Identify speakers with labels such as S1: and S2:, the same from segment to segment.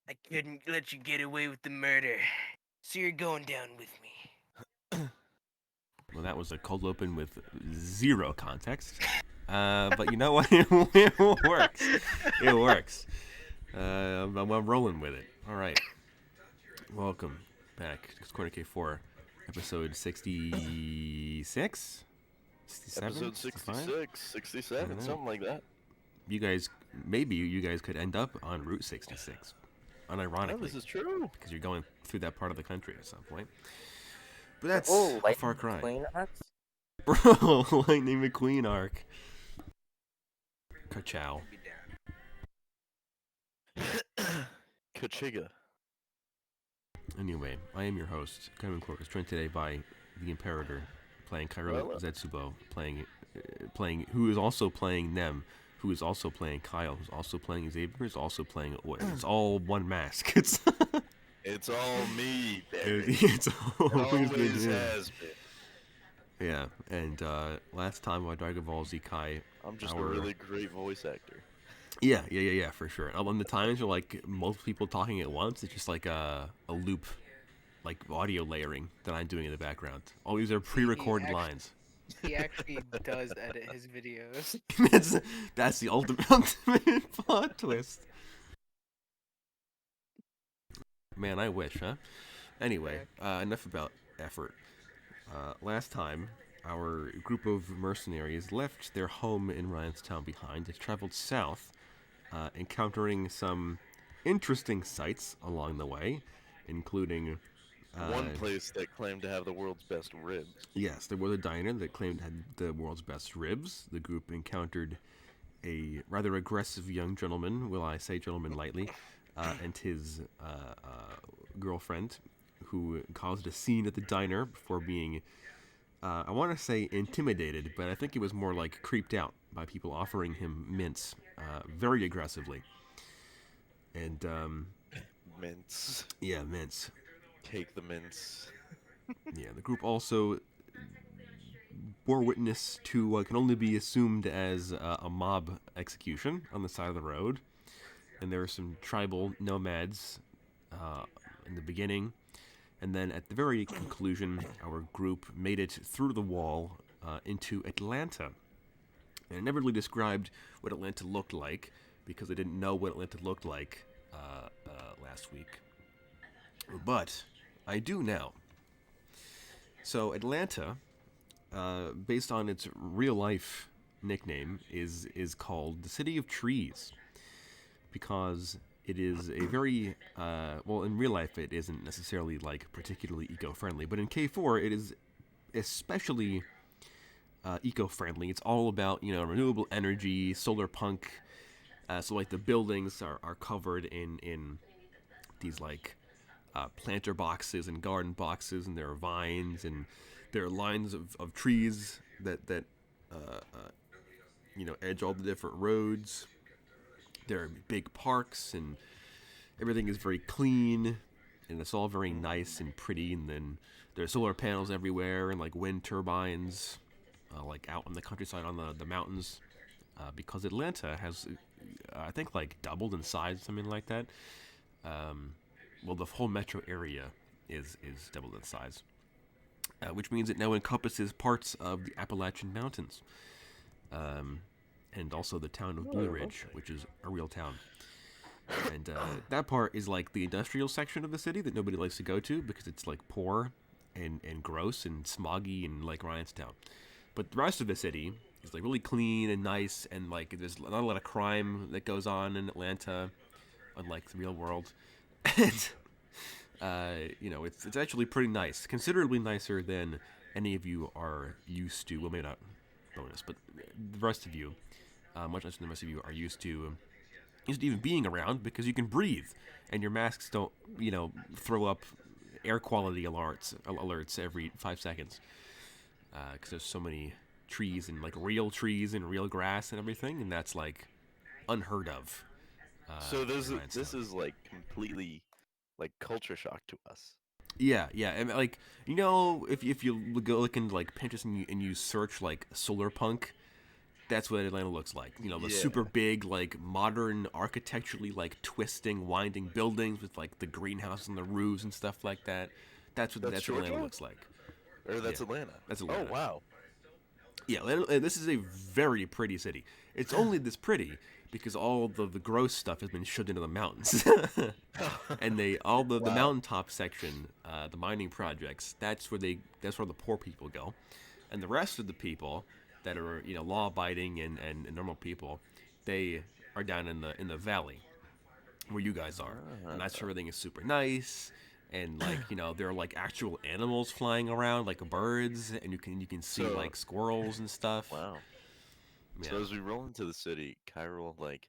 S1: I couldn't let you get away with the murder, so you're going down with me.
S2: Well, that was a cold open with zero context. But you know what? It works. It works. I'm rolling with it. All right. Welcome back to Korner K4, episode 66? 67?
S3: Episode
S2: 65?
S3: 66, 67, something like that.
S2: Maybe you guys could end up on Route 66. Unironically.
S3: Oh, this is true.
S2: Because you're going through that part of the country at some point. But that's
S4: Oh,
S2: a far cry.
S4: Lightning Arcs?
S2: Bro, Lightning McQueen arc. Ka-chow.
S3: Kachiga.
S2: Anyway, I am your host, Kevin Corcus, joined today by the Imperator, playing Cairo Zetsubo, who is also playing Nem, who is also playing Kyle, who's also playing Xavier, who's also playing Oy. It's all one mask.
S3: It's all me, baby.
S2: It's
S3: always has been.
S2: Yeah, and last time on Dragon Ball Z Kai,
S3: I'm just a really great voice actor.
S2: Yeah, for sure. And the times are like multiple people talking at once. It's just like a loop, like audio layering that I'm doing in the background. All these are pre-recorded lines.
S1: He actually does edit his videos.
S2: that's the ultimate plot twist. Man, I wish, huh? Anyway, enough about effort. Last time, our group of mercenaries left their home in Ryanstown behind. They traveled south, encountering some interesting sights along the way, including
S3: one place that claimed to have the world's best ribs.
S2: Yes, there was a diner that claimed had the world's best ribs. The group encountered a rather aggressive young gentleman, will I say gentleman lightly, and his girlfriend, who caused a scene at the diner before being, I want to say intimidated, but I think it was more like creeped out by people offering him mints very aggressively. And,
S3: mints.
S2: Yeah, mints.
S3: Take the mints.
S2: Yeah, the group also bore witness to what can only be assumed as a mob execution on the side of the road. And there were some tribal nomads in the beginning. And then at the very conclusion, our group made it through the wall into Atlanta. And it never really described what Atlanta looked like, because they didn't know what Atlanta looked like last week. But I do now. So Atlanta, based on its real-life nickname, is called the City of Trees, because it is a very, well, in real life it isn't necessarily, like, particularly eco-friendly, but in K4 it is especially eco-friendly. It's all about, renewable energy, solar punk, so, like, the buildings are covered in these, like, planter boxes and garden boxes, and there are vines, and there are lines of trees that edge all the different roads. There are big parks, and everything is very clean, and it's all very nice and pretty. And then there are solar panels everywhere, and like wind turbines, like out on the countryside on the mountains, because Atlanta has, I think, like doubled in size, something like that. Well, the whole metro area is doubled in size, which means it now encompasses parts of the Appalachian Mountains, and also the town of Blue Ridge, which is a real town. And that part is like the industrial section of the city that nobody likes to go to because it's like poor and gross and smoggy and like Ryanstown. But the rest of the city is like really clean and nice, and like there's not a lot of crime that goes on in Atlanta, unlike the real world. And, it's actually pretty nice, considerably nicer than any of you are used to. Well, maybe not bonus, but the rest of you, much nicer than the rest of you are used to even being around, because you can breathe, and your masks don't, throw up air quality alerts every 5 seconds, because there's so many trees, and like real trees and real grass and everything, and that's like unheard of.
S3: So this is like completely like culture shock to us.
S2: Yeah, and like if you go look into like Pinterest and you search like solar punk, That's what Atlanta looks like. You know, the
S3: Yeah,
S2: super big, like modern architecturally, like twisting, winding buildings with like the greenhouse and the roofs and stuff like that.
S3: that's
S2: That's what Atlanta
S3: Georgia,
S2: looks like.
S3: or
S2: Yeah,
S3: that's Atlanta.
S2: that's
S3: Oh
S2: Atlanta.
S3: wow.
S2: Yeah, this is a very pretty city. It's only this pretty because all the gross stuff has been shoved into the mountains, and they all the
S3: Wow.
S2: mountaintop section, the mining projects. That's where the poor people go, and the rest of the people that are law abiding and normal people, they are down in the valley where you guys are, and that's where everything is super nice. And like there are like actual animals flying around, like birds, and you can see
S3: So
S2: like squirrels and stuff.
S3: wow. So
S2: Yeah,
S3: as we roll into the city, Cairo like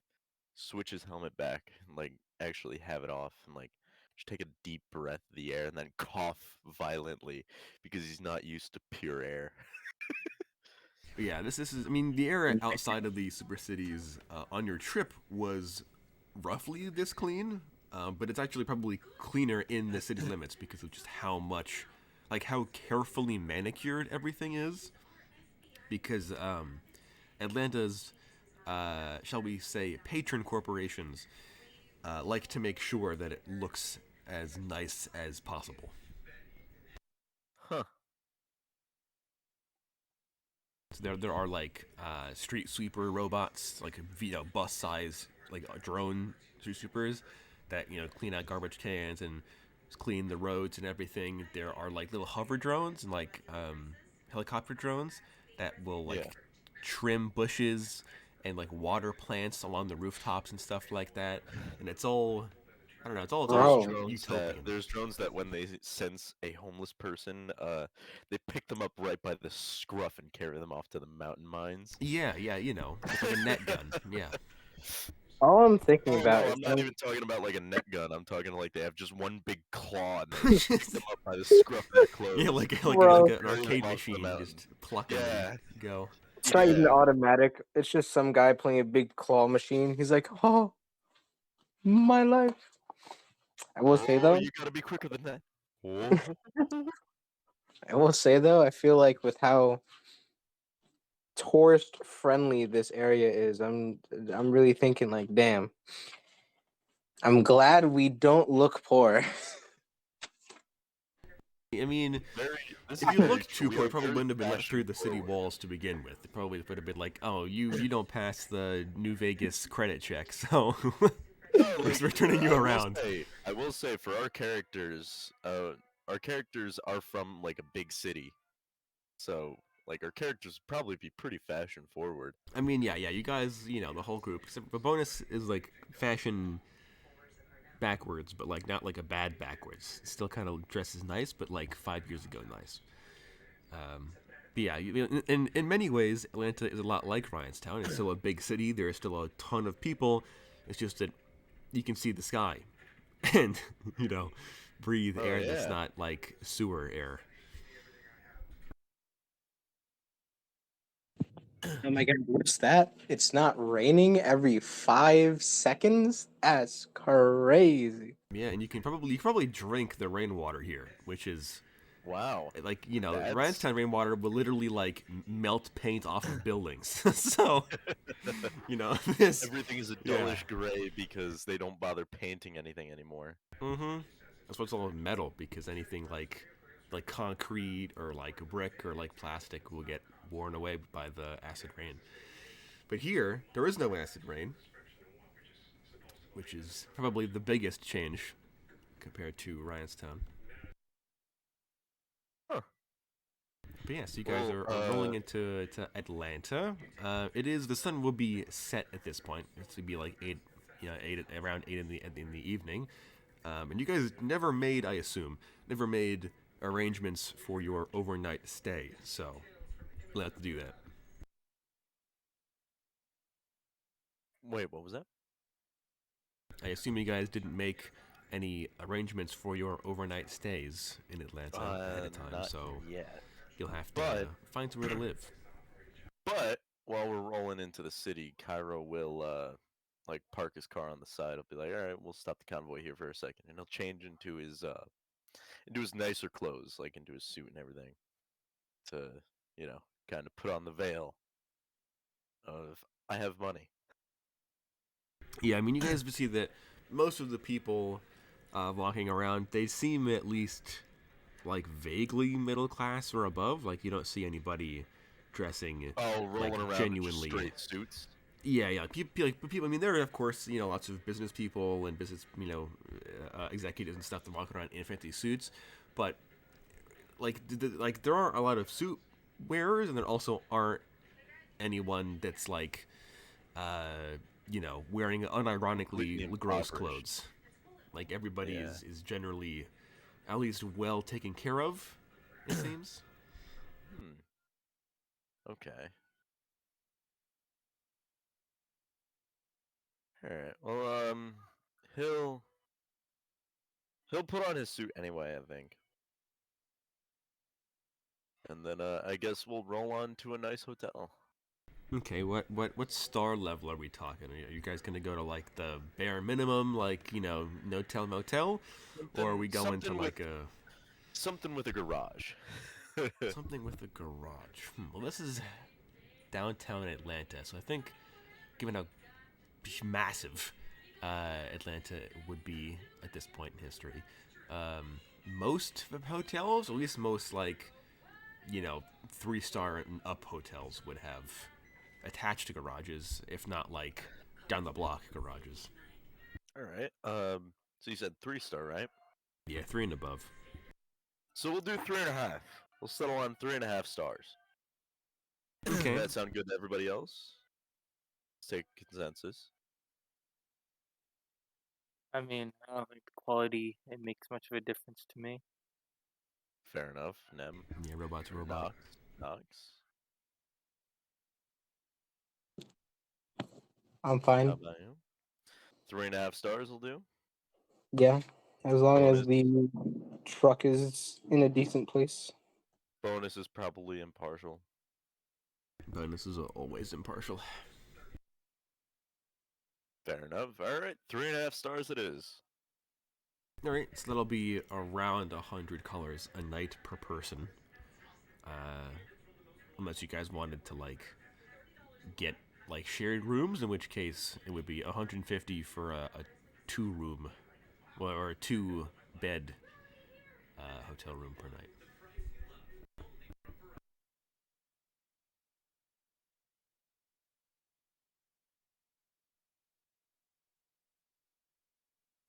S3: switch his helmet back and like actually have it off and like just take a deep breath of the air and then cough violently because he's not used to pure air.
S2: but yeah. This is. I mean, the area outside of the super cities on your trip was roughly this clean, but it's actually probably cleaner in the city limits because of just how much, like how carefully manicured everything is. Because Atlanta's, shall we say, patron corporations like to make sure that it looks as nice as possible.
S3: Huh.
S2: So there are like street sweeper robots, like bus size like drone street sweepers that clean out garbage cans and clean the roads and everything. There are like little hover drones and like helicopter drones that will
S3: Yeah.
S2: like trim bushes and like water plants along the rooftops and stuff like that. And it's all I don't know. It's all
S3: There's
S4: Bro,
S3: drones that
S2: utopian.
S3: there's drones that when they sense a homeless person, they pick them up right by the scruff and carry them off to the mountain mines.
S2: Yeah, yeah, it's like a net gun. Yeah.
S4: all I'm thinking
S3: Oh
S4: about
S3: no,
S4: is
S3: I'm not
S4: when,
S3: even talking about like a net gun. I'm talking like they have just one big claw and they just pick them up by the scruff of their
S2: Yeah,
S3: clothes
S4: bro,
S3: and
S2: an
S3: carry them
S2: arcade
S3: off to the
S2: machine,
S3: mountain.
S2: just pluck them and
S3: Yeah,
S2: go.
S4: it's not even
S3: yeah.
S4: automatic. It's just some guy playing a big claw machine. He's like, oh, my life. I will say
S3: Oh,
S4: though,
S3: you gotta be quicker than that. Oh.
S4: I feel like with how tourist friendly this area is, I'm really thinking like, damn, I'm glad we don't look poor.
S2: I mean,
S3: Very. This
S2: if
S3: is
S2: you
S3: very
S2: looked
S3: true.
S2: too
S3: We
S2: poor,
S3: are
S2: it probably
S3: very
S2: wouldn't have been let through
S3: fashion
S2: the city
S3: forward.
S2: walls to begin with. It probably would have been like, oh, you don't pass the New Vegas credit check, so
S3: No, like
S2: we're turning you around.
S3: I will say for our characters are from like a big city, so like our characters would probably be pretty fashion forward.
S2: I mean, yeah, you guys, the whole group. Except the bonus is like fashion backwards, but like not like a bad backwards. It still kind of dresses nice, but like 5 years ago nice. But yeah, in many ways, Atlanta is a lot like Ryanstown. It's still a big city. There are still a ton of people. It's just that you can see the sky, and breathe
S3: Oh
S2: air that's
S3: yeah.
S2: not like sewer air.
S4: Oh my god, what's that? It's not raining every 5 seconds? That's crazy.
S2: Yeah, and you can probably drink the rainwater here, which is
S3: Wow.
S2: like
S3: That's
S2: Ryanstown rainwater will literally like melt paint off of buildings. So this
S3: everything is a
S2: yeah.
S3: dullish gray because they don't bother painting anything anymore.
S2: Mm-hmm. That's why it's all metal because anything like concrete or like brick or like plastic will get worn away by the acid rain. But here there is no acid rain, which is probably the biggest change compared to Ryanstown.
S3: Huh.
S2: But yeah, so you guys
S3: Well,
S2: are rolling into to Atlanta. It is the sun will be set at this point. It's to be like eight, around 8 in the evening. And you guys never made, I assume, never made arrangements for your overnight stay. So you'll have to do that.
S3: wait, what was that?
S2: I assume you guys didn't make any arrangements for your overnight stays in Atlanta ahead of time.
S3: Not
S2: So
S3: yet.
S2: you'll have to
S3: But
S2: find somewhere to live.
S3: but while we're rolling into the city, Cairo will like park his car on the side. He'll be like, "All right, we'll stop the convoy here for a second," and he'll change into his nicer clothes, like into his suit and everything, to kind of put on the veil. If I have money.
S2: Yeah, I mean, you guys would see that most of the people walking around, they seem at least like vaguely middle class or above. Like you don't see anybody dressing
S3: Oh, rolling
S2: like
S3: around in just
S2: genuinely.
S3: straight suits.
S2: Yeah, yeah. People. I mean, there are of course lots of business people and business executives and stuff that walk around in fancy suits, but like there are a lot of suit wearers, and there also aren't anyone that's like wearing
S3: Completely
S2: unironically gross
S3: impoverished.
S2: clothes. Like everybody
S3: Yeah.
S2: is generally at least well taken care of, it seems.
S3: Hmm. Okay. All right. Well, he'll he'll put on his suit anyway, I think. And then I guess we'll roll on to a nice hotel.
S2: Okay, what star level are we talking? Are you guys gonna go to like the bare minimum, like no-tell motel, or are we going to like
S3: Something with a garage.
S2: something with a garage? Well, this is downtown Atlanta, so I think, given how massive Atlanta would be at this point in history, most hotels, or at least most like 3-star and up hotels would have attached garages, if not like down the block garages.
S3: All right. So you said 3-star, right?
S2: Yeah, 3 and above.
S3: So we'll do 3.5. We'll settle on 3.5 stars.
S2: Okay.
S3: That sound good to everybody else? Let's take consensus.
S5: I mean, I don't think the quality it makes much of a difference to me.
S3: Fair enough. Nem.
S2: Yeah, robot's a robot.
S3: Nox.
S4: I'm
S3: How
S4: fine.
S3: about you? 3.5 stars will do.
S4: Yeah, as long as
S3: Bonus.
S4: the truck is in a decent place.
S3: Bonus is probably impartial.
S2: Bonus is always impartial.
S3: Fair enough. All right, 3.5 stars it is.
S2: All right, so that'll be around 100 colors a night per person. Unless you guys wanted to like get like shared rooms, in which case it would be 150 for a 2-room, or a 2-bed hotel room per night.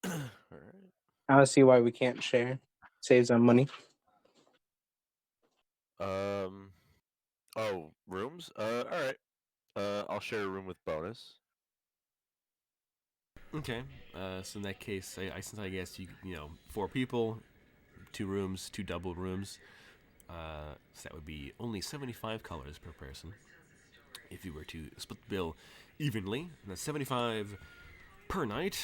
S3: All right.
S4: I don't see why we can't share. Saves on money.
S3: Oh, rooms? All right. I'll share a room with bonus.
S2: Okay, so in that case, since I guess 4 people, 2 rooms, 2 double rooms. So that would be only 75 colors per person if you were to split the bill evenly. And that's 75 per night.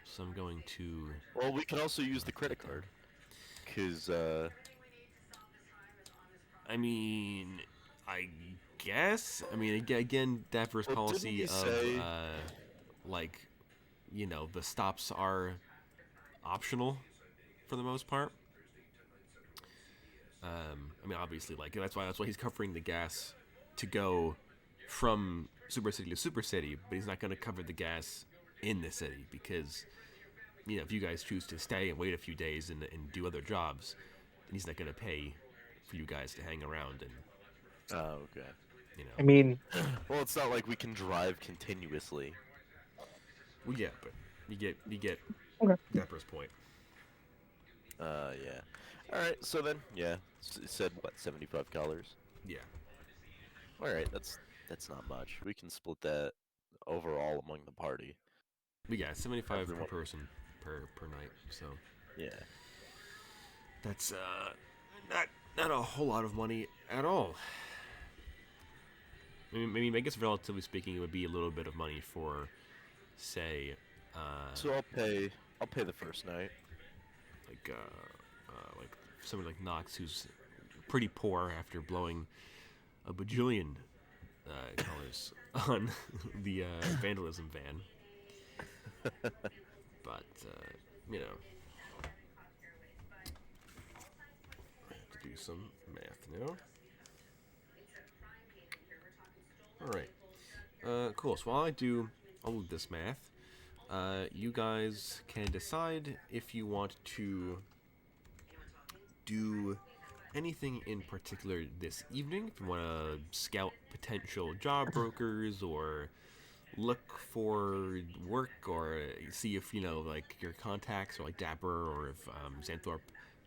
S2: So I'm going to.
S3: Well, we can also use the credit card. Because,
S2: I mean, I guess. I mean, again, Dapper's
S3: Well, didn't
S2: policy
S3: he
S2: of
S3: say-
S2: like, the stops are optional for the most part. I mean, obviously, like that's why he's covering the gas to go from Super City to Super City, but he's not going to cover the gas in the city because if you guys choose to stay and wait a few days and do other jobs, then he's not going to pay for you guys to hang around and
S3: Oh, okay.
S4: I mean,
S3: Well, it's not like we can drive continuously.
S2: Well, yeah, but you get
S4: Okay.
S2: Dapper's point.
S3: Yeah. All right. So then, yeah, it said what, $75?
S2: Yeah.
S3: All right. That's not much. We can split that overall among the party.
S2: But yeah, 75
S3: Everyone.
S2: per person per night. So
S3: Yeah.
S2: that's not a whole lot of money at all. I mean, I guess relatively speaking, it would be a little bit of money for, say,
S3: So I'll pay the first night.
S2: like someone like Knox, who's pretty poor after blowing a bajillion colors on the vandalism van. But I have to do some math now. All right. Cool. So while I do all of this math, you guys can decide if you want to do anything in particular this evening. If you want to scout potential job brokers or look for work or see if, like your contacts are like Dapper or if Xanthorpe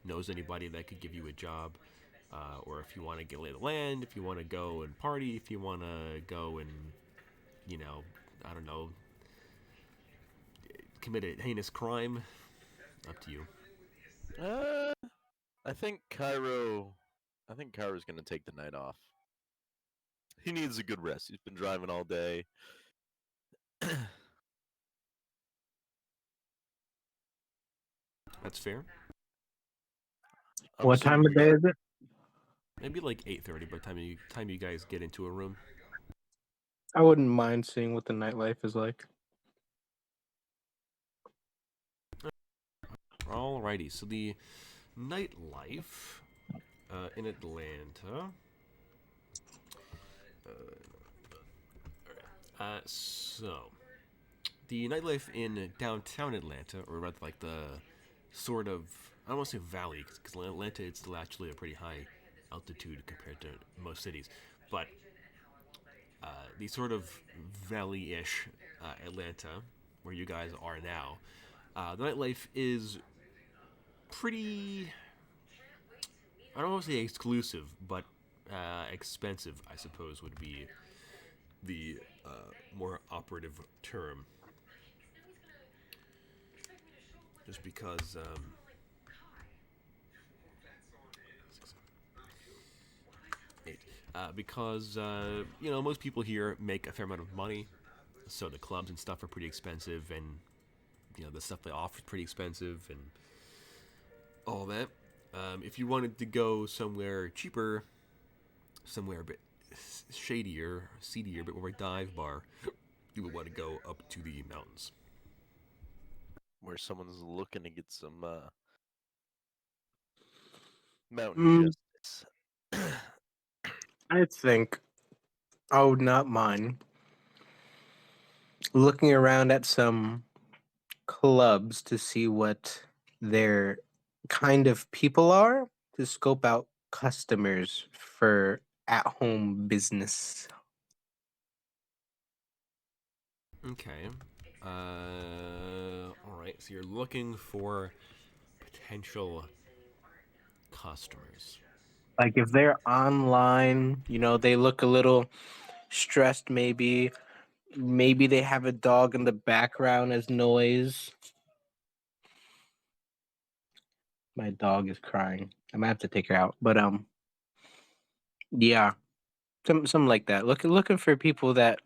S2: knows anybody that could give you a job. Or if you want to get lay the land, if you want to go and party, if you want to go and, you know, I don't know, commit a heinous crime, up to you.
S3: Uh, I think Cairo. I think Cairo's gonna take the night off. He needs a good rest. He's been driving all day.
S2: That's fair.
S3: I'm
S4: What time
S3: assuming
S4: of
S3: you
S4: day
S3: got.
S4: is it?
S2: Maybe like 8:30 by the time you guys get into a room.
S4: I wouldn't mind seeing what the nightlife is like.
S2: Alrighty, so the nightlife in Atlanta. So the nightlife in downtown Atlanta, or rather like the sort of, I don't want to say valley, because Atlanta is still actually a pretty high altitude compared to most cities, but the sort of valley-ish Atlanta, where you guys are now, the nightlife is pretty, I don't want to say exclusive, but expensive, I suppose, would be the more operative term. Just because, because most people here make a fair amount of money, so the clubs and stuff are pretty expensive, and the stuff they offer is pretty expensive, and all that. If you wanted to go somewhere cheaper, somewhere a bit shadier, seedier, a bit more dive bar, you would want to go up to the mountains.
S3: Where someone's looking to get some mountain
S4: Mm,
S3: justice.
S4: I think I would not mind looking around at some clubs to see what their kind of people are to scope out customers for at-home business.
S2: Okay. All right. So you're looking for potential customers.
S4: Like if they're online, they look a little stressed maybe. Maybe they have a dog in the background as noise. My dog is crying. I might have to take her out. But yeah, something like that. Looking for people that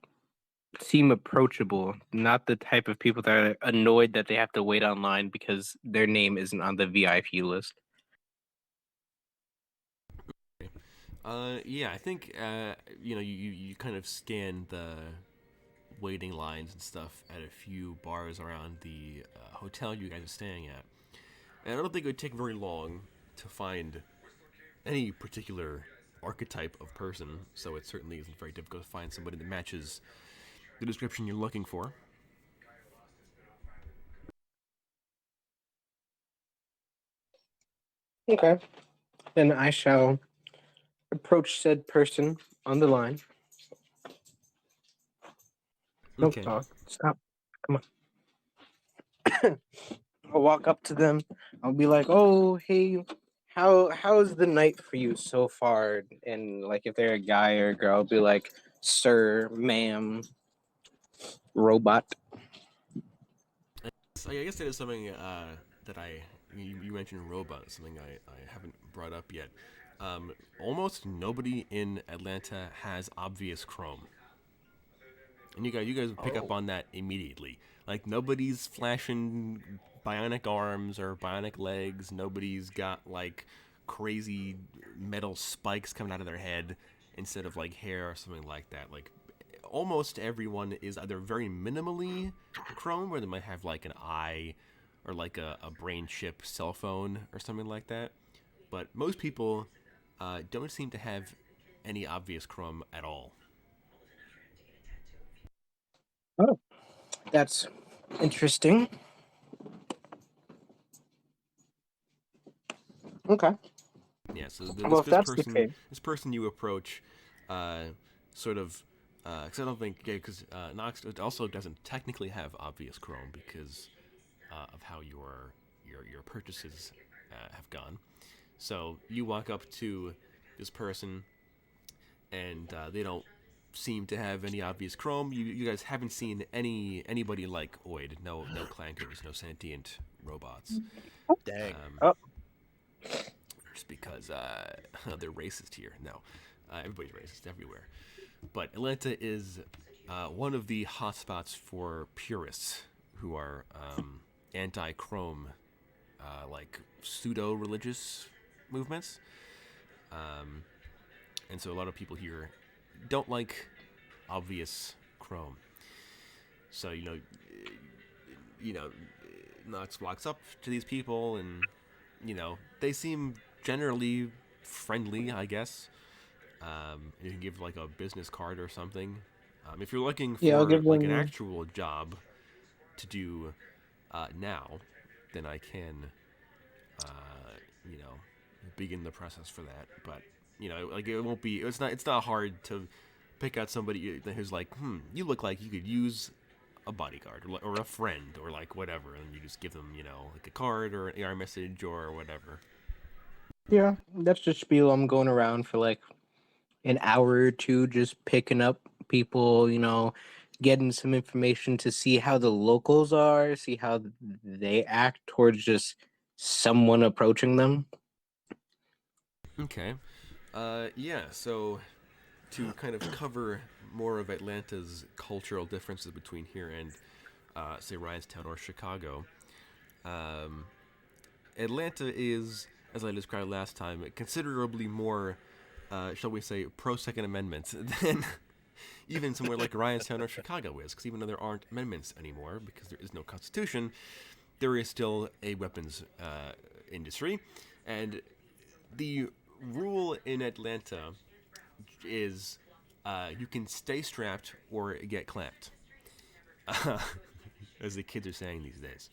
S4: seem approachable, not the type of people that are annoyed that they have to wait online because their name isn't on the VIP list.
S2: Yeah, I think you kind of scan the waiting lines and stuff at a few bars around the hotel you guys are staying at, and I don't think it would take very long to find any particular archetype of person. So it certainly isn't very difficult to find somebody that matches the description you're looking for.
S4: Okay. Then I shall approach said person on the line. No
S2: Okay.
S4: talk. Stop. Come on. I'll walk up to them. I'll be like, "Oh, hey, how's the night for you so far?" And like, if they're a guy or a girl, I'll be like, "Sir, ma'am, robot."
S2: So I guess that is something that you mentioned robot, something I haven't brought up yet. Almost nobody in Atlanta has obvious chrome, and you guys pick up
S3: Oh,
S2: on that immediately. Like nobody's flashing bionic arms or bionic legs. Nobody's got like crazy metal spikes coming out of their head instead of like hair or something like that. Like almost everyone is either very minimally chrome, or they might have like an eye or like a brain chip cell phone or something like that. But most people don't seem to have any obvious chrome at all.
S4: Oh, that's interesting. Okay.
S2: Yeah, so
S4: Well, if that's the case,
S2: this person you approach, sort of, because I don't think, because Nox also doesn't technically have obvious Chrome because of how your purchases have gone. So you walk up to this person, and they don't seem to have any obvious Chrome. You guys haven't seen anybody like Oid. No clankers, no sentient robots.
S3: Dang.
S4: Oh.
S2: Just because they're racist here. No, everybody's racist everywhere. But Atlanta is one of the hotspots for purists who are anti-chrome, like pseudo-religious movements. And so a lot of people here don't like obvious chrome. So Knox walks up to these people, and they seem generally friendly, I guess. You can give like a business card or something. If you're looking
S4: yeah, I'll
S2: for
S4: give
S2: like an
S4: them.
S2: actual job to do now, then I can, you know, begin the process for that. But like it won't be. It's not hard to pick out somebody who's like, you look like you could use a bodyguard or a friend or like whatever, and you just give them, like a card or an AR message or whatever.
S4: Yeah, that's the spiel. I'm going around for like an hour or two, just picking up people. Getting some information to see how the locals are, see how they act towards just someone approaching them.
S2: Okay. Yeah. So to kind of cover more of Atlanta's cultural differences between here and, say, Ryanstown or Chicago, um, Atlanta is, as I described last time, considerably more, shall we say, pro Second Amendment than even somewhere like Ryanstown or Chicago is. Because even though there aren't amendments anymore, because there is no constitution, there is still a weapons industry. And the rule in Atlanta is you can stay strapped or get clamped, as the kids are saying these days.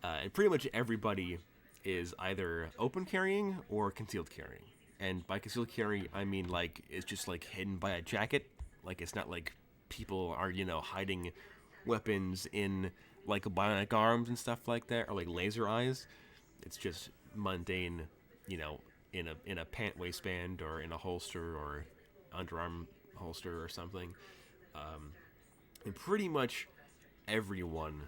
S2: And pretty much everybody is either open carrying or concealed carrying. And by concealed carry, I mean like it's just like hidden by a jacket. Like it's not like people are hiding weapons in like bionic arms and stuff like that, or like laser eyes. It's just mundane, in a pant waistband or in a holster or underarm holster or something. And pretty much everyone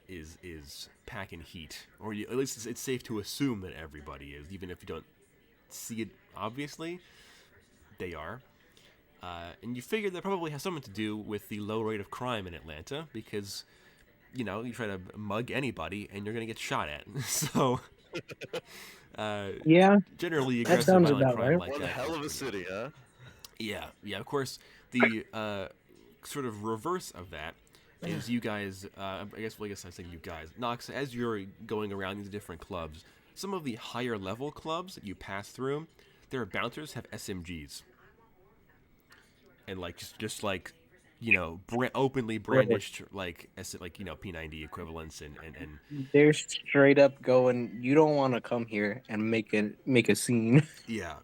S2: is packing heat, or at least it's safe to assume that everybody is, even if you don't see it obviously. They are. And you figure that probably has something to do with the low rate of crime in Atlanta, because you try to mug anybody and you're gonna get shot at. So
S4: Yeah,
S2: generally
S4: that
S2: aggressive
S4: sounds
S2: violent
S4: about
S2: crime
S4: right.
S2: like
S3: One
S2: that
S3: hell
S2: is
S3: of a
S2: pretty
S3: city, huh?
S2: Yeah. Of course, the sort of reverse of that is you guys. I guess I say you guys. Knox, as you're going around these different clubs, some of the higher level clubs that you pass through, their bouncers have SMGs, and like just like openly
S4: Right.
S2: brandished like P90 equivalents and
S4: They're straight up going, you don't want to come here and make a scene.
S2: yeah,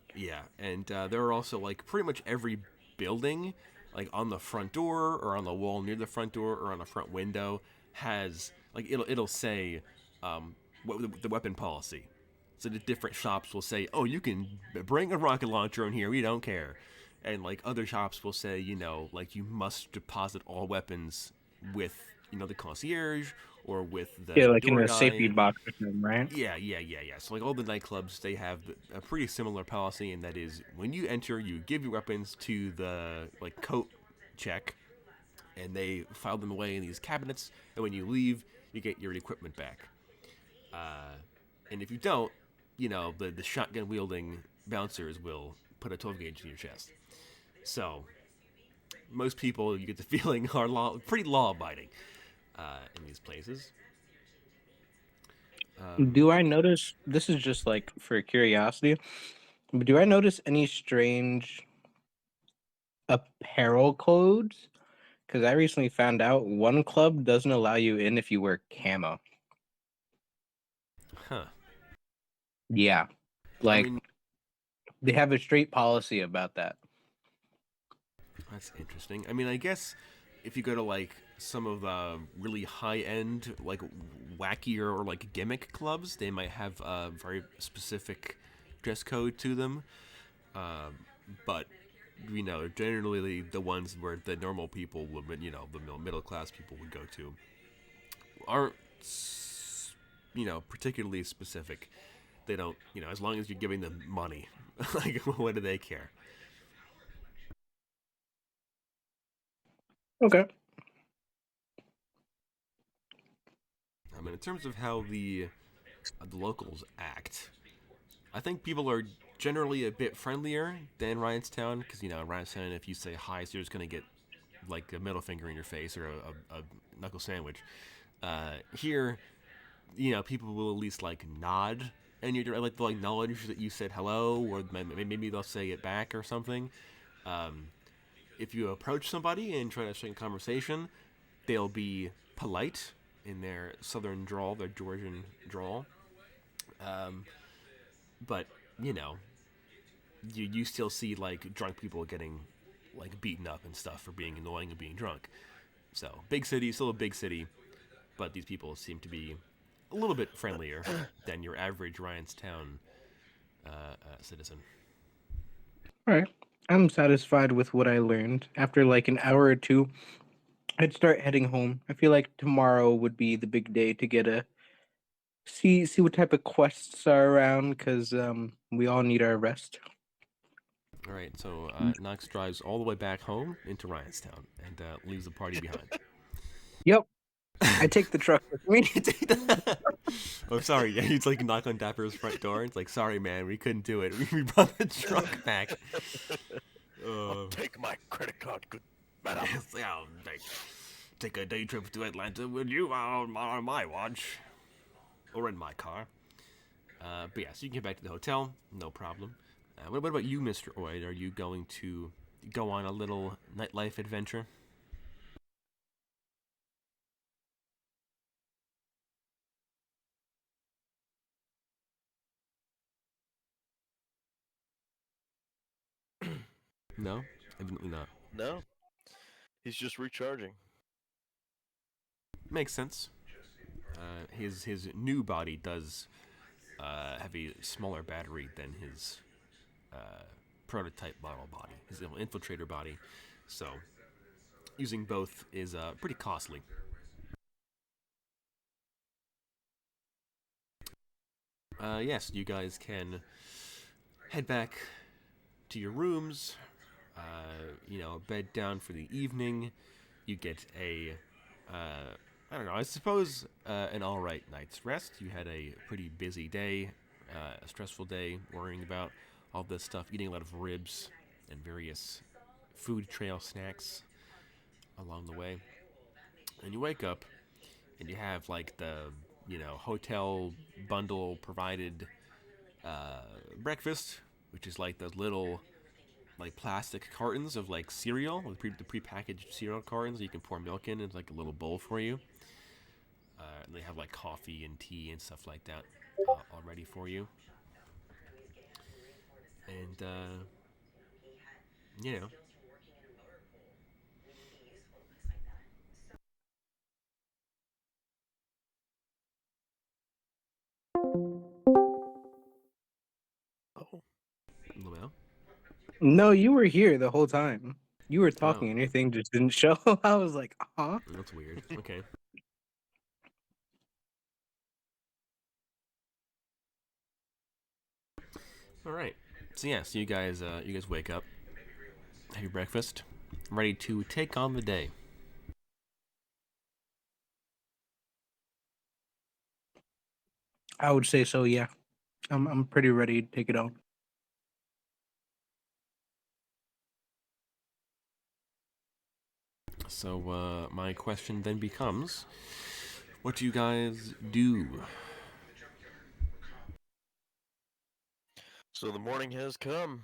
S2: and there are also like pretty much every building, like on the front door or on the wall near the front door or on a front window, has like it'll say what the weapon policy. So the different shops will say, "Oh, you can bring a rocket launcher in here. We don't care," and like other shops will say, like you must deposit all weapons with the concierge or with
S4: Yeah,
S2: the
S4: like in
S2: door
S4: a safety
S2: guy.
S4: box or something, right?
S2: Yeah. So like all the nightclubs, they have a pretty similar policy, and that is when you enter, you give your weapons to the like coat check, and they file them away in these cabinets. And when you leave, you get your equipment back. And if you don't, the shotgun wielding bouncers will put a 12 gauge in your chest. So most people, you get the feeling, are pretty law abiding in these places.
S4: Do I notice, this is just like for curiosity, but do I notice any strange apparel codes Because I recently found out one club doesn't allow you in if you wear camo.
S2: Huh.
S4: Yeah. Like,
S2: I mean,
S4: they have a straight policy about that.
S2: that's interesting. I mean, I guess if you go to like some of the really high end, like wackier or like gimmick clubs, they might have a very specific dress code to them. But generally the ones where the normal people would, the middle class people would go to, aren't, particularly specific. They don't, as long as you're giving them money, like what do they care?
S4: Okay.
S2: I mean, in terms of how the locals act, I think people are generally a bit friendlier than Ryanstown because Ryanstown, if you say hi, so you're just gonna get like a middle finger in your face or a knuckle sandwich. Here, people will at least like nod, and you're like they'll acknowledge that you said hello, or maybe they'll say it back or something. If you approach somebody and try to start a conversation, they'll be polite in their southern drawl, their Georgian drawl. But you know, you still see like drunk people getting like beaten up and stuff for being annoying and being drunk. So big city, still a big city, but these people seem to be a little bit friendlier than your average Ryanstown citizen.
S4: All right. I'm satisfied with what I learned. After like an hour or two, I'd start heading home. I feel like tomorrow would be the big day to get a see what type of quests are around because we all need our rest.
S2: All right, so Knox drives all the way back home into Ryanstown and leaves the party behind.
S4: Yep. I take the truck with me.
S2: Oh, sorry. Yeah, he's like knock on Dapper's front door. It's like, sorry, man, we couldn't do it. We brought the truck back.
S3: Take my credit card, good madam.
S2: Yeah, take a day trip to Atlanta with you on my watch, or in my car. But yeah, so you can get back to the hotel, no problem. What about you, Mr. Oid? Are you going to go on a little nightlife adventure? No, evidently not.
S3: No, he's just recharging.
S2: Makes sense. His new body does have a smaller battery than his prototype model body, his infiltrator body. So using both is pretty costly. Yes, you guys can head back to your rooms. Bed down for the evening. You get I don't know, I suppose an alright night's rest. You had a pretty busy day, a stressful day, worrying about all this stuff, eating a lot of ribs and various food trail snacks along the way. And you wake up and you have like the, hotel bundle provided breakfast, which is like those little like plastic cartons of like cereal, the prepackaged cereal cartons that you can pour milk in. It's like a little bowl for you. And they have like coffee and tea and stuff like that all ready for you. And you know,
S3: Oh,
S2: well,
S4: No, you were here the whole time. You were talking
S2: oh,
S4: and your thing just didn't show. I was like, huh?
S2: that's weird. Okay. All right. So yeah, so you guys wake up, have your breakfast, ready to take on the day.
S4: I would say so, yeah. I'm pretty ready to take it on.
S2: So my question then becomes, what do you guys do?
S3: so the morning has come.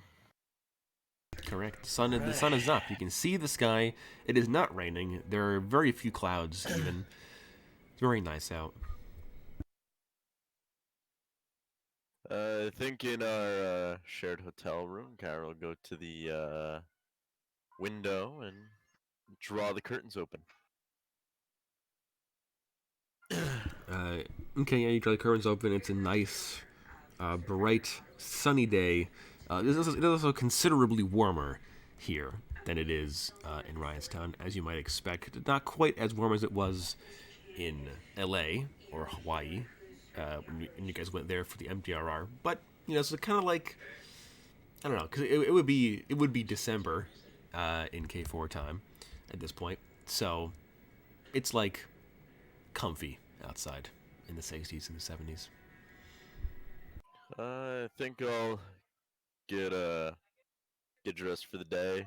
S2: Correct. The sun is up. You can see the sky. It is not raining. There are very few clouds. Even it's very nice out.
S3: I think in our shared hotel room, Cairo will go to the window and draw the curtains open.
S2: Okay, yeah, you draw the curtains open. It's a nice, bright, sunny day. It is also considerably warmer here than it is in Ryanstown, as you might expect. Not quite as warm as it was in LA or Hawaii when you guys went there for the MDRR, but so kind of like I don't know, because it would be December in K4 time at this point, so it's like comfy outside in the 60s and the 70s.
S3: I think I'll get dressed for the day.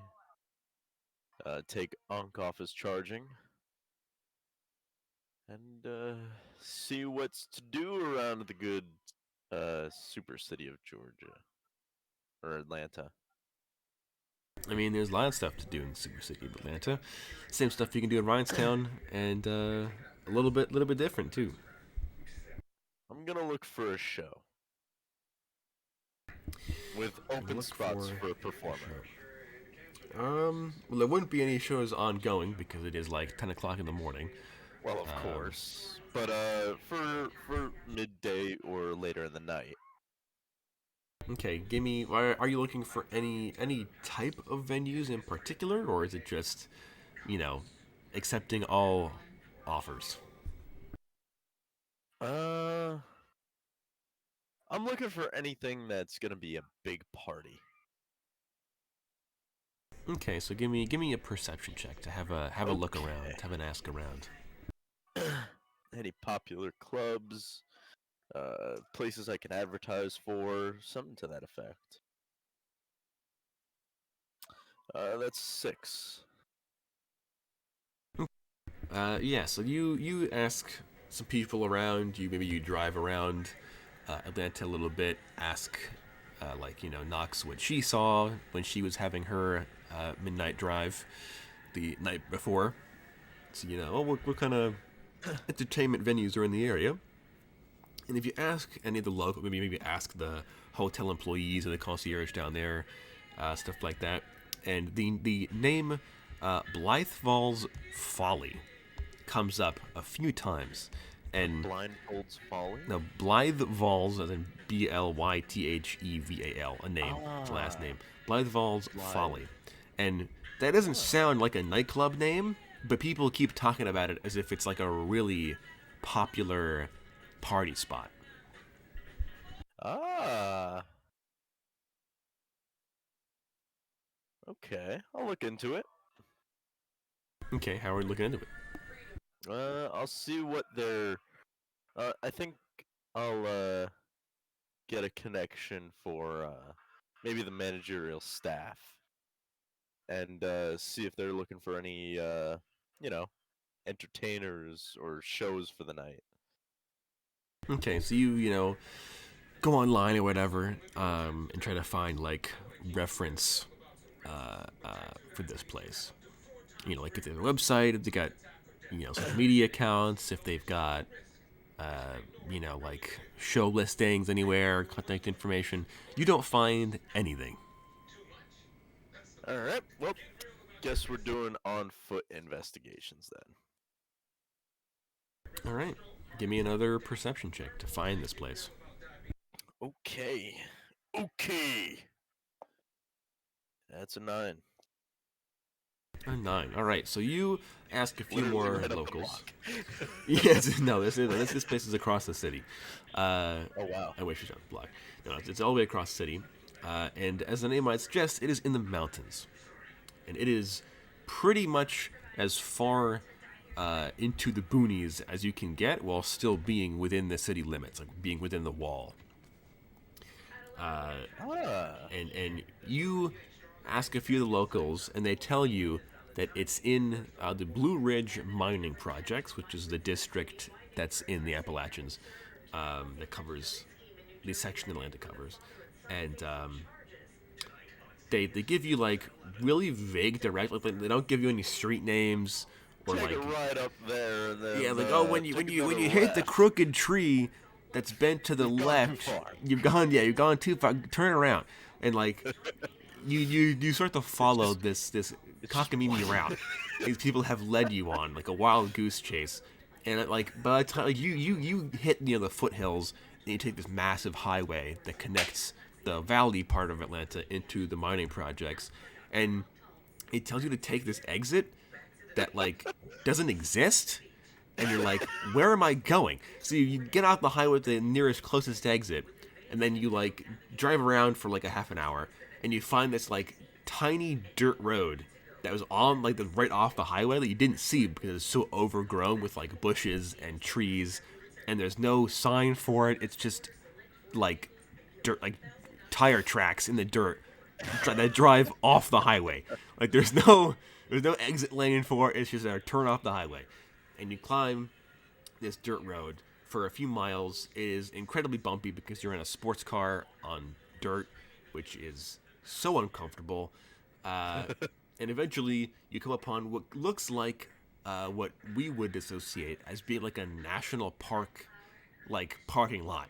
S3: Take Ankh off his charging, and see what's to do around the good super city of Georgia or Atlanta.
S2: I mean, there's a lot of stuff to do in the super city of Atlanta. Same stuff you can do in Rhinestone, and a little bit different too.
S3: I'm gonna look for a show with open
S2: Look
S3: spots
S2: for
S3: for a performer.
S2: Well, there wouldn't be any shows ongoing because it is like 10 o'clock in the morning.
S3: Well, of course, but for midday or later in the night.
S2: Okay, give me. Are you looking for any type of venues in particular, or is it just, accepting all offers?
S3: I'm looking for anything that's gonna be a big party.
S2: Okay, so give me a perception check to have a look around, have an ask around.
S3: Any popular clubs, places I can advertise for, something to that effect. That's 6.
S2: Yeah. So you ask some people around. Maybe you drive around Atlanta a little bit. Ask Knox what she saw when she was having her midnight drive the night before. So what kind of entertainment venues are in the area. And if you ask any of the local, maybe ask the hotel employees or the concierge down there, stuff like that. And the name Blytheval's Folly comes up a few times. And
S3: Blindfolds Folly?
S2: no, Blytheval's, as in Blytheval, a name, it's a last name. Blytheval's Folly. And that doesn't sound like a nightclub name, but people keep talking about it as if it's like a really popular party spot.
S3: Ah. Okay, I'll look into it.
S2: Okay, how are we looking into it?
S3: I'll see what their. I think I'll get a connection for maybe the managerial staff, and see if they're looking for any entertainers or shows for the night.
S2: Okay, so you go online or whatever, and try to find like reference for this place. Like if they have a website, if they got social media accounts, if they've got like show listings anywhere, contact information. You don't find anything.
S3: All right. Well, guess we're doing on foot investigations then.
S2: All right, give me another perception check to find this place.
S3: Okay. That's a 9.
S2: A 9. All right, so you ask a few
S3: Literally
S2: more
S3: right up the
S2: locals.
S3: block.
S2: Yes, no, this place is across the city.
S3: Oh wow.
S2: I wish it was on the block. No, it's all the way across the city, and as the name might suggest, it is in the mountains, and it is pretty much as far into the boonies as you can get, while still being within the city limits, like being within the wall. And you ask a few of the locals, and they tell you that it's in the Blue Ridge Mining Projects, which is the district that's in the Appalachians that covers the section Atlanta covers. And they give you like really vague direct. Like, they don't give you any street names or
S3: Take
S2: like
S3: it right up there, and then
S2: yeah, like
S3: take
S2: when
S3: another
S2: you hit the
S3: left.
S2: crooked tree that's bent to the
S3: You've gone too
S2: left,
S3: far.
S2: you've gone too far. Turn around and like you start to follow this
S3: It's just
S2: cockamamie route. These people have led you on like a wild goose chase, and like by the time like, you hit the foothills, and you take this massive highway that connects the valley part of Atlanta into the mining projects, and it tells you to take this exit that like doesn't exist, and you're like, where am I going? So you get off the highway to the nearest closest exit, and then you like drive around for like a half an hour, and you find this like tiny dirt road that was on like the right off the highway that you didn't see because it's so overgrown with like bushes and trees, and there's no sign for it. It's just like dirt, like tire tracks in the dirt that drive off the highway. Like there's no exit lane for it. It's just a turn off the highway, and you climb this dirt road for a few miles. It is incredibly bumpy because you're in a sports car on dirt, which is so uncomfortable. And eventually, you come upon what looks like what we would associate as being like a national park, like parking lot,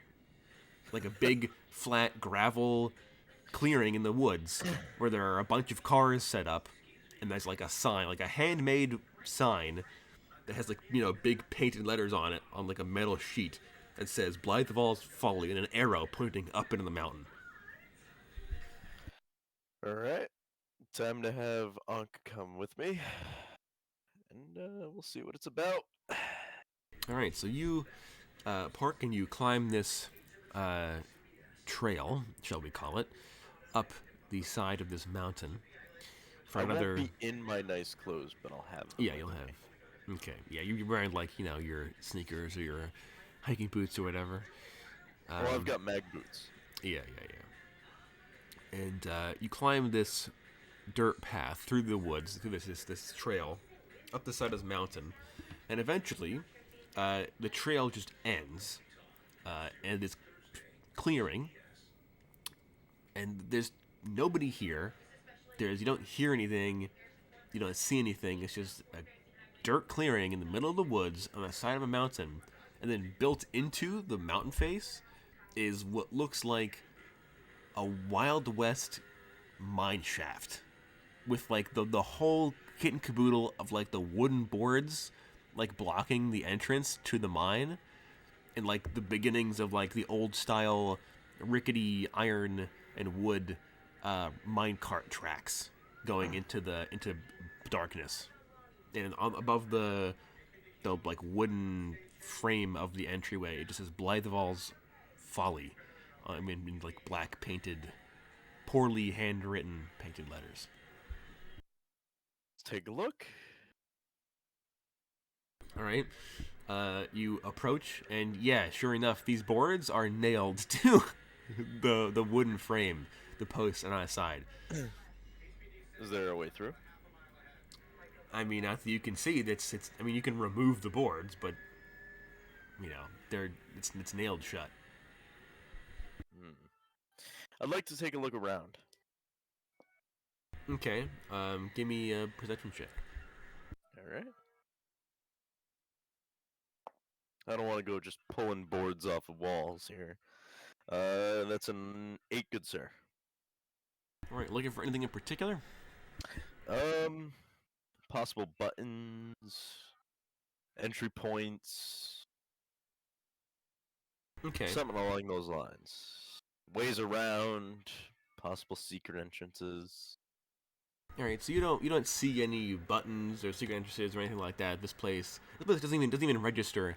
S2: like a big flat gravel clearing in the woods where there are a bunch of cars set up, and there's like a sign, like a handmade sign that has like big painted letters on it on like a metal sheet that says Blytheval's Folly and an arrow pointing up into the mountain.
S3: All right, time to have Ankh come with me, and we'll see what it's about.
S2: All right, so you park and you climb this trail, shall we call it, up the side of this mountain for
S3: I
S2: another.
S3: won't be in my nice clothes, but I'll have them.
S2: Yeah,
S3: with
S2: you'll
S3: me.
S2: have. Okay, yeah, you're wearing like your sneakers or your hiking boots or whatever.
S3: Well, I've got mag boots.
S2: Yeah. And you climb this dirt path through the woods, through this trail, up the side of this mountain, and eventually, the trail just ends, and it's clearing, and there's nobody here. You don't hear anything, you don't see anything. It's just a dirt clearing in the middle of the woods on the side of a mountain, and then built into the mountain face is what looks like a Wild West mine shaft with like the whole kit and caboodle of like the wooden boards like blocking the entrance to the mine, and like the beginnings of like the old style rickety iron and wood minecart tracks going into darkness, and above the like wooden frame of the entryway it just says Blytheval's Folly. I mean, in like black painted, poorly handwritten painted letters.
S3: Let's take a look.
S2: All right. You approach, and yeah, sure enough, these boards are nailed to the wooden frame, the posts on either side.
S3: Is there a way through?
S2: I mean, after you can see it's. I mean, you can remove the boards, but it's nailed shut.
S3: I'd like to take a look around.
S2: Okay. Give me a perception check.
S3: All right. I don't want to go just pulling boards off of walls here. That's an 8, good sir.
S2: All right. Looking for anything in particular?
S3: Possible buttons, entry points,
S2: Okay.
S3: something along those lines. Ways around, possible secret entrances.
S2: All right, so you don't see any buttons or secret entrances or anything like that. This place doesn't even register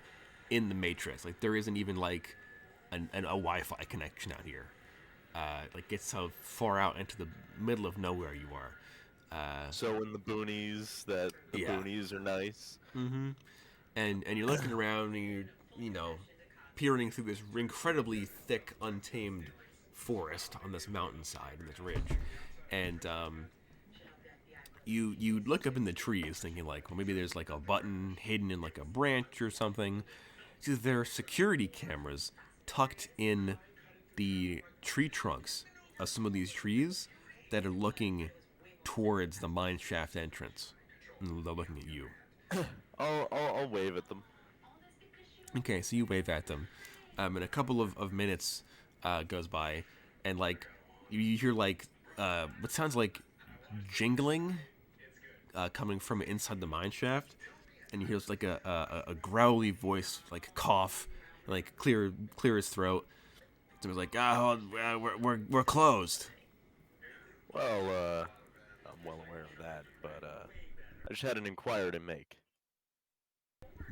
S2: in the matrix. Like there isn't even like a Wi-Fi connection out here. Like it's so far out into the middle of nowhere you are.
S3: So in the boonies, that the
S2: Yeah.
S3: boonies are nice.
S2: Mm-hmm. And you're looking around and you're peering through this incredibly thick, untamed forest on this mountainside, on this ridge, and you look up in the trees, thinking like, well, maybe there's like a button hidden in like a branch or something. See, there are security cameras tucked in the tree trunks of some of these trees that are looking towards the mine shaft entrance. And they're looking at you.
S3: I'll wave at them.
S2: Okay, so you wave at them. And a couple of minutes goes by, and like you hear like what sounds like jingling coming from inside the mine shaft, and you hear like a growly voice like cough, and, like clear his throat. So it's like we're closed.
S3: Well, I'm well aware of that, but I just had an inquiry to make.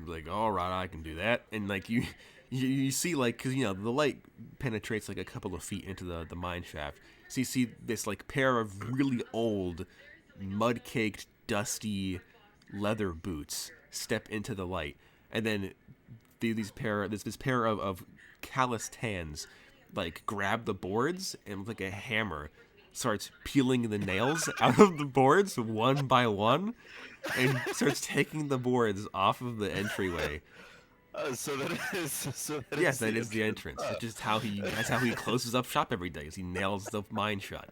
S2: Like, all right, I can do that. And like you see like, because the light penetrates like a couple of feet into the mine shaft. So you see this like pair of really old, mud-caked, dusty leather boots step into the light, and then this pair of calloused hands like grab the boards and with like a hammer starts peeling the nails out of the boards one by one, and starts taking the boards off of the entryway.
S3: So that is. So that
S2: Yes,
S3: is
S2: that is the entrance. It's just that's how he closes up shop every day. Is he nails the mine shut.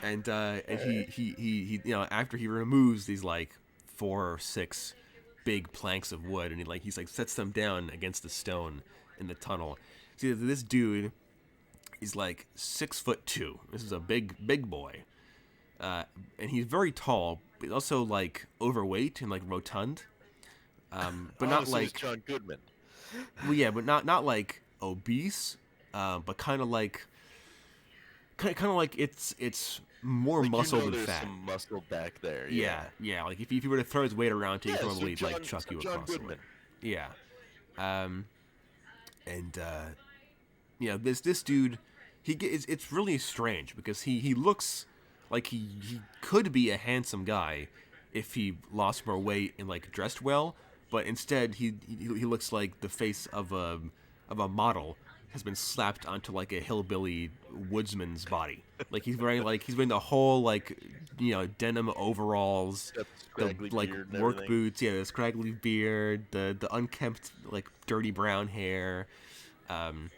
S2: And he after he removes these like 4 or 6 big planks of wood, and he sets them down against the stone in the tunnel. See, this dude is like 6'2". This is a big boy. And he's very tall, but also like overweight and like rotund. But not
S3: so
S2: like
S3: he's John Goodman.
S2: well, yeah, but not like obese, but kind of like it's more
S3: Like,
S2: muscle than
S3: there's
S2: fat.
S3: some muscle back there.
S2: Yeah. Like if you were to throw his weight around, he
S3: Yeah,
S2: could
S3: so
S2: probably
S3: John-
S2: like chuck
S3: so
S2: you
S3: John
S2: across the
S3: Goodman.
S2: way. Yeah. This dude, it's really strange because he looks like he could be a handsome guy if he lost more weight and like dressed well, but instead he looks like the face of a model has been slapped onto like a hillbilly woodsman's body. Like he's wearing the whole like denim overalls,
S3: Got
S2: the
S3: scraggly
S2: like
S3: beard and
S2: work
S3: everything.
S2: boots, the scraggly beard, the unkempt like dirty brown hair, and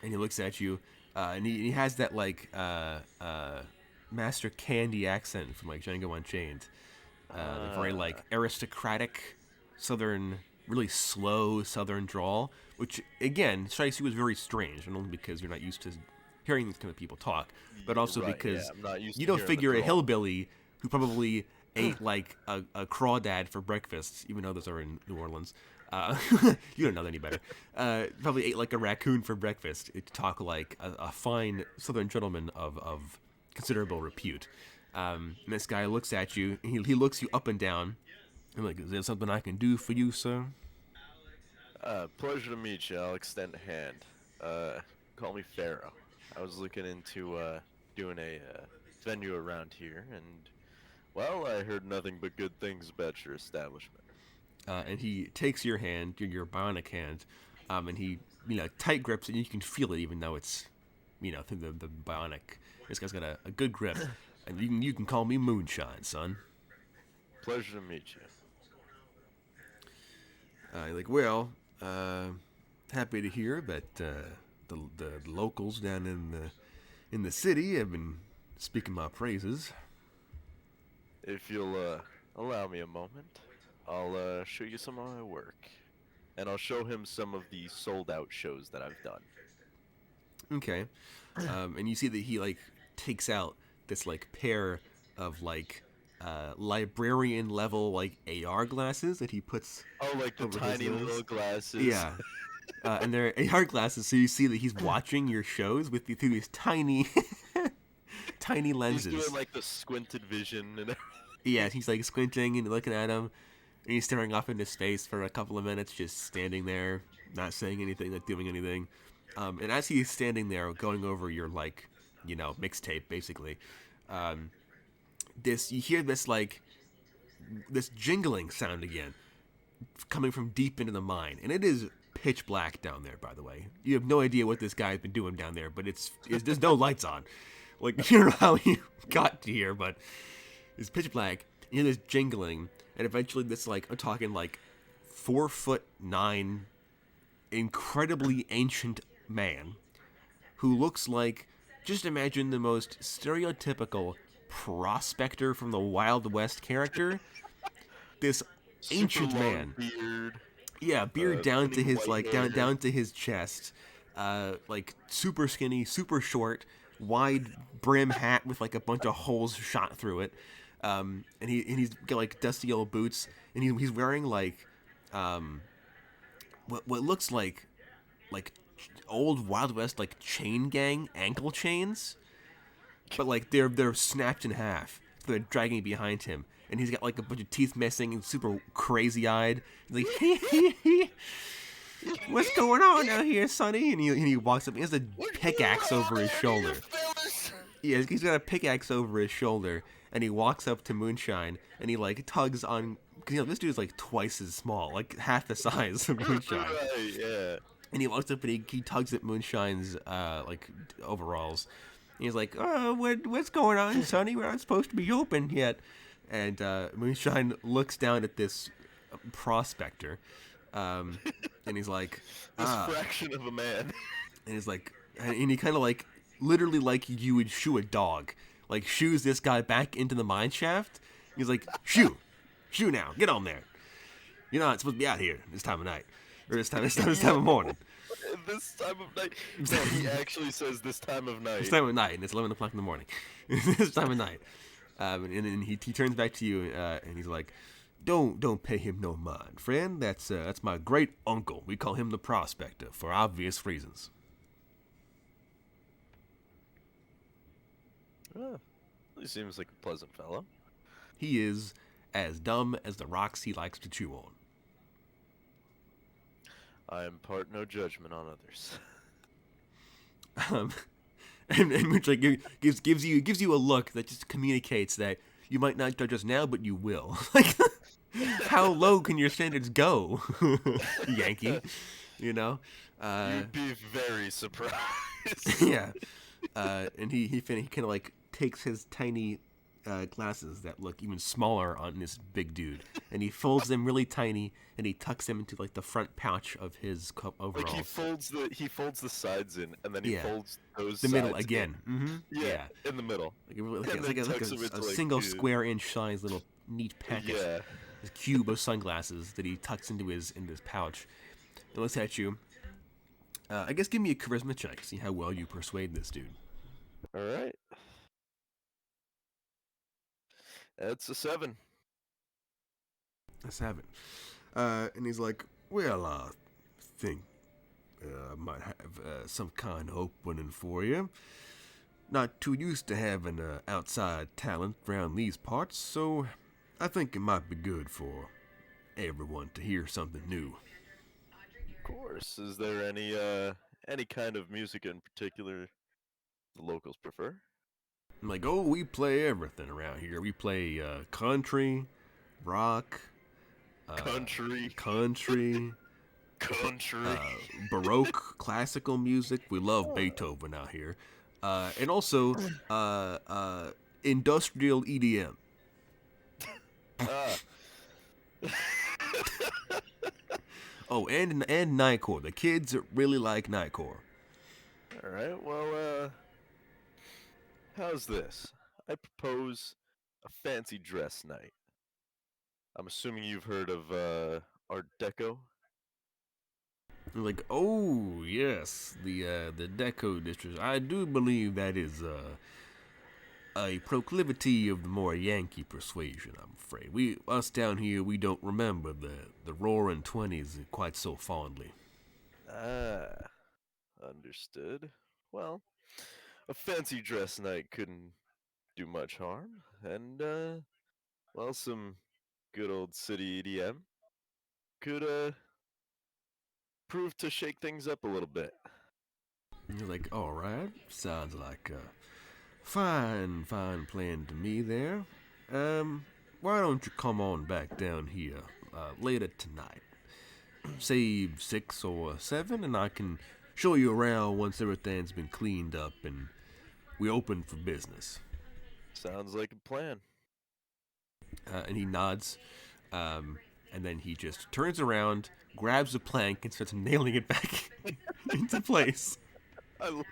S2: he looks at you, and he has that like Master Candy accent from like Django Unchained, the very like aristocratic Southern, really slow Southern drawl, which again strikes you as very strange, not only because you're not used to hearing these kind of people talk, but also
S3: Right,
S2: because
S3: yeah, I'm not used
S2: you
S3: to
S2: don't
S3: hearing the
S2: figure a
S3: drawl.
S2: hillbilly who probably ate like a crawdad for breakfast, even though those are in New Orleans. You don't know any better. Probably ate like a raccoon for breakfast to talk like a fine Southern gentleman of considerable repute. And this guy looks at you, and he looks you up and down, and like, is there something I can do for you, sir?
S3: Pleasure to meet you. I'll extend a hand. Call me Pharaoh. I was looking into doing a venue around here, and well, I heard nothing but good things about your establishment.
S2: And he takes your hand, your bionic hand, and he tight grips it, and you can feel it even though it's through the bionic. This guy's got a good grip, and you can call me Moonshine, son.
S3: Pleasure to meet you.
S2: Like, well, happy to hear that the locals down in the city have been speaking my praises.
S3: If you'll allow me a moment, I'll show you some of my work, and I'll show him some of the sold-out shows that I've done.
S2: Okay, and you see that he like takes out this like pair of like librarian level like AR glasses that he puts.
S3: Oh, like the
S2: over his
S3: tiny
S2: nose.
S3: little glasses.
S2: Yeah. And they're AR glasses, so you see that he's watching your shows with through these tiny, tiny
S3: He's
S2: lenses.
S3: doing like the squinted vision and everything.
S2: Yeah, he's like squinting and looking at him, and he's staring off into space for a couple of minutes, just standing there, not saying anything, not doing anything. And as he's standing there, going over your like, mixtape, basically, you hear this like this jingling sound again, coming from deep into the mine, and it is pitch black down there. By the way, you have no idea what this guy's been doing down there, but it's there's no lights on. Like, you don't know how you got to here, but it's pitch black. You hear this jingling, and eventually this like I'm talking like 4'9", incredibly ancient man who looks like just imagine the most stereotypical prospector from the Wild West character. This
S3: Super
S2: ancient
S3: long
S2: man.
S3: beard.
S2: Yeah, beard down to
S3: thinning
S2: his
S3: white
S2: down
S3: hair.
S2: down to his chest. Like super skinny, super short, wide brim hat with like a bunch of holes shot through it. And he's got like dusty yellow boots, and he's wearing like what looks like old Wild West like chain gang ankle chains, but like they're snapped in half. So they're dragging behind him, and he's got like a bunch of teeth missing and super crazy eyed. Like, what's going on out here, Sonny? And he walks up. And he has a pickaxe over his shoulder. Yeah, he's got a pickaxe over his shoulder, and he walks up to Moonshine, and he like tugs on. Because this dude's like twice as small, like half the size of Moonshine.
S3: Right, yeah.
S2: And he walks up and he tugs at Moonshine's like overalls. And he's like, "Oh, what's going on, Sonny? We're not supposed to be open yet." And Moonshine looks down at this prospector, and he's like,
S3: This fraction of a man.
S2: and he's like, and he kind of like, literally like you would shoo a dog, like shoos this guy back into the mine shaft. He's like, shoo now, get on there. You're not supposed to be out here this time of night, or this time of morning.
S3: This time of night. No, he actually says this time of night.
S2: This time of night, and it's 11 o'clock in the morning. This time of night. And then he turns back to you, and he's like, Don't pay him no mind, friend. That's my great uncle. We call him the Prospector for obvious reasons."
S3: Oh, he seems like a pleasant fellow.
S2: He is as dumb as the rocks he likes to chew on.
S3: I impart no judgment on others.
S2: And which like gives you a look that just communicates that you might not judge us now, but you will. Like, how low can your standards go, Yankee? You know.
S3: You'd be very surprised.
S2: Yeah. And he kind of like takes his tiny glasses that look even smaller on this big dude, and he folds them really tiny, and he tucks them into like the front pouch of his overalls.
S3: Like he folds the sides in, and then he
S2: Yeah.
S3: folds those
S2: The middle
S3: sides
S2: again.
S3: in.
S2: Mm-hmm.
S3: Yeah, in the middle.
S2: Like
S3: And
S2: it's
S3: then
S2: like
S3: tucks them into,
S2: a
S3: like,
S2: single
S3: his-
S2: square inch size little neat package,
S3: Yeah.
S2: this cube of sunglasses that he tucks into his pouch. And looks at you. I guess give me a charisma check. See how well you persuade this dude.
S3: All right. That's a 7.
S2: A 7. And he's like, "Well, I think I might have some kind of opening for you. Not too used to having outside talent around these parts, so I think it might be good for everyone to hear something new."
S3: Of course. Is there any kind of music in particular the locals prefer?
S2: I'm like, "Oh, we play everything around here. We play country, rock,
S3: Country.
S2: country, Baroque, classical music. We love Beethoven out here. And also industrial EDM.
S3: Ah.
S2: Oh, and Nightcore. The kids really like Nightcore."
S3: All right. Well, how's this? I propose a fancy dress night. I'm assuming you've heard of Art Deco.
S2: I'm like, "Oh yes, the Deco district. I do believe that is a proclivity of the more Yankee persuasion. I'm afraid us down here, we don't remember the Roaring '20s quite so fondly."
S3: Ah, understood. Well, a fancy dress night couldn't do much harm, and well, some good old city EDM could prove to shake things up a little bit.
S2: And you're like, "All right, sounds like a fine plan to me there. Why don't you come on back down here later tonight? Say 6 or 7, and I can show you around once everything's been cleaned up and we open for business."
S3: Sounds like a plan.
S2: And he nods, and then he just turns around, grabs a plank, and starts nailing it back into place.
S3: I love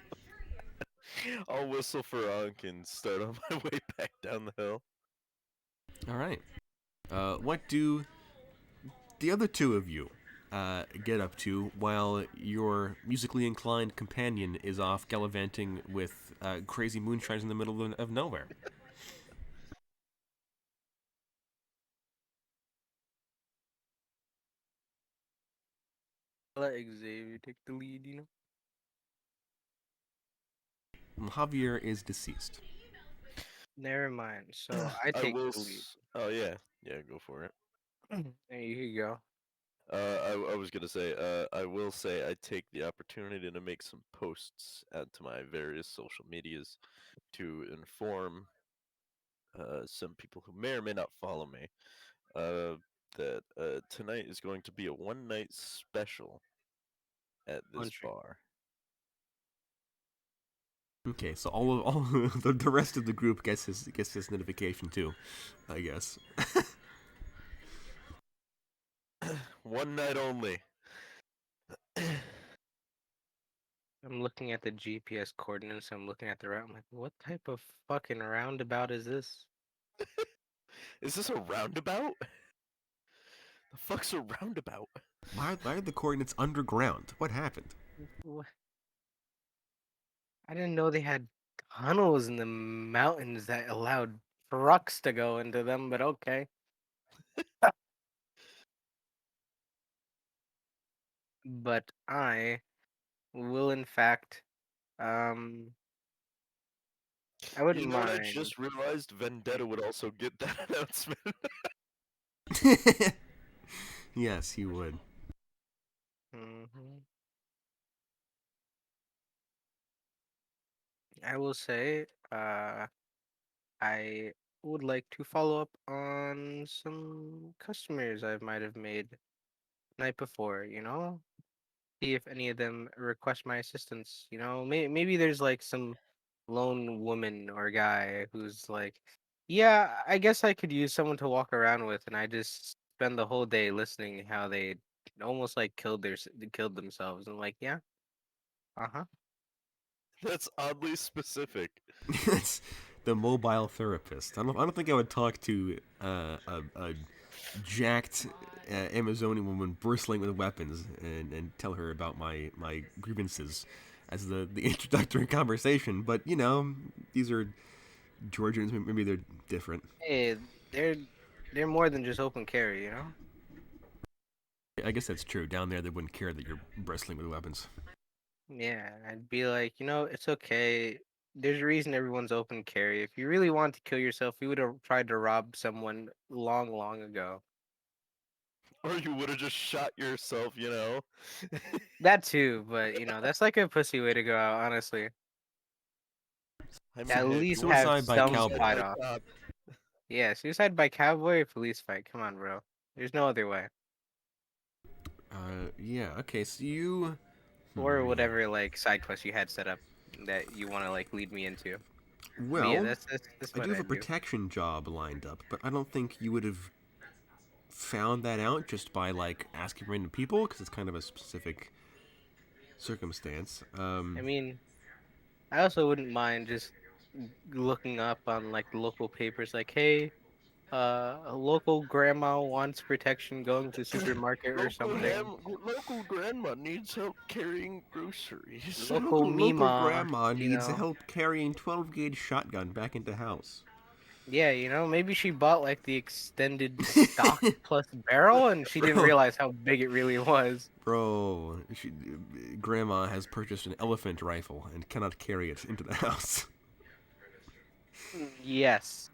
S3: I'll whistle for Ankh and start on my way back down the hill.
S2: All right. What do the other two of you get up to while your musically inclined companion is off gallivanting with crazy moonshines in the middle of nowhere?
S4: Let Xavier take the lead, you know?
S2: Javier is deceased.
S4: Never mind. So I
S3: I
S4: take
S3: will.
S4: the lead.
S3: Oh yeah, yeah, go for it.
S4: There you go.
S3: I was gonna say, I will say I take the opportunity to make some posts to my various social medias to inform some people who may or may not follow me uh, that tonight is going to be a one night special at this
S4: Country.
S3: bar.
S2: Okay, so all the rest of the group gets his notification too, I guess.
S3: One night only.
S4: I'm looking at the GPS coordinates. I'm looking at the route. I'm like, what type of fucking roundabout is this?
S3: Is this a roundabout? The fuck's a roundabout?
S2: Why are the coordinates underground? What happened?
S4: I didn't know they had tunnels in the mountains that allowed trucks to go into them, but okay. But I will, in fact, um, I wouldn't
S3: You know what I
S4: mind.
S3: just realized? Vendetta would also get that announcement.
S2: Yes, he would.
S4: hmm I will say, I would like to follow up on some customers I might have made night before, you know? See if any of them request my assistance, you know? Maybe there's like some lone woman or guy who's like, yeah, I guess I could use someone to walk around with, and I just spend the whole day listening how they almost like killed themselves. I'm like, yeah, uh-huh.
S3: That's oddly specific.
S2: It's the mobile therapist. I don't think I would talk to a jacked Amazonian woman bristling with weapons and tell her about my grievances as the introductory conversation. But you know, these are Georgians. Maybe they're different.
S4: Hey, they're more than just open carry, you know?
S2: I guess that's true. Down there, they wouldn't care that you're bristling with weapons.
S4: Yeah, I'd be like, you know, it's okay. There's a reason everyone's open carry. If you really want to kill yourself, you would have tried to rob someone long, long ago.
S3: Or you would have just shot yourself, you know?
S4: That too, but you know, that's like a pussy way to go out, honestly.
S3: I mean,
S4: At
S3: hey,
S4: least
S3: people
S4: have
S2: Suicide by
S4: some
S3: suicide
S2: cowboy.
S4: fight
S3: by
S4: off.
S3: cop.
S4: Yeah, suicide by cowboy or police fight. Come on, bro. There's no other way.
S2: Yeah. Okay. So you.
S4: Or
S2: Man.
S4: whatever like side quest you had set up that you want to like lead me into. But yeah,
S2: Well,
S4: that's
S2: I do
S4: what
S2: have a
S4: I do.
S2: protection job lined up, but I don't think you would have found that out just by like asking random people because it's kind of a specific circumstance.
S4: I mean, I also wouldn't mind just looking up on like the local papers, like, hey, a local grandma wants protection going to the supermarket or something.
S3: Local grandma needs help carrying groceries.
S4: Local
S2: Local
S4: Mima,
S2: grandma
S4: you
S2: needs
S4: know.
S2: help carrying 12 gauge shotgun back into house.
S4: Yeah, you know, maybe she bought like the extended stock plus barrel and she didn't
S2: Bro,
S4: realize how big it really was.
S2: bro, grandma has purchased an elephant rifle and cannot carry it into the house.
S4: Yes.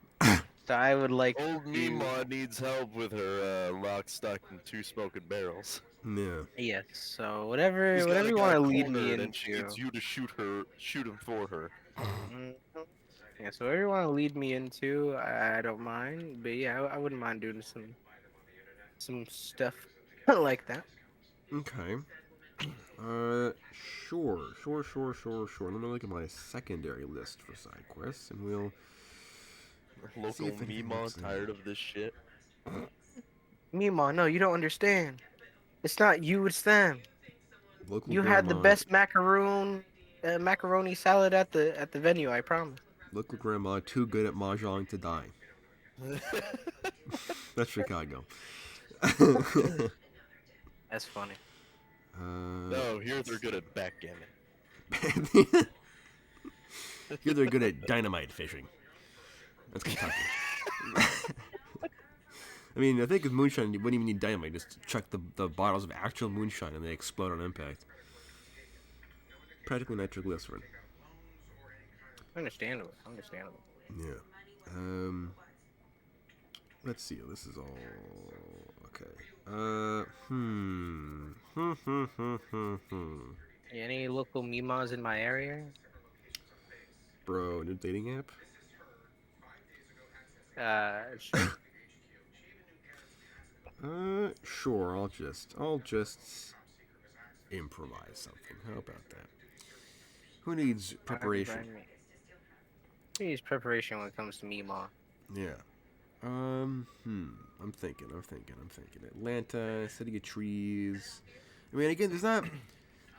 S4: So I would like
S3: Old
S4: to,
S3: Mima needs help with her lock, stock, and two smoking barrels.
S2: Yeah.
S4: yes. So
S3: She's got
S4: whatever
S3: a
S4: you
S3: guy
S4: want to lead me
S3: cornered, and she needs
S4: into.
S3: you to shoot him for her.
S4: Mhm. Yeah, so whatever you want to lead me into, I don't mind. But yeah, I wouldn't mind doing some stuff like that.
S2: Okay. Uh, sure. Let me look at my secondary list for side quests, and we'll see
S3: Local
S2: if anything
S3: Mima
S2: looks
S3: tired of this shit.
S4: Mima, no, you don't understand. It's not you, it's them.
S2: local
S4: You had the
S2: grandma.
S4: best macaroon. macaroni salad at the venue. I promise.
S2: Local grandma too good at mahjong to die. That's Chicago.
S4: That's funny.
S3: No, here they're good at backgammon.
S2: Here they're good at dynamite fishing. That's Kentucky. I mean, I think with moonshine, you wouldn't even need dynamite. Just chuck the bottles of actual moonshine and they explode on impact. Practically nitroglycerin.
S4: Understandable.
S2: Yeah. Let's see. This is all okay.
S4: Any local mimas in my area?
S2: Bro, new dating app?
S4: Sure.
S2: Sure. I'll just improvise something. How about that? Who needs preparation?
S4: Who needs preparation when it comes to mima?
S2: Yeah. I'm thinking. Atlanta, City of Trees. I mean, again, there's not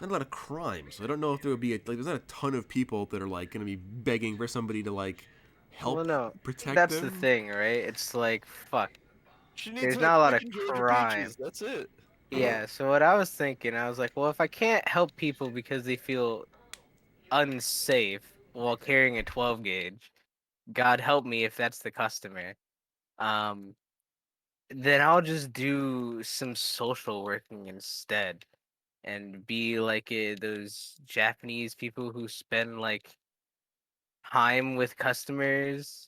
S2: a lot of crime, so I don't know if there would be there's not a ton of people that are like going to be begging for somebody to like help
S4: Well, no,
S2: protect
S4: that's
S2: them.
S4: the thing, right? It's like fuck.
S3: She needs
S4: There's
S3: to
S4: not
S3: make
S4: a lot of
S3: fucking Georgia
S4: crime.
S3: peaches. That's it.
S4: Yeah, so what I was thinking, I was like, well, if I can't help people because they feel unsafe while carrying a 12 gauge, God help me if that's the customer. Um, then I'll just do some social working instead and be like those Japanese people who spend like time with customers.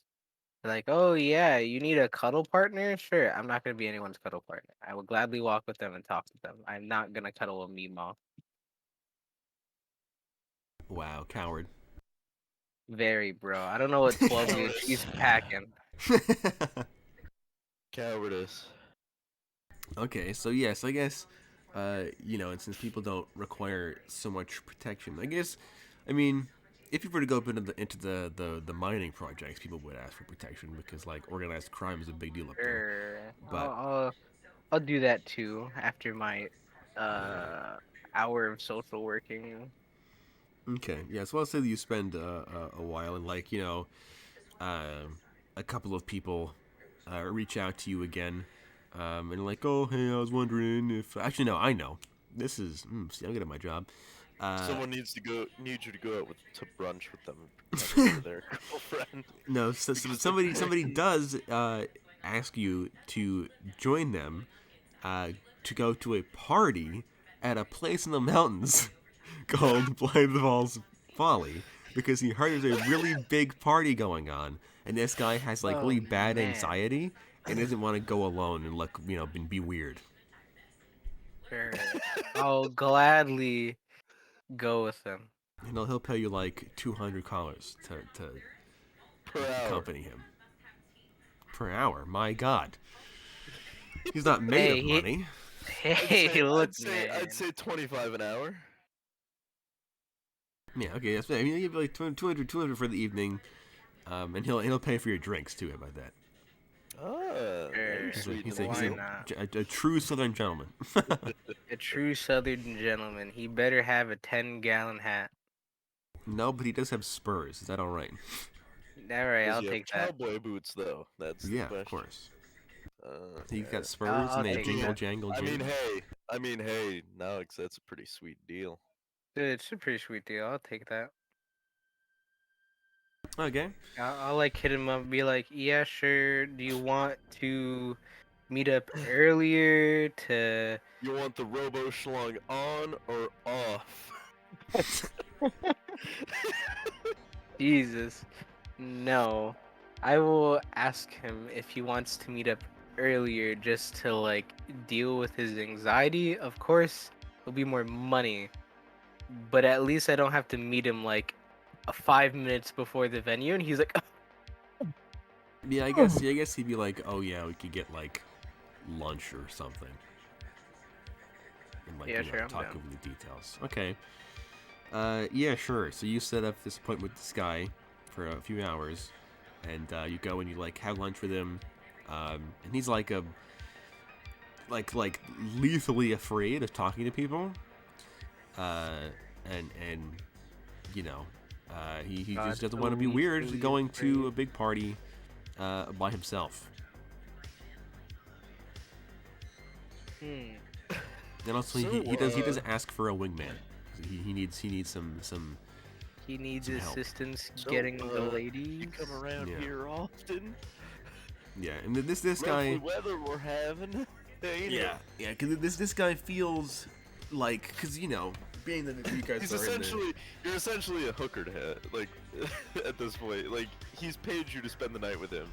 S4: Like, oh yeah, you need a cuddle partner? Sure, I'm not gonna be anyone's cuddle partner. I will gladly walk with them and talk with them. I'm not gonna cuddle a Meemaw.
S2: Wow, coward.
S4: Very, bro. I don't know what 12 gauge
S3: Cowardice.
S4: she's packing.
S3: Cowardice.
S2: Okay, so yes, I guess, and since people don't require so much protection, I guess, I mean, if you were to go up into the mining projects, people would ask for protection because like organized crime is a big deal up there.
S4: Sure.
S2: But
S4: I'll do that too after my uh hour of social working.
S2: okay, yeah, so I'll say that you spend a while and like a couple of people reach out to you again, and like, oh hey, I was wondering if actually no, I know this is see, I'm good at my job.
S3: Someone needs you to go out to brunch with them and pretend you're their girlfriend.
S2: No, so somebody does ask you to join them to go to a party at a place in the mountains called Blytheval's Folly because he heard there's a really big party going on, and this guy has like really
S4: Oh,
S2: bad
S4: man.
S2: anxiety and doesn't want to go alone and look and be weird.
S4: Sure. I'll gladly go with them.
S2: And he'll pay you like $200 to
S3: Per hour.
S2: accompany him per hour. My God, he's not made
S4: Hey,
S2: of money.
S4: Hey, look, man.
S3: I'd say 25 an hour.
S2: Yeah, okay, that's I mean, you give like 200 for the evening, and he'll pay for your drinks too. How about that?
S3: Ah,
S4: Sure.
S3: he's sweet.
S2: He's
S4: Why
S2: a,
S4: not?
S2: a true Southern gentleman.
S4: A true Southern gentleman. He better have a 10-gallon hat.
S2: No, but he does have spurs. Is that all right?
S4: All right,
S3: Does
S4: I'll
S3: he have
S4: take that.
S3: cowboy boots though? That's
S2: Yeah,
S3: the question.
S2: of course. He's
S3: Yeah.
S2: got spurs
S4: I'll
S2: and they
S4: take
S2: jingle
S4: that.
S2: jangle
S3: I
S2: jingle.
S3: mean, hey, no, that's a pretty sweet deal.
S4: Dude, it's a pretty sweet deal. I'll take that.
S2: Okay.
S4: I'll like hit him up and be like, yeah, sure. Do you want to meet up earlier to
S3: You want the robo schlong on or off?
S4: Jesus? No. I will ask him if he wants to meet up earlier just to like deal with his anxiety. Of course, it'll be more money. But at least I don't have to meet him like 5 minutes before the venue and he's like,
S2: Yeah, I guess he'd be like, oh yeah, we could get like lunch or something. And like
S4: Yeah, sure, I'm
S2: talk
S4: down.
S2: over the details. Okay. Yeah, sure. So you set up this appointment with this guy for a few hours, and you go and you like have lunch with him, and he's like like lethally afraid of talking to people, and you know, he
S4: God,
S2: just doesn't want to be
S4: who
S2: weird
S4: you
S2: going to
S4: pray.
S2: a big party by himself.
S4: Hmm.
S2: And also,
S3: So,
S2: he does ask for a wingman. He needs some
S4: He needs
S2: Some help.
S4: assistance
S3: So,
S4: getting the
S3: you
S4: ladies.
S3: come around
S2: Yeah.
S3: here often?
S2: yeah. And this
S3: Lovely
S2: guy,
S3: weather we're having. Ain't
S2: yeah,
S3: it?
S2: because this guy feels like, because you know, being that you guys
S3: He's
S2: are in the
S3: essentially you're essentially a hooker to him, like at this point. Like he's paid you to spend the night with him,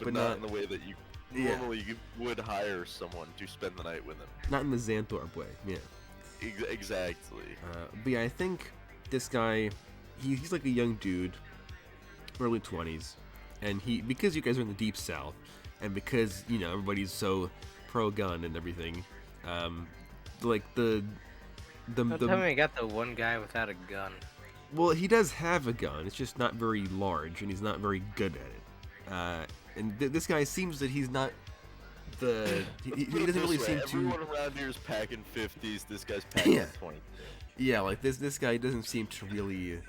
S3: but not in the way that you
S2: Yeah.
S3: normally you would hire someone to spend the night with him.
S2: not in the Xanthorpe way, yeah.
S3: Exactly.
S2: But yeah, I think this guy, he's like a young dude, early 20s, and because you guys are in the deep south, and because you know everybody's so pro gun and everything, like
S4: Don't tell me I got the one guy without a gun.
S2: well, he does have a gun. It's just not very large, and he's not very good at it. And this guy seems that he's not he
S3: Put it
S2: doesn't really
S3: this way,
S2: seem to.
S3: Everyone around here is packing 50s. This guy's packing
S2: Yeah.
S3: 20.
S2: Yeah, like this guy doesn't seem to really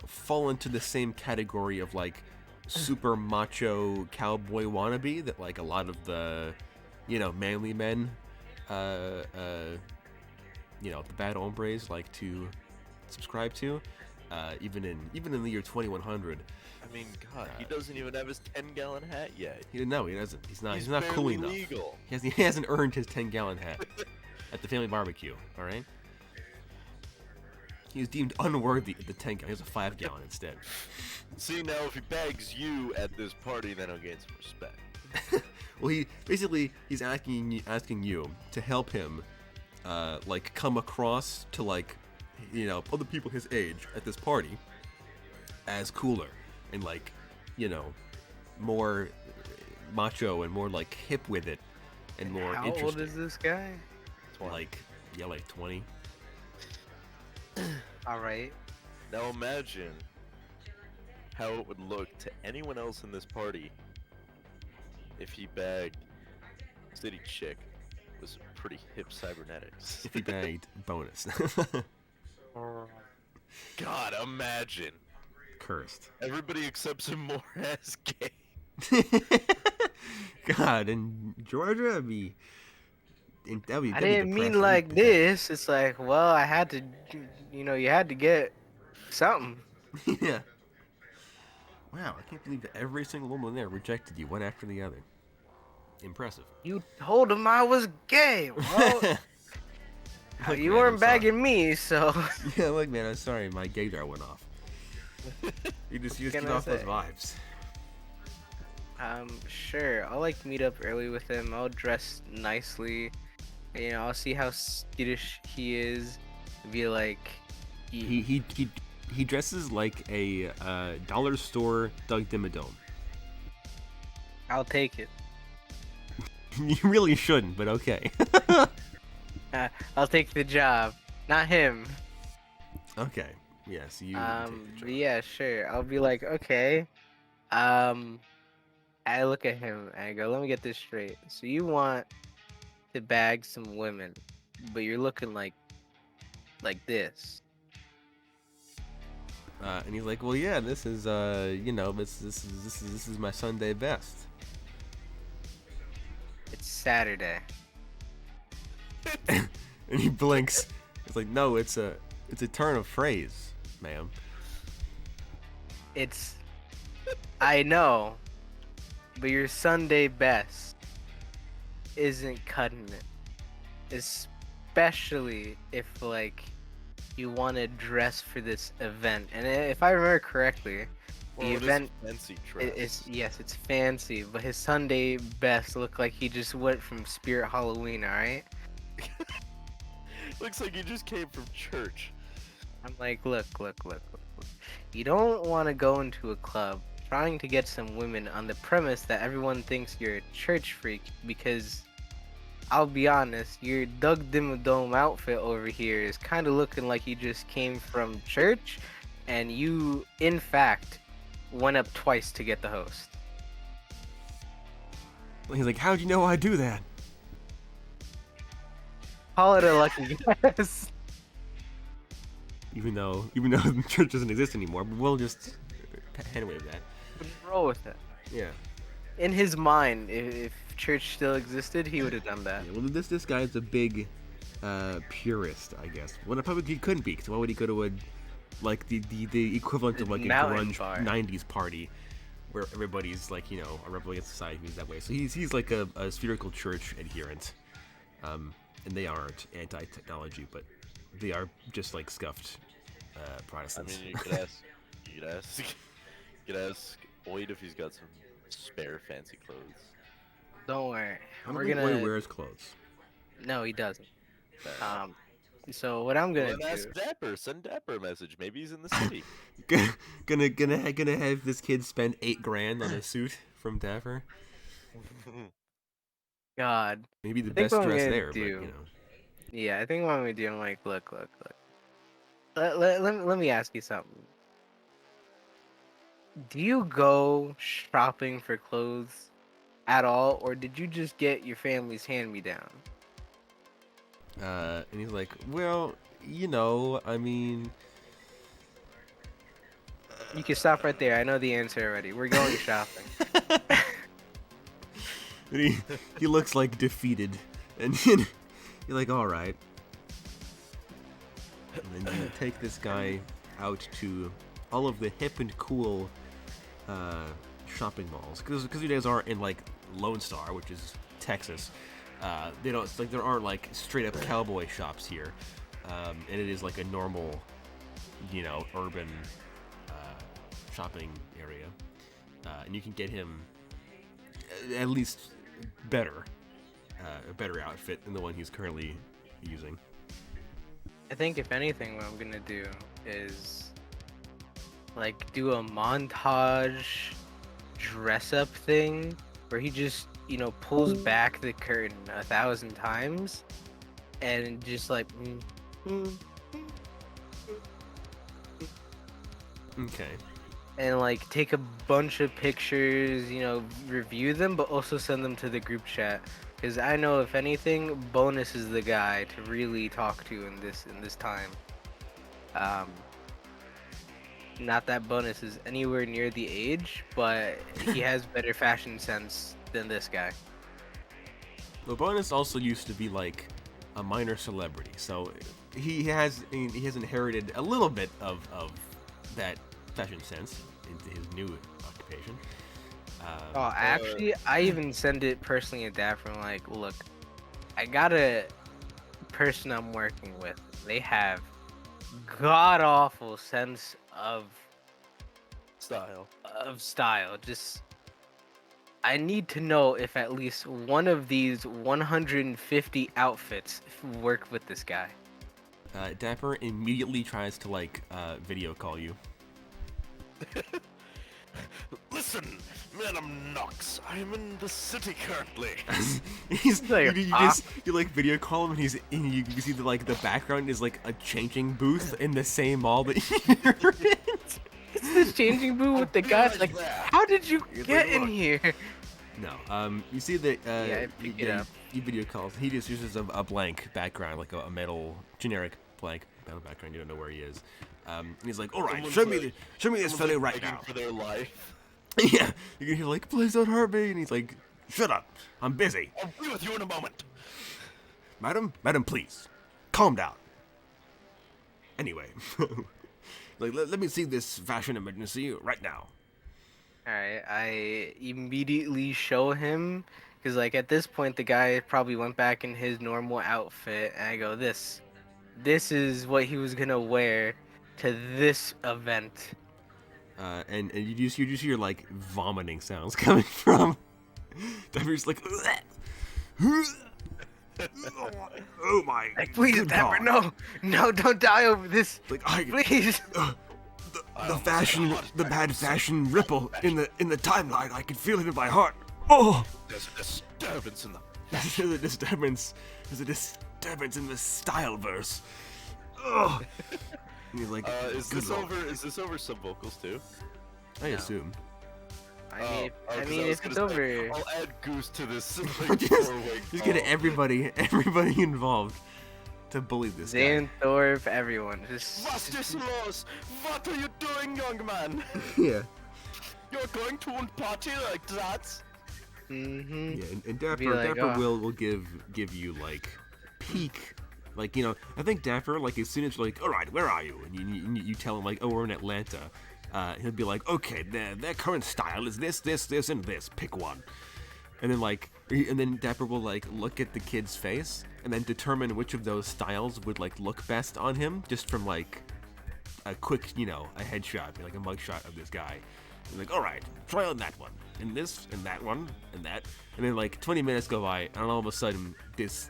S2: fall into the same category of like super macho cowboy wannabe that like a lot of the, you know, manly men, you know, the bad hombres like to subscribe to, even in the year 2100.
S3: I mean, God, he doesn't even have his 10-gallon hat yet.
S2: He doesn't. He's not
S3: barely
S2: cool enough.
S3: legal.
S2: He hasn't earned his 10-gallon hat at the family barbecue. All right. He was deemed unworthy of the 10-gallon. He has a 5-gallon instead.
S3: See, now if he bags you at this party, then he'll gain some respect.
S2: Well, he's asking you to help him, like come across to like, you know, other people his age at this party as cooler and like, you know, more macho and more like hip with it and more
S4: How
S2: interesting.
S4: old is this guy?
S2: Like 20.
S4: All right.
S3: Now imagine how it would look to anyone else in this party if he bagged a city chick with some pretty hip cybernetics.
S2: If he bagged bonus.
S3: God, imagine.
S2: Cursed.
S3: Everybody accepts him more as gay.
S2: God, in Georgia, that'd be
S4: I didn't mean like this. It's like, well, I had to, you know, you had to get something.
S2: Yeah. Wow, I can't believe that every single woman there rejected you one after the other. Impressive.
S4: You told him I was gay. Well,
S2: Look,
S4: you
S2: man,
S4: weren't
S2: I'm sorry.
S4: bagging me, so.
S2: Yeah, look, man, I'm sorry, my gaydar went off. You just
S4: can
S2: get
S4: I
S2: off those
S4: say?
S2: vibes.
S4: Sure. I'll like meet up early with him. I'll dress nicely. You know, I'll see how skittish he is. Be like,
S2: He dresses like a dollar store Doug Dimmadome.
S4: I'll take it.
S2: You really shouldn't, but okay.
S4: I'll take the job, not him.
S2: Okay. Yes, you.
S4: But
S2: take the job.
S4: yeah, sure. I'll be like, okay. I look at him and I go, let me get this straight. So you want to bag some women, but you're looking like this.
S2: And he's like, well, yeah, this is you know, this is my Sunday best.
S4: It's Saturday.
S2: And he blinks. It's like, no, it's a turn of phrase, ma'am.
S4: I know, but your Sunday best isn't cutting it. Especially if, like, you want to dress for this event. And if I remember correctly,
S3: Well,
S4: the
S3: it is
S4: event
S3: fancy dress.
S4: it's fancy, but his Sunday best looked like he just went from Spirit Halloween, alright?
S3: Looks like he just came from church.
S4: I'm like, look. You don't want to go into a club trying to get some women on the premise that everyone thinks you're a church freak, because I'll be honest, your Doug Dimmadome outfit over here is kind of looking like you just came from church, and you, in fact, went up twice to get the host.
S2: He's like, how'd you know I do that?
S4: Call it a lucky guess.
S2: even though the church doesn't exist anymore. But we'll just handwave that.
S4: Roll with it.
S2: Yeah.
S4: In his mind, if church still existed, he would have done that.
S2: Yeah, well, this guy is a big purist, I guess. Well, probably he couldn't be, because why would he go to a the equivalent of like a
S4: Mountain
S2: grunge
S4: bar.
S2: 90s party where everybody's like, you know, a rebel against society who's that way. So he's like a spherical church adherent, and they aren't anti-technology, but they are just like scuffed
S3: I
S2: Protestants.
S3: mean, you could ask Oid if he's got some spare fancy clothes.
S4: Don't worry.
S2: I don't
S4: We're
S2: think
S4: gonna.
S2: Roy wears clothes.
S4: No, he doesn't.
S3: Nah.
S4: So what I'm gonna
S3: Well, then
S4: do?
S3: ask Dapper. Send Dapper a message. Maybe he's in the city.
S2: gonna have this kid spend $8,000 on a suit from Dapper.
S4: God.
S2: Maybe the
S4: I think
S2: best
S4: what I'm
S2: dress
S4: gonna
S2: there,
S4: do-
S2: but you know.
S4: Yeah, I think what I'm gonna do. I'm like, look. Let me ask you something. Do you go shopping for clothes at all, or did you just get your family's hand-me-down?
S2: And he's like, well, you know, I mean,
S4: You can stop right there. I know the answer already. We're going shopping.
S2: and he looks like defeated, and you're like, all right. And then you take this guy out to all of the hip and cool shopping malls, because you guys aren't in like Lone Star, which is Texas. They don't like there aren't like straight up cowboy shops here, and it is like a normal, you know, urban shopping area, and you can get him at least a better outfit than the one he's currently using.
S4: I think if anything, what I'm gonna do is like do a montage dress up thing where he just, you know, pulls back the curtain 1,000 times and just like
S2: Okay.
S4: and like take a bunch of pictures, you know, review them, but also send them to the group chat. Because I know, if anything, Bonus is the guy to really talk to in this time. Not that Bonus is anywhere near the age, but he has better fashion sense than this guy.
S2: Well, Bonus also used to be like a minor celebrity, so he has inherited a little bit of that fashion sense into his new occupation.
S4: Oh, actually, I even send it personally to Dapper. I'm like, look, I got a person I'm working with. They have god awful sense of
S3: Style.
S4: Just, I need to know if at least one of these 150 outfits work with this guy.
S2: Dapper immediately tries to like video call you.
S3: Listen, Madam Knox, I am in the city currently.
S4: like,
S2: you like video call him, and you see the like the background is like a changing booth in the same mall that you're in.
S4: It's this changing booth with the guy. Like, how did you
S3: You're
S4: get
S3: like,
S4: in
S3: look.
S4: here?
S2: No, you see that
S4: I picked it up.
S2: he video calls. He just uses a blank background, like a metal generic blank metal background. You don't know where he is. And he's like, all right,
S3: Someone's
S2: show me
S3: like-
S2: this
S3: Someone's,
S2: fellow
S3: like,
S2: right
S3: begging
S2: now.
S3: for their life.
S2: Yeah, you can hear like, please don't hurt me, and he's like, shut up, I'm busy.
S3: I'll be with you in a moment.
S2: Madam, please, calm down. Anyway, like let me see this fashion emergency right now.
S4: Alright, I immediately show him, because like at this point the guy probably went back in his normal outfit, and I go, this is what he was gonna wear to this event.
S2: And you just hear like vomiting sounds coming from. Dapper's like, oh my!
S4: Like, please,
S2: good
S4: Dapper,
S2: God.
S4: no, don't die over this,
S2: Like
S4: please.
S2: the fashion, the bad fashion ripple in the timeline. I can feel it in my heart. Oh,
S3: There's a disturbance in the.
S2: there's a disturbance. There's a disturbance in the style verse. Oh. And he's like,
S3: Is
S2: good
S3: this
S2: Lord.
S3: over some vocals too?
S2: I assume.
S4: I mean,
S3: Oh, 'cause
S4: I
S3: was
S4: mean, if
S3: gonna
S4: it's
S3: say,
S4: over,
S3: I'll add Goose to this. Like,
S2: Just
S3: four-way
S2: get
S3: call.
S2: everybody involved to bully this guy.
S4: Xanthorpe, everyone. Just
S3: Vastislaus, what are you doing, young man?
S2: Yeah.
S3: You're going to a party like that?
S4: mm-hmm.
S2: Yeah, and
S4: Be
S2: Dapper,
S4: like,
S2: Dapper
S4: "Oh."
S2: will give you like peak, like I think Dapper, like as soon as you're like, all right, where are you? And you tell him like, oh, we're in Atlanta. He'll be like, okay, their current style is this, and this. Pick one. And then Dapper will like look at the kid's face and then determine which of those styles would like look best on him, just from like a quick, a headshot, like a mugshot of this guy. And like, all right, try on that one, and this, and that one, and that, and then like 20 minutes go by, and all of a sudden, this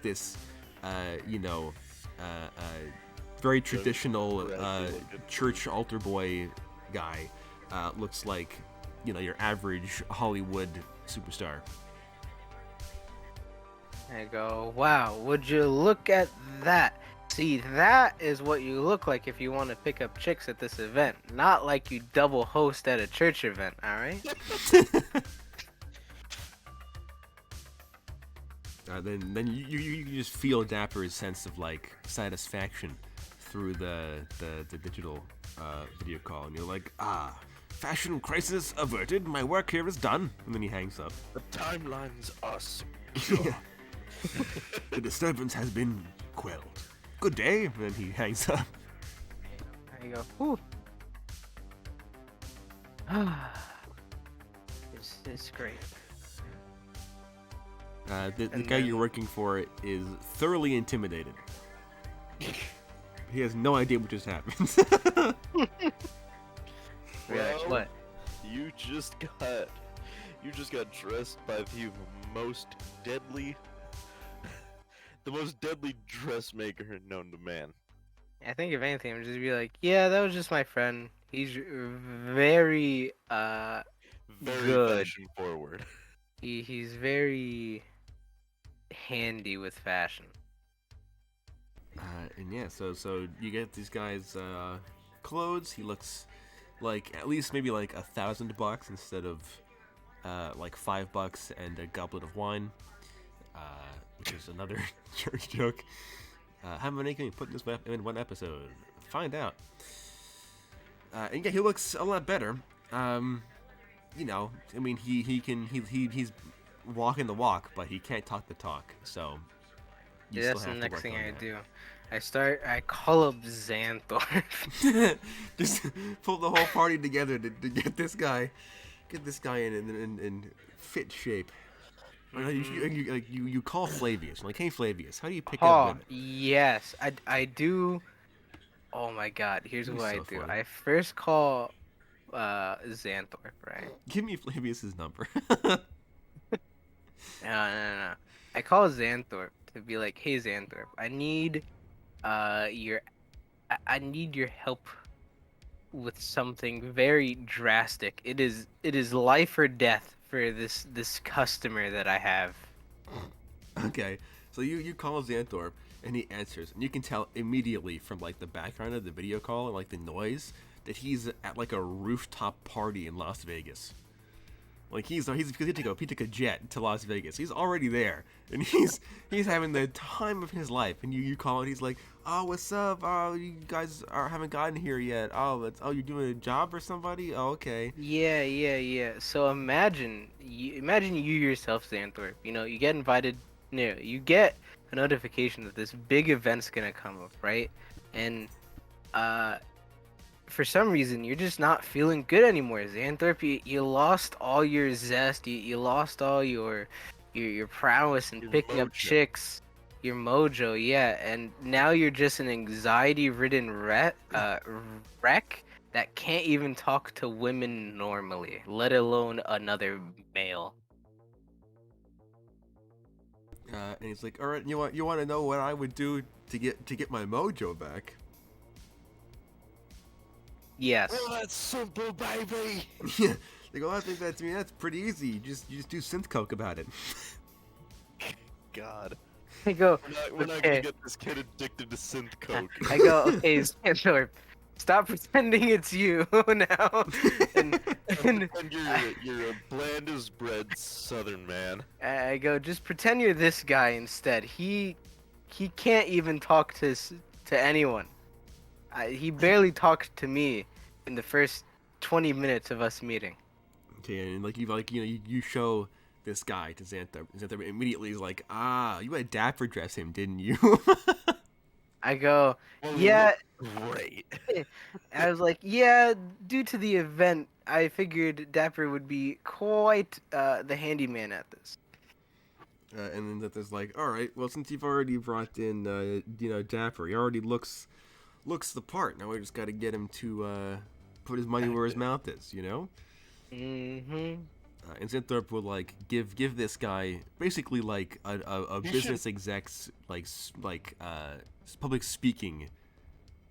S2: very traditional church altar boy guy looks like, your average Hollywood superstar.
S4: I go, wow, would you look at that? See, that is what you look like if you want to pick up chicks at this event. Not like you double host at a church event, alright?
S2: Then you just feel Dapper's sense of like satisfaction through the digital video call, and you're like, fashion crisis averted, my work here is done. And then he hangs up.
S3: The timelines are secure.
S2: Yeah. The disturbance has been quelled. Good day. And then he hangs up.
S4: I go, whew. It's great.
S2: The
S4: And
S2: guy
S4: then-
S2: you're working for is thoroughly intimidated. He has no idea what just happened.
S4: Well, what?
S3: You just got dressed by the most deadly dressmaker known to man.
S4: I think if anything, I'm just be like, yeah, that was just my friend. He's very
S3: Very
S4: Good.
S3: fashion forward.
S4: he's very handy with fashion.
S2: And yeah, so you get these guys' clothes. He looks like at least maybe like $1,000 instead of like $5 and a goblet of wine, which is another church joke. How many can you put in this in one episode? Find out. And yeah, he looks a lot better. I mean, he's walking the walk, but he can't talk the talk. So you
S4: Yeah,
S2: still
S4: that's the
S2: have to
S4: next
S2: work
S4: thing
S2: on
S4: I
S2: that.
S4: do. I call up Xanthorpe.
S2: Just pull the whole party together to get this guy in fit shape. You call Flavius. Like, hey Flavius, how do you pick up
S4: Oh,
S2: women?
S4: yes, I do. Oh my God, here's
S2: You're
S4: what I
S2: so
S4: do.
S2: funny.
S4: I first call Xanthorpe, right?
S2: Give me Flavius's number.
S4: No. I call Xanthorpe to be like, hey Xanthorpe, I need I need your help with something very drastic. It is life or death for this customer that I have.
S2: Okay, so you call Xanthorpe and he answers, and you can tell immediately from like the background of the video call and like the noise that he's at like a rooftop party in Las Vegas. Like he's because he took a jet to Las Vegas. He's already there, and he's having the time of his life. And you call and he's like, "Oh, what's up? Oh, you guys haven't gotten here yet. Oh, you're doing a job for somebody? Oh, okay."
S4: Yeah. So imagine you yourself, Xanthorpe. You get invited. No, you get a notification that this big event's gonna come up, right? And for some reason you're just not feeling good anymore, Xanthorpe. You lost all your zest. You lost all your prowess in
S3: Your
S4: picking up
S3: mojo.
S4: chicks. Your mojo, yeah, and now you're just an anxiety-ridden wreck that can't even talk to women normally, let alone another male.
S2: And he's like, "All right, you want to know what I would do to get my mojo back?"
S4: Yes.
S3: Oh, that's simple, baby.
S2: Yeah. They go, "I think that's pretty easy. You just do synth coke about it."
S3: God.
S4: I go,
S3: We're not
S4: Okay.
S3: gonna get this kid addicted to synth coke.
S4: I go, okay, Xanthorpe, stop pretending it's you now. and
S3: And you're a bland as bread Southern man.
S4: I go, just pretend you're this guy instead. He he can't even talk to anyone. He barely talked to me in the first 20 minutes of us meeting.
S2: Okay, and like you show this guy to Xantha. Xantha immediately is like, you had dapper dress him, didn't you?
S4: I go,
S3: Well,
S4: yeah.
S3: Great.
S4: I was like, yeah. Due to the event, I figured Dapper would be quite the handyman at this.
S2: And then Xantha's like, all right, well since you've already brought in Dapper, he already looks the part. Now we just got to get him to put his money where his mouth is, you know.
S4: Mm-hmm.
S2: And Xantharp will like give this guy basically like a
S3: You
S2: business exec's public speaking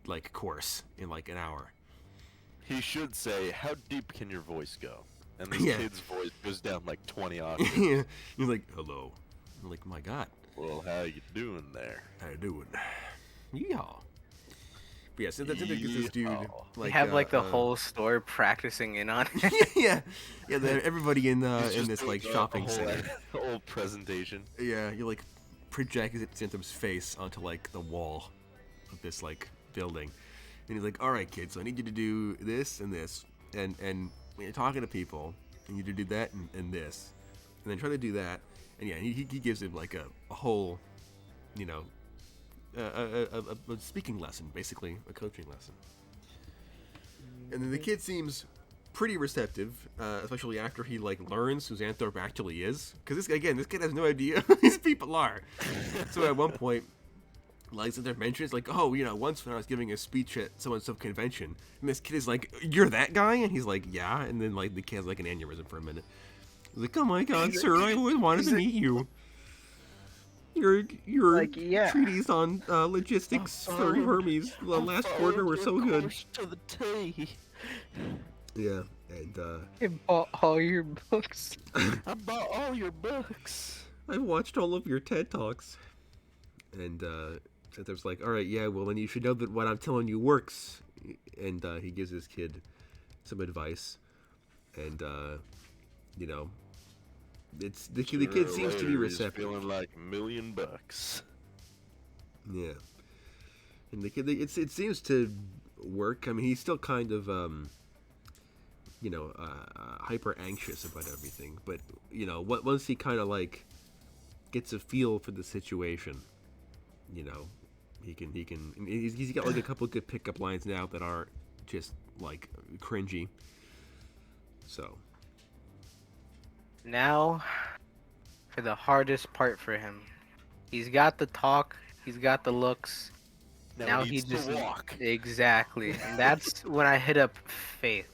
S2: like course in like an hour.
S3: He should say, "How deep can your voice go?" And this
S2: Yeah.
S3: kid's voice goes down like 20 octaves.
S2: He's like, hello. I'm like, my God,
S3: Well, how you doing there?
S2: how you doing? Yeehaw. But yeah, so that's gives this dude
S3: Yeehaw.
S2: like
S4: We have like the whole store practicing in on it.
S2: yeah. Everybody in
S3: He's
S2: in
S3: just
S2: this
S3: doing
S2: like
S3: the
S2: shopping
S3: whole,
S2: center.
S3: whole presentation.
S2: Yeah, you like project Xantham's face onto like the wall of this like building, and he's like, "All right, kids, so I need you to do this and this, and when you're talking to people, I need you to do that and this, and then try to do that." And yeah, he gives him like a whole, you know, a speaking lesson, basically a coaching lesson. And then the kid seems pretty receptive, especially after he like learns who Xantharp actually is, because this kid has no idea who these people are. So at one point, like Xantharp mentions like, oh, once when I was giving a speech at so and so convention, and this kid is like, you're that guy, and he's like, yeah, and then like the kid has like an aneurysm for a minute. He's like, oh my God, sir, I always wanted to meet you. Your
S4: Like, yeah.
S2: treatise on logistics for Hermes last quarter were so good.
S3: To the T.
S2: Yeah, and
S4: I bought all your books.
S3: I bought all your books.
S2: I've watched all of your TED Talks. And Xantharp's like, all right, yeah, well, then you should know that what I'm telling you works. And he gives this kid some advice. And, it's the kid seems to be receptive.
S3: He's feeling like $1,000,000.
S2: Yeah. And the kid, it seems to work. I mean, he's still kind of, hyper anxious about everything. But, once he kind of, like, gets a feel for the situation, he's got, like, a couple good pickup lines now that aren't just, like, cringy. So.
S4: Now, for the hardest part for him. He's got the talk. He's got the looks. Now he
S3: needs
S4: just
S3: to walk.
S4: Exactly, and that's when I hit up Faith.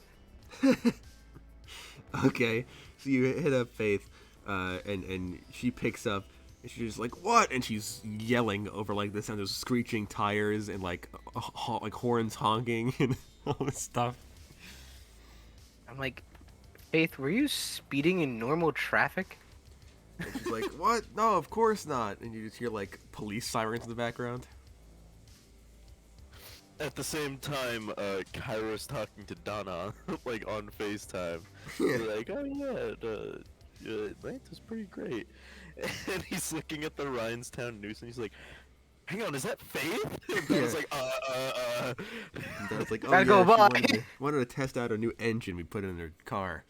S2: Okay, so you hit up Faith, and she picks up, and she's just like, "What?" And she's yelling over like the sound of screeching tires and like like horns honking and all this stuff.
S4: I'm like, Faith, were you speeding in normal traffic?
S2: And she's like, "What? No, of course not." And you just hear like police sirens in the background.
S3: At the same time, Cairo's talking to Donna, like, on FaceTime.
S2: Yeah.
S3: They're like, oh yeah, Atlanta's pretty great. And he's looking at the Rhinstown news, and he's like, hang on, is that Faith? And Donna's like,
S2: And I was like, "Oh
S4: Gotta go
S2: yeah,
S4: by."
S2: she wanted to test out a new engine we put in her car."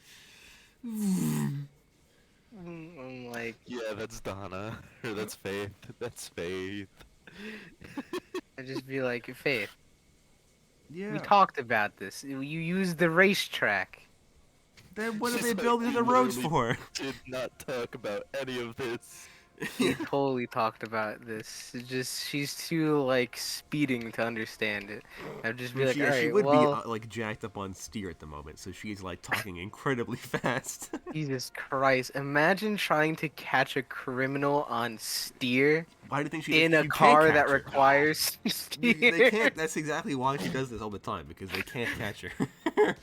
S4: I'm like,
S3: Yeah, that's Donna. Or that's Faith. That's Faith.
S4: I just be like, Faith,
S2: Yeah.
S4: we talked about this. You used the racetrack.
S2: Then what are
S3: She's
S2: they
S3: like,
S2: building the
S3: "We
S2: roads
S3: literally
S2: for?
S3: Did not talk about any of this.
S4: We totally talked about this. It's just she's too like speeding to understand it. I'd just be like,
S2: she
S4: alright,
S2: would
S4: well,
S2: be like jacked up on steer at the moment, so she's like talking incredibly fast.
S4: Jesus Christ! Imagine trying to catch a criminal on steer
S2: Why do you think she
S4: in
S2: you
S4: a
S2: can't
S4: car
S2: catch
S4: that
S2: her?
S4: requires steer.
S2: They can't. That's exactly why she does this all the time, because they can't catch her.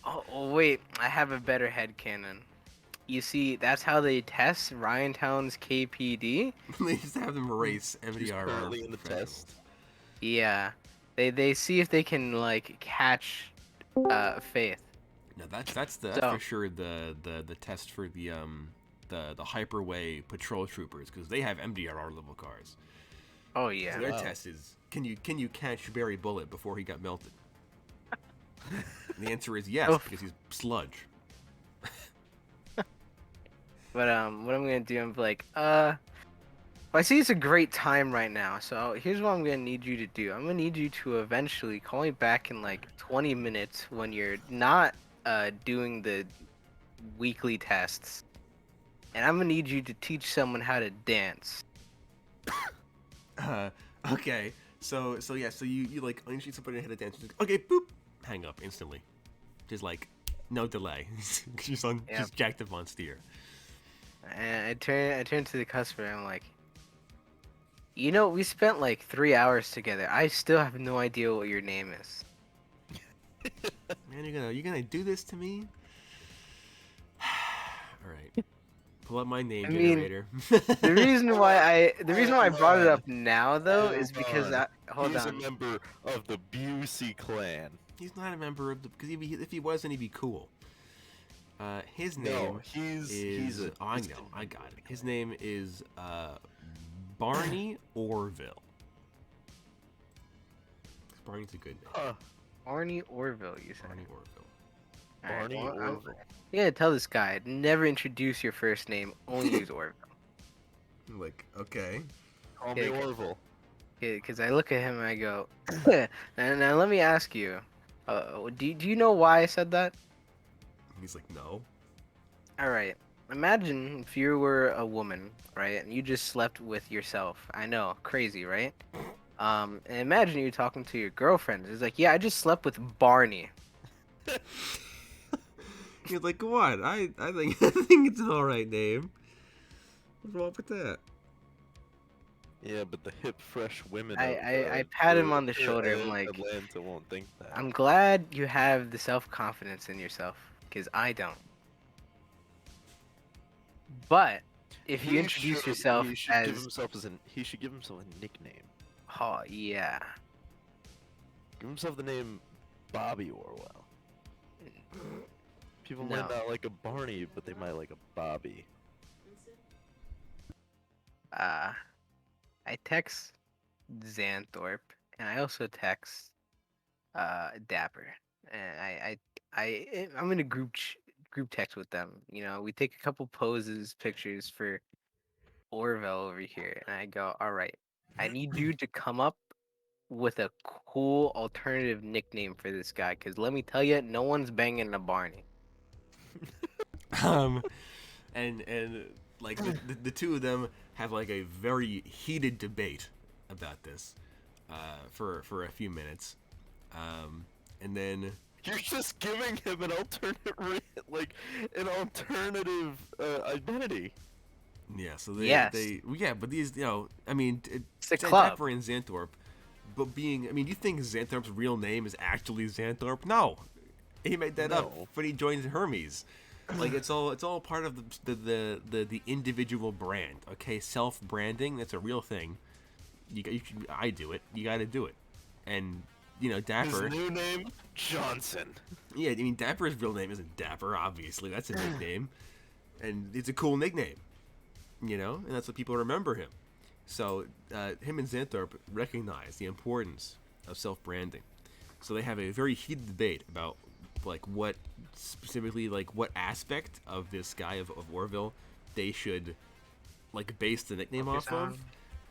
S4: Oh wait, I have a better headcanon. You see, that's how they test Ryantown's KPD.
S2: They just have them race
S3: She's
S2: MDR.
S3: currently in the test.
S4: Yeah, they see if they can like catch Faith.
S2: No, that's the
S4: So-
S2: for sure the test for the the Hyperway patrol troopers because they have MDRR level cars.
S4: Oh
S2: So
S4: yeah.
S2: their
S3: Wow.
S2: test is can you catch Barry Bullet before he got melted? The answer is yes
S4: Oof.
S2: because he's sludge.
S4: But what I'm gonna do, I'm like, I see it's a great time right now, so here's what I'm gonna need you to do. I'm gonna need you to eventually call me back in like 20 minutes when you're not doing the weekly tests, and I'm gonna need you to teach someone how to dance.
S2: Okay. So you like initiate somebody to hit a dance. Just, okay, boop, hang up instantly. Just like no delay. Just
S4: Yep.
S2: just jacked up on steer.
S4: And I turn to the customer, and I'm like, you know, we spent like 3 hours together. I still have no idea what your name is.
S2: Man, you're gonna do this to me? All right. Pull up my name
S4: I mean,
S2: generator.
S4: The reason why I brought it up now though
S3: Hold
S4: is because
S3: on.
S4: hold
S3: He's
S4: on.
S3: a member of the Busey clan.
S2: He's not a member of the because if he wasn't, he'd be cool. His name
S3: No, he's a.
S2: I know, I got it. His name is Barney Orville. Barney's a good name.
S3: Huh,
S4: Barney Orville, you said.
S2: Barney Orville.
S4: Alright,
S3: Barney
S4: well,
S3: Orville.
S4: You gotta tell this guy, never introduce your first name, only use Orville.
S2: I'm like, okay.
S3: Call me
S4: Okay.
S3: Orville.
S4: Because I look at him and I go, now let me ask you, do you know why I said that?
S2: He's like, no.
S4: Alright, imagine if you were a woman, right, and you just slept with yourself. I know, crazy, right? And imagine you talking to your girlfriend. It's like, yeah, I just slept with Barney.
S2: He's like, what? I think I think it's an alright name. What's wrong with that?
S3: Yeah, but the hip, fresh women.
S4: I pat him on the shoulder. I'm like,
S3: Atlanta won't think that.
S4: I'm glad you have the self-confidence in yourself, because I don't. But if you introduce yourself
S3: he should
S4: as,
S3: give himself he should give himself a nickname.
S4: oh yeah,
S3: Give himself the name Bobby Orwell. People
S4: No.
S3: might not like a Barney, but they might like a Bobby.
S4: I text Xanthorpe, and I also text Dapper, and I'm in a group text with them. You know, we take a couple poses, pictures for Orville over here, and I go, all right, I need you to come up with a cool alternative nickname for this guy, because let me tell you, no one's banging a Barney.
S2: And like the two of them have like a very heated debate about this for a few minutes, and then
S3: You're just giving him an an alternative identity.
S2: yeah, so
S4: Yes.
S2: but these I mean
S4: It's a club.
S2: Dapper and Xanthorpe, but do you think Xanthorpe's real name is actually Xanthorpe? No, he made that up
S3: No.
S2: when he joined Hermes. Like it's all part of the individual brand. Okay, self branding, that's a real thing. I do it. You got to do it. And Dapper.
S3: His new name, Johnson.
S2: Yeah, I mean Dapper's real name isn't Dapper. Obviously, that's a nickname, and it's a cool nickname. And that's what people remember him. So him and Xanthorpe recognize the importance of self branding. So they have a very heated debate about what aspect of this guy of Orville they should base the nickname
S4: Focus
S2: off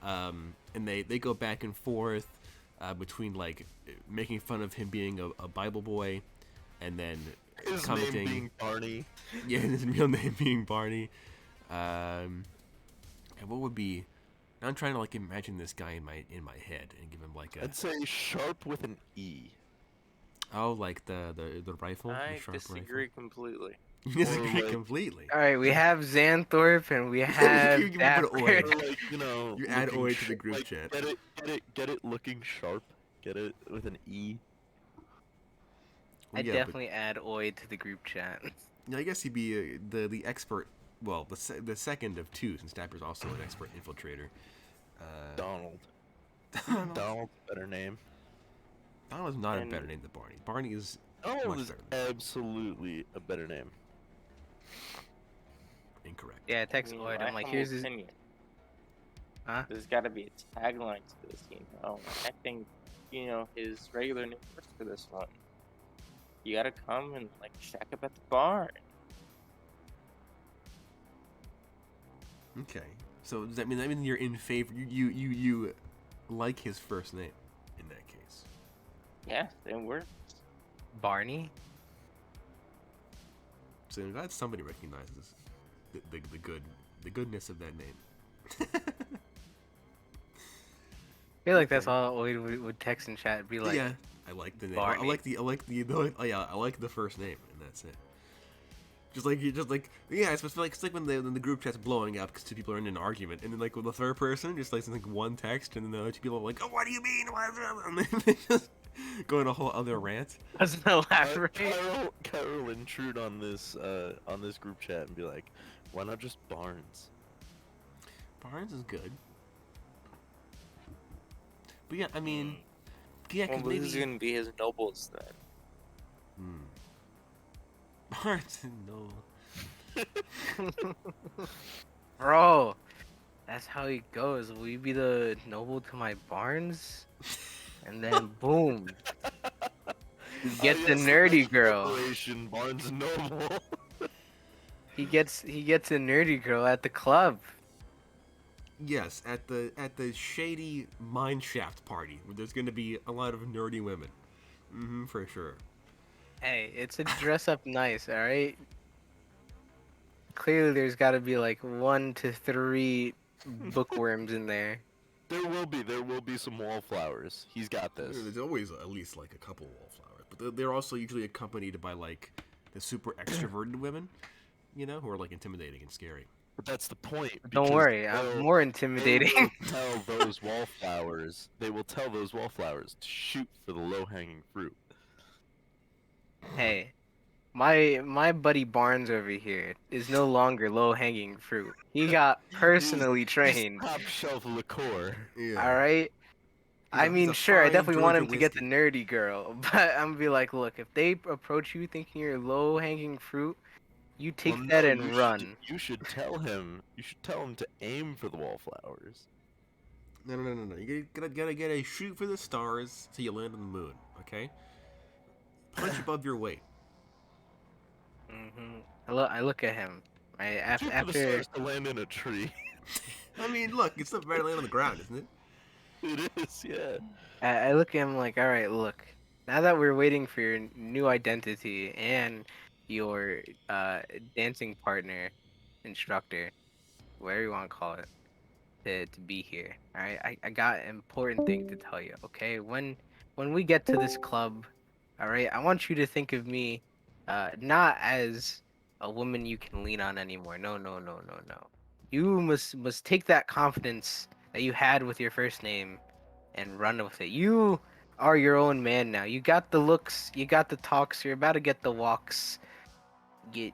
S2: of. And they go back and forth between making fun of him being a Bible boy, and then
S3: His
S2: commenting
S3: name being Barney.
S2: yeah, his real name being Barney. And what would be? I'm trying to imagine this guy in my head and give him
S3: I'd say Sharp with an E.
S2: the rifle. The
S5: I
S2: sharp
S5: disagree completely.
S2: Rifle. You disagree
S3: Or,
S2: completely.
S4: All right, we have Xanthorpe and we have
S2: You put
S4: Dapper.
S2: Oi.
S3: Or
S2: You add
S3: looking
S2: Oi to the group chat.
S3: Get it looking sharp. Get it with an E.
S2: Well,
S4: I
S2: yeah,
S4: definitely add Oi to the group chat.
S2: But, I guess he'd be the expert. Well, the second of two, since Dapper's also an expert infiltrator.
S3: Donald.
S2: Donald.
S3: Donald's a better name.
S2: Donald is not a
S5: And-
S2: better name than Barney. Barney is
S3: Donald
S2: much
S3: is
S2: better than
S3: absolutely a better name.
S2: Incorrect.
S4: Yeah, I
S5: I
S4: text
S5: mean,
S4: Lloyd.
S5: my
S4: I'm like,
S5: humble
S4: here's his.
S5: opinion.
S4: Huh?
S5: There's got to be a tagline to this, I think, his regular name works for this one. You gotta come and like shack up at the bar.
S2: Okay. So does that mean you're in favor? You like his first name in that case?
S5: Yeah, it works.
S4: Barney?
S2: So I'm glad somebody recognizes the goodness of that name.
S4: I feel like that's
S2: Okay.
S4: all Lloyd would text in chat. Be like,
S2: Yeah, I like the name. I
S4: Barney.
S2: like the oh yeah, I like the first name, and that's it. Just like yeah, it's like when the group chat's blowing up because two people are in an argument, and then like with the third person, just like something one text, and then the other two people are like, oh, what do you mean? And then they just go in a whole other rant.
S4: doesn't elaborate.
S3: Cairo will intrude on this group chat and be like, "Why not just Barnes?"
S2: Barnes is good, but yeah, I mean, yeah,
S5: Well,
S2: because
S5: this
S2: maybe
S5: is gonna be his nobles then.
S2: Barnes no.
S4: Bro, that's how he goes. Will you be the noble to my Barnes? And then boom, you get the nerdy girl.
S3: Operation Barnes and Noble.
S4: He gets a nerdy girl at the club.
S2: Yes, at the shady mineshaft party where there's going to be a lot of nerdy women. For sure.
S4: Hey, it's a dress up nice, all right. Clearly, there's got to be like 1 to 3 bookworms in there.
S3: There will be some wallflowers. He's got this.
S2: There's always at least like a couple wallflowers, but they're also usually accompanied by like the super extroverted women, who are like intimidating and scary.
S3: But that's the point.
S4: Don't
S3: because
S4: worry, I'm
S3: they'll-
S4: more
S3: They
S4: intimidating.
S3: will tell those wallflowers. They will tell those wallflowers to shoot for the low-hanging fruit.
S4: Hey, my buddy Barnes over here is no longer low hanging fruit. He got personally
S3: He's
S4: trained.
S3: top shelf liqueur.
S2: Yeah.
S4: All right. I
S2: he's
S4: mean,
S2: a
S4: sure, I
S2: fine
S4: definitely want
S2: Georgia
S4: him to get the
S2: whiskey.
S4: nerdy girl, but I'm gonna be like, look, if they approach you thinking you're low hanging fruit, you take
S3: Well,
S4: that
S3: no,
S4: and run.
S3: You should tell him. You should tell him to aim for the wallflowers.
S2: No. You gotta get a shoot for the stars till you land on the moon. Okay. Punch above your weight.
S4: I look at him. Right
S3: Shoot for the
S4: after
S3: stars to land in a tree.
S2: I mean, look, it's not better to land on the ground, isn't it?
S3: It is, yeah.
S4: I look at him like, all right, look. Now that we're waiting for your new identity and your dancing partner, instructor, whatever you want to call it, to be here. All right, I got an important thing to tell you. Okay, when we get to this club, all right, I want you to think of me, not as a woman you can lean on anymore. No. You must take that confidence that you had with your first name and run with it. You are your own man now. You got the looks, you got the talks, you're about to get the walks. You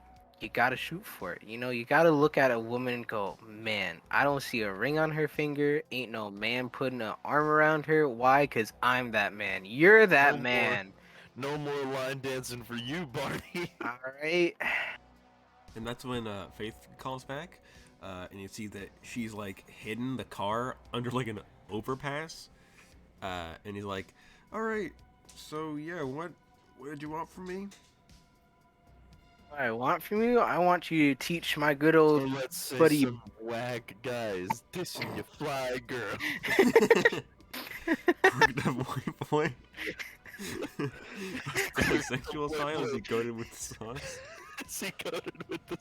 S4: gotta shoot for it. You gotta look at a woman and go, man, I don't see a ring on her finger. Ain't no man putting an arm around her. Why? Because I'm that man. You're that
S3: No more.
S4: man.
S3: No more line dancing for you, Barney.
S4: All right.
S2: And that's when Faith calls back, and you see that she's like hidden the car under like an overpass, and he's like, "All right, so yeah, what did you want from me?"
S4: What I want from you, I want you to teach my good
S3: So
S4: old
S3: let's say
S4: buddy.
S3: some whack guys dissing your fly girl.
S2: Boy. Sexual style is he coated with the sauce?
S3: Is he coated with the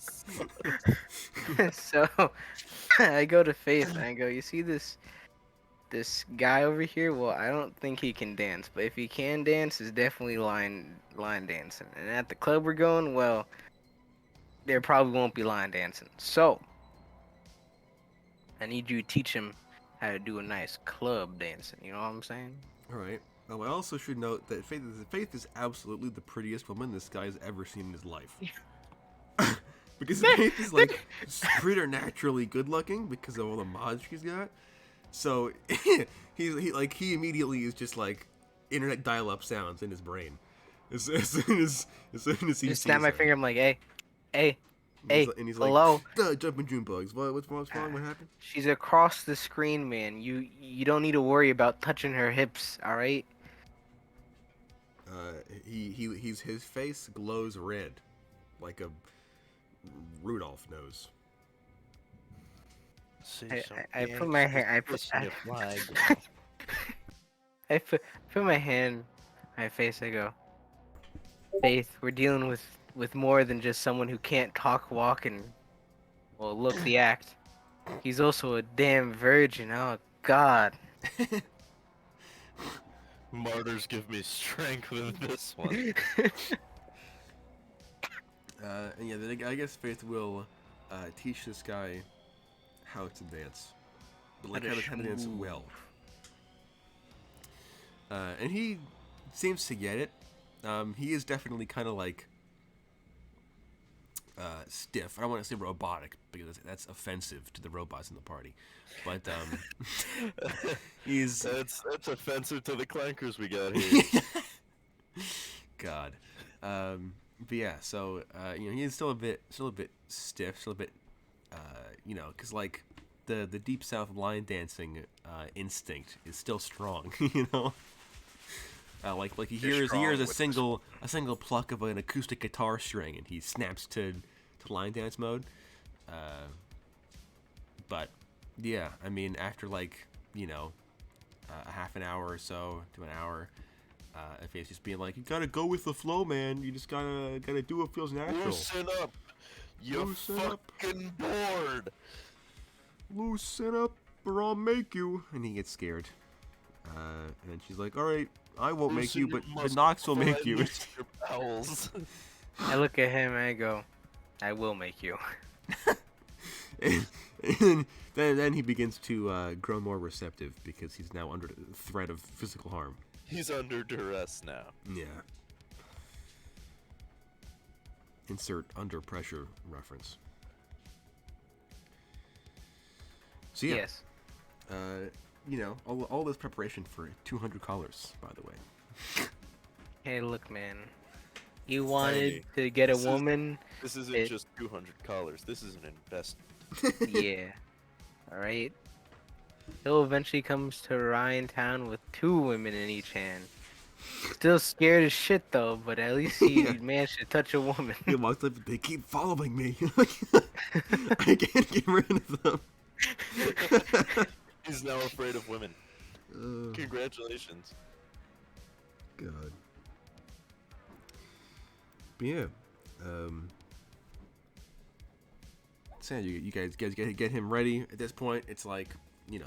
S3: sauce?
S4: So I go to Faith and I go, you see this guy over here? Well, I don't think he can dance, but if he can dance, it's definitely line dancing. And at the club we're going, well, there probably won't be line dancing. So I need you to teach him how to do a nice club dancing. You know what I'm saying?
S2: All right. Now, I also should note that Faith is absolutely the prettiest woman this guy's ever seen in his life. Because Faith is like preternaturally good looking because of all the mods she's got. So he immediately is just like internet dial-up sounds in his brain. As soon as he
S4: Just
S2: sees
S4: snap my
S2: her.
S4: finger. I'm like, hey, Hey,
S2: He's
S4: hello.
S2: like, jumping June bugs. What's wrong? What happened?
S4: She's across the screen, man. You don't need to worry about touching her hips, all right?
S2: His face glows red, like a Rudolph nose.
S4: I put my hand. I put my hand, my face. I go, Faith. We're dealing with more than just someone who can't talk, walk, and well, look the act. He's also a damn virgin. Oh God.
S3: Martyrs give me strength with this one.
S2: And yeah, I guess Faith will teach this guy how to dance, but like how to dance well. And he seems to get it. He is definitely kind of like stiff. I don't want to say robotic because that's offensive to the robots in the party. But he's
S3: that's offensive to the clankers we got here.
S2: God. But yeah, so he's still a bit stiff, still a bit because like the deep south line dancing instinct is still strong, like he hears a single pluck of an acoustic guitar string and he snaps to line dance mode. But yeah, I mean after like a half an hour or so to an hour. If it's just being like, you gotta go with the flow, man. You just gotta do what feels natural.
S3: Loosen up, you fucking bored.
S2: Loosen up, or I'll make you. And he gets scared. And she's like, all right, I won't make you, but Nox will make you.
S3: Your bowels.
S4: I look at him and I go, I will make you.
S2: and then he begins to grow more receptive because he's now under the threat of physical harm.
S3: He's under duress now.
S2: Yeah. Insert under pressure reference. So yeah.
S4: Yes.
S2: All this preparation for $200, by the way.
S4: Hey, look, man. You wanted to get a woman.
S3: This isn't just $200. This is an investment.
S4: Yeah. All right. He'll eventually comes to Ryan Town with 2 women in each hand. Still scared as shit though, but at least he managed to touch a woman.
S2: He walks up. They keep following me. I can't get rid of them.
S3: He's now afraid of women. Congratulations.
S2: God. But yeah. So you guys get him ready. At this point, it's like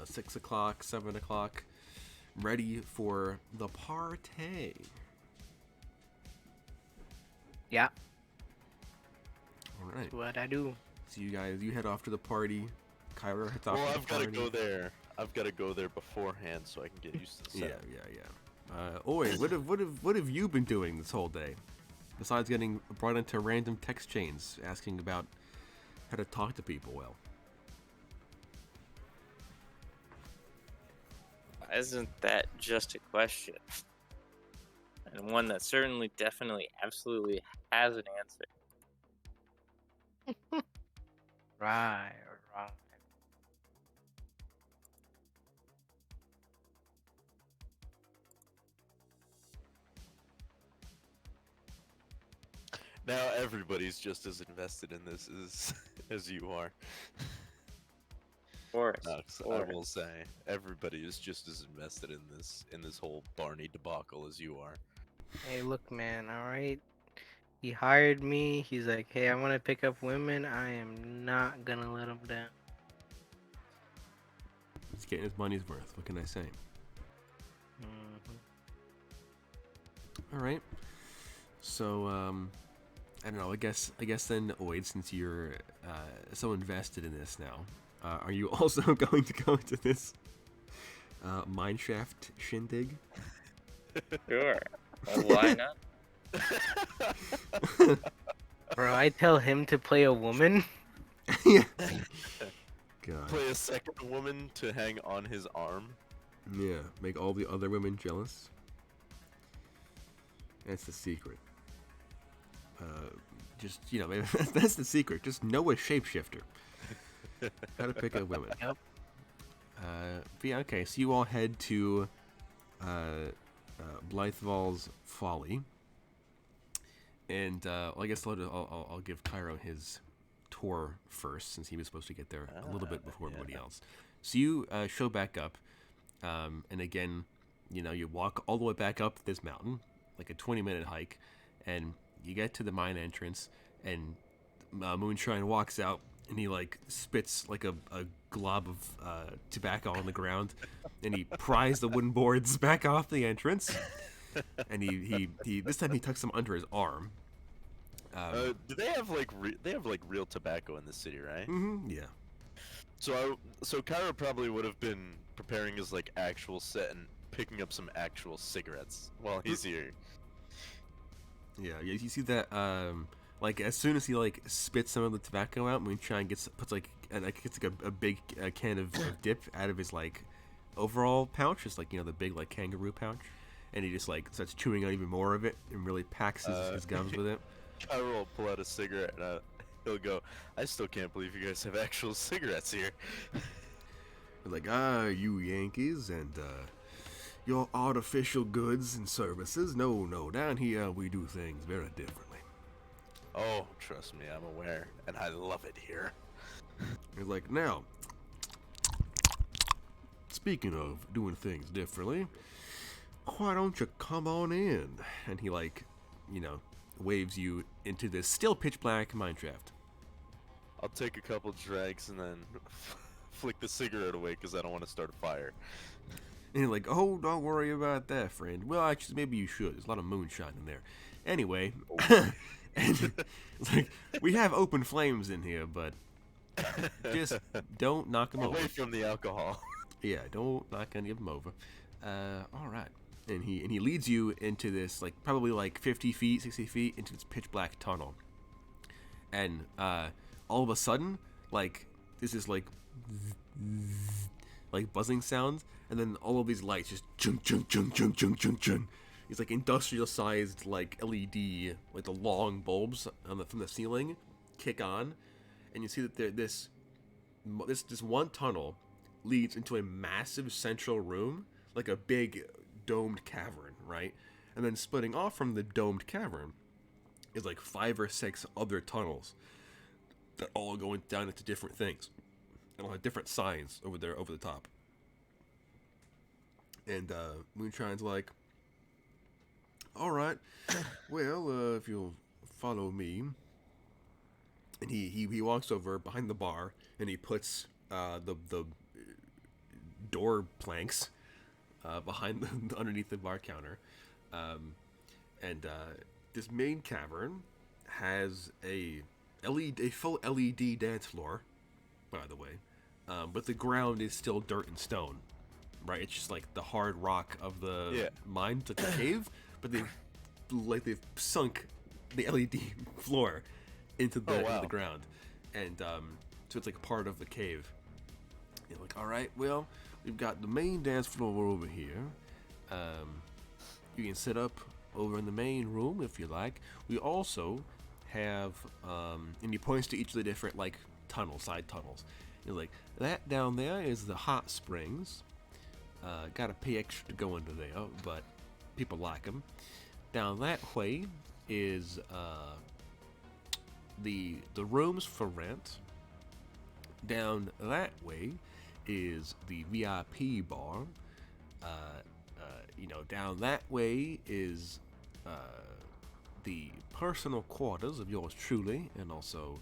S2: 6 o'clock, 7 o'clock, ready for the party.
S4: Yeah.
S2: All right.
S4: That's what I do.
S2: So you head off to the party. Cairo heads off to the
S3: Well, I've got to
S2: party.
S3: go there. I've got to go there beforehand so I can get used to the setup.
S2: Yeah. Oi, what have you been doing this whole day? Besides getting brought into random text chains asking about how to talk to people well.
S5: Isn't that just a question? And one that certainly, definitely, absolutely has an answer.
S4: Right.
S3: Now everybody's just as invested in this as you are.
S5: Of course.
S3: I will say everybody is just as invested in this whole Barney debacle as you are.
S4: Hey, look, man. All right. He hired me. He's like, hey, I want to pick up women. I am not gonna let him down.
S2: He's getting his money's worth. What can I say?
S4: Mm-hmm.
S2: All right. So I don't know. I guess then, Oid, since you're so invested in this now, are you also going to go into this mineshaft shindig?
S5: Sure. Why not?
S4: Bro, I tell him to play a woman.
S2: Yeah. God.
S3: Play a second woman to hang on his arm.
S2: Yeah. Make all the other women jealous. That's the secret. Just maybe that's the secret. Just know a shapeshifter. Gotta pick up women.
S1: Yep.
S2: But yeah, okay. So you all head to Blytheval's Folly, and I guess I'll give Cairo his tour first, since he was supposed to get there a little bit before everybody else. So you show back up, and again, you walk all the way back up this mountain, like a 20-minute hike, and you get to the mine entrance, and Moonshine walks out, and he like spits like a glob of tobacco on the ground, and he pries the wooden boards back off the entrance, and he this time he tucks them under his arm.
S3: Do they have like real tobacco in this city, right?
S2: Yeah.
S3: So Cairo probably would have been preparing his like actual set and picking up some actual cigarettes while he's here.
S2: Yeah, you see that, like, as soon as he, like, spits some of the tobacco out, Moonshine puts, like, a big can of dip out of his, like, overall pouch, just, like, the big, like, kangaroo pouch, and he just, like, starts chewing out even more of it, and really packs his gums with it.
S3: Cairo will pull out a cigarette, and he'll go, I still can't believe you guys have actual cigarettes here.
S2: Like, you Yankees, and, your artificial goods and services. No, down here we do things very differently.
S3: Oh, trust me, I'm aware, and I love it here.
S2: He's like, now, speaking of doing things differently, why don't you come on in? And he, like, waves you into this still pitch black mine shaft.
S3: I'll take a couple drags and then flick the cigarette away because I don't want to start a fire.
S2: And you're like, oh, don't worry about that, friend. Well, actually, maybe you should. There's a lot of moonshine in there. Anyway, and it's like, we have open flames in here, but just don't knock them over.
S3: Away from the alcohol.
S2: Yeah, don't knock any of them over. All right. And he leads you into this, like, probably like 50 feet, 60 feet into this pitch black tunnel. And all of a sudden, like, this is like buzzing sounds. And then all of these lights just chung chung chung chung chung chung chung. These like industrial sized like LED, like the long bulbs from the ceiling, kick on, and you see that this one tunnel leads into a massive central room, like a big domed cavern, right? And then splitting off from the domed cavern is like 5 or 6 other tunnels that all go down into different things, and all have different signs over there over the top. And Moonshine's like, all right, well, if you'll follow me. And he walks over behind the bar, and he puts the door planks behind underneath the bar counter. And this main cavern has a full LED dance floor, by the way. But the ground is still dirt and stone. Right, it's just like the hard rock of the mine, it's like a cave, but they've sunk the LED floor into the ground, and so it's like part of the cave. You're like, all right, well, we've got the main dance floor over here. You can sit up over in the main room if you like. We also have, and he points to each of the different like side tunnels. You're like, that down there is the hot springs. Gotta pay extra to go into there, but people like them. Down that way is the rooms for rent. Down that way is the VIP bar. Down that way is the personal quarters of yours truly, and also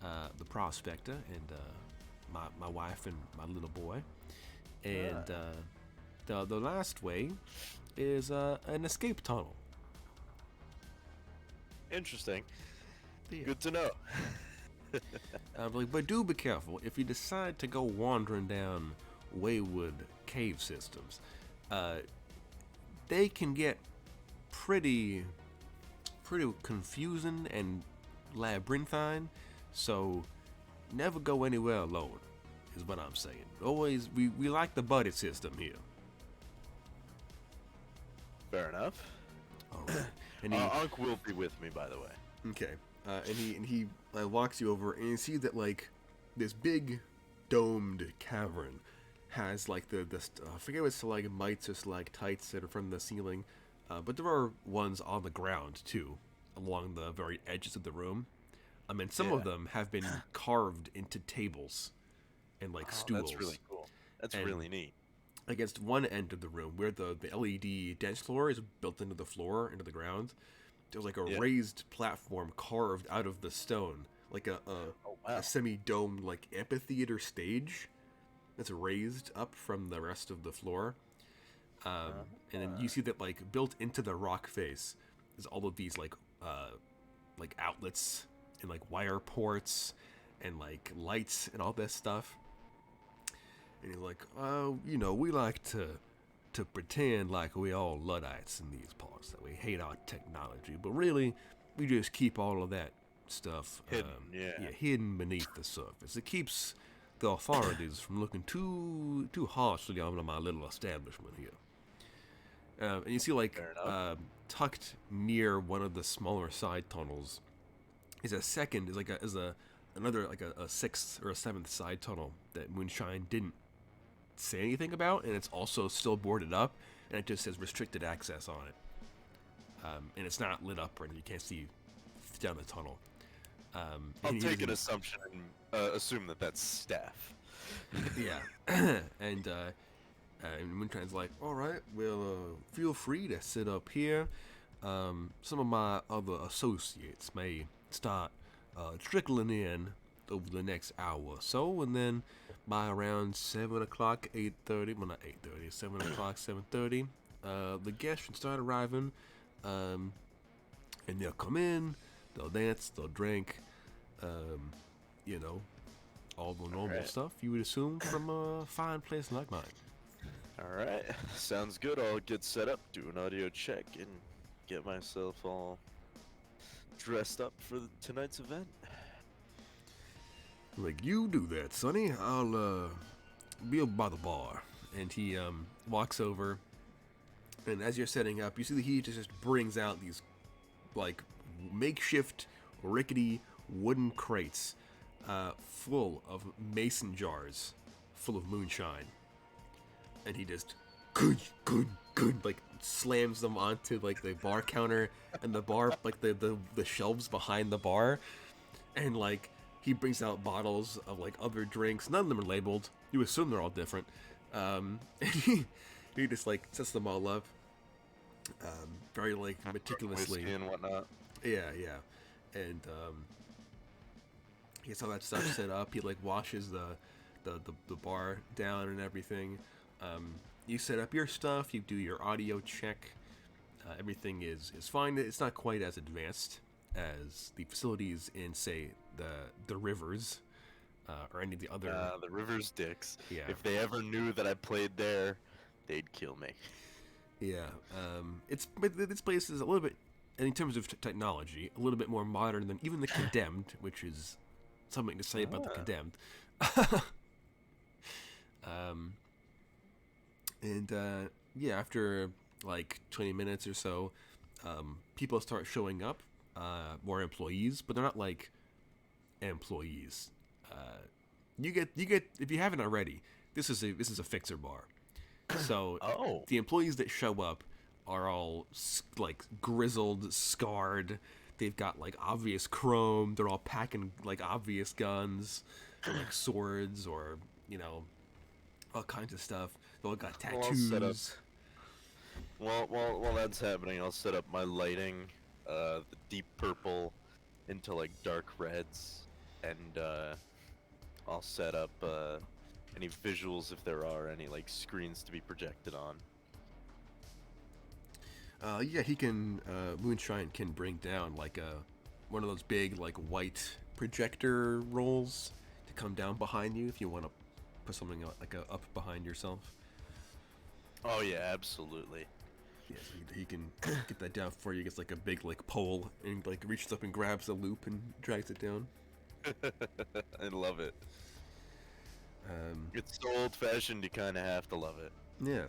S2: the prospector and my wife and my little boy. And the last way is an escape tunnel.
S3: Interesting.
S2: Yeah.
S3: Good to know.
S2: But do be careful if you decide to go wandering down wayward cave systems. They can get pretty confusing and labyrinthine, so never go anywhere alone, is what I'm saying. Always, we like the buddy system here.
S3: Fair enough.
S2: All right. And
S3: Unc will be with me, by the way.
S2: okay. and he walks you over, and you see that like this big domed cavern has like the I forget what stalagmites or stalactites that are from the ceiling, but there are ones on the ground too, along the very edges of the room. And some of
S3: Yeah.
S2: them have been carved into tables and like
S3: Oh,
S2: stools.
S3: that's really cool. That's
S2: And
S3: really neat.
S2: against one end of the room, where the LED dance floor is built into the floor, into the ground, there's like a
S3: Yeah.
S2: raised platform carved out of the stone, like a
S3: Oh wow.
S2: semi-domed like amphitheater stage that's raised up from the rest of the floor. And then you see that like built into the rock face is all of these like outlets and like wire ports and like lights and all this stuff. And he's like, we like to pretend like we all Luddites in these parts, that we hate our technology, but really we just keep all of that stuff
S3: Hidden,
S2: hidden beneath the surface. It keeps the authorities from looking too harshly on my little establishment here. And you see like
S3: Fair enough.
S2: tucked near one of the smaller side tunnels is another like a sixth or a seventh side tunnel that Moonshine didn't say anything about, and it's also still boarded up, and it just says restricted access on it. And it's not lit up, or you can't see down the tunnel.
S3: I'll take an assumption and assume that that's staff.
S2: Yeah. And Moonshine's like, all right, well, feel free to sit up here. Some of my other associates may start trickling in over the next hour or so, and then by around 7 o'clock, 8:30, well, not 8:30, 7 o'clock, 7:30, the guests should start arriving, and they'll come in, they'll dance, they'll drink, all the normal
S3: Alright.
S2: stuff you would assume from a fine place like mine.
S3: Alright, sounds good. I'll get set up, do an audio check, and get myself all dressed up for tonight's event.
S2: Like, you do that, Sonny. I'll be over by the bar. And he walks over, and as you're setting up, you see that he just brings out these like makeshift rickety wooden crates full of mason jars full of moonshine, and he just good like slams them onto like the bar counter and the bar like the shelves behind the bar, and like he brings out bottles of like other drinks. None of them are labeled. You assume they're all different. And he just like sets them all up, very like meticulously.
S3: Whiskey and whatnot.
S2: Yeah. And he gets all that stuff set up. He like washes the bar down and everything. You set up your stuff. You do your audio check. Everything is fine. It's not quite as advanced as the facilities in, say, the Rivers or any of the other.
S3: The River's dicks.
S2: Yeah.
S3: If they ever knew that I played there, they'd kill me.
S2: Yeah. But this place is a little bit, in terms of technology, a little bit more modern than even the Condemned, which is something to say about the Condemned. Yeah, after like 20 minutes or so, people start showing up, more employees, but they're not like employees. You get if you haven't already, this is a fixer bar. So
S3: Oh.
S2: the employees that show up are all like grizzled, scarred. They've got like obvious chrome. They're all packing like obvious guns, or, like swords, or all kinds of stuff. They all got
S3: Well, I'll set up.
S2: tattoos.
S3: While that's happening, I'll set up my lighting, the deep purple into like dark reds, and I'll set up any visuals if there are any like screens to be projected on.
S2: Yeah, he can. Moonshine can bring down like one of those big like white projector rolls to come down behind you if you want to put something like up behind yourself.
S3: Oh yeah, absolutely.
S2: Yeah, so he can get that down for you. Gets like a big like pole and like reaches up and grabs a loop and drags it down.
S3: I love it. It's so old-fashioned, you kind of have to love it.
S2: Yeah.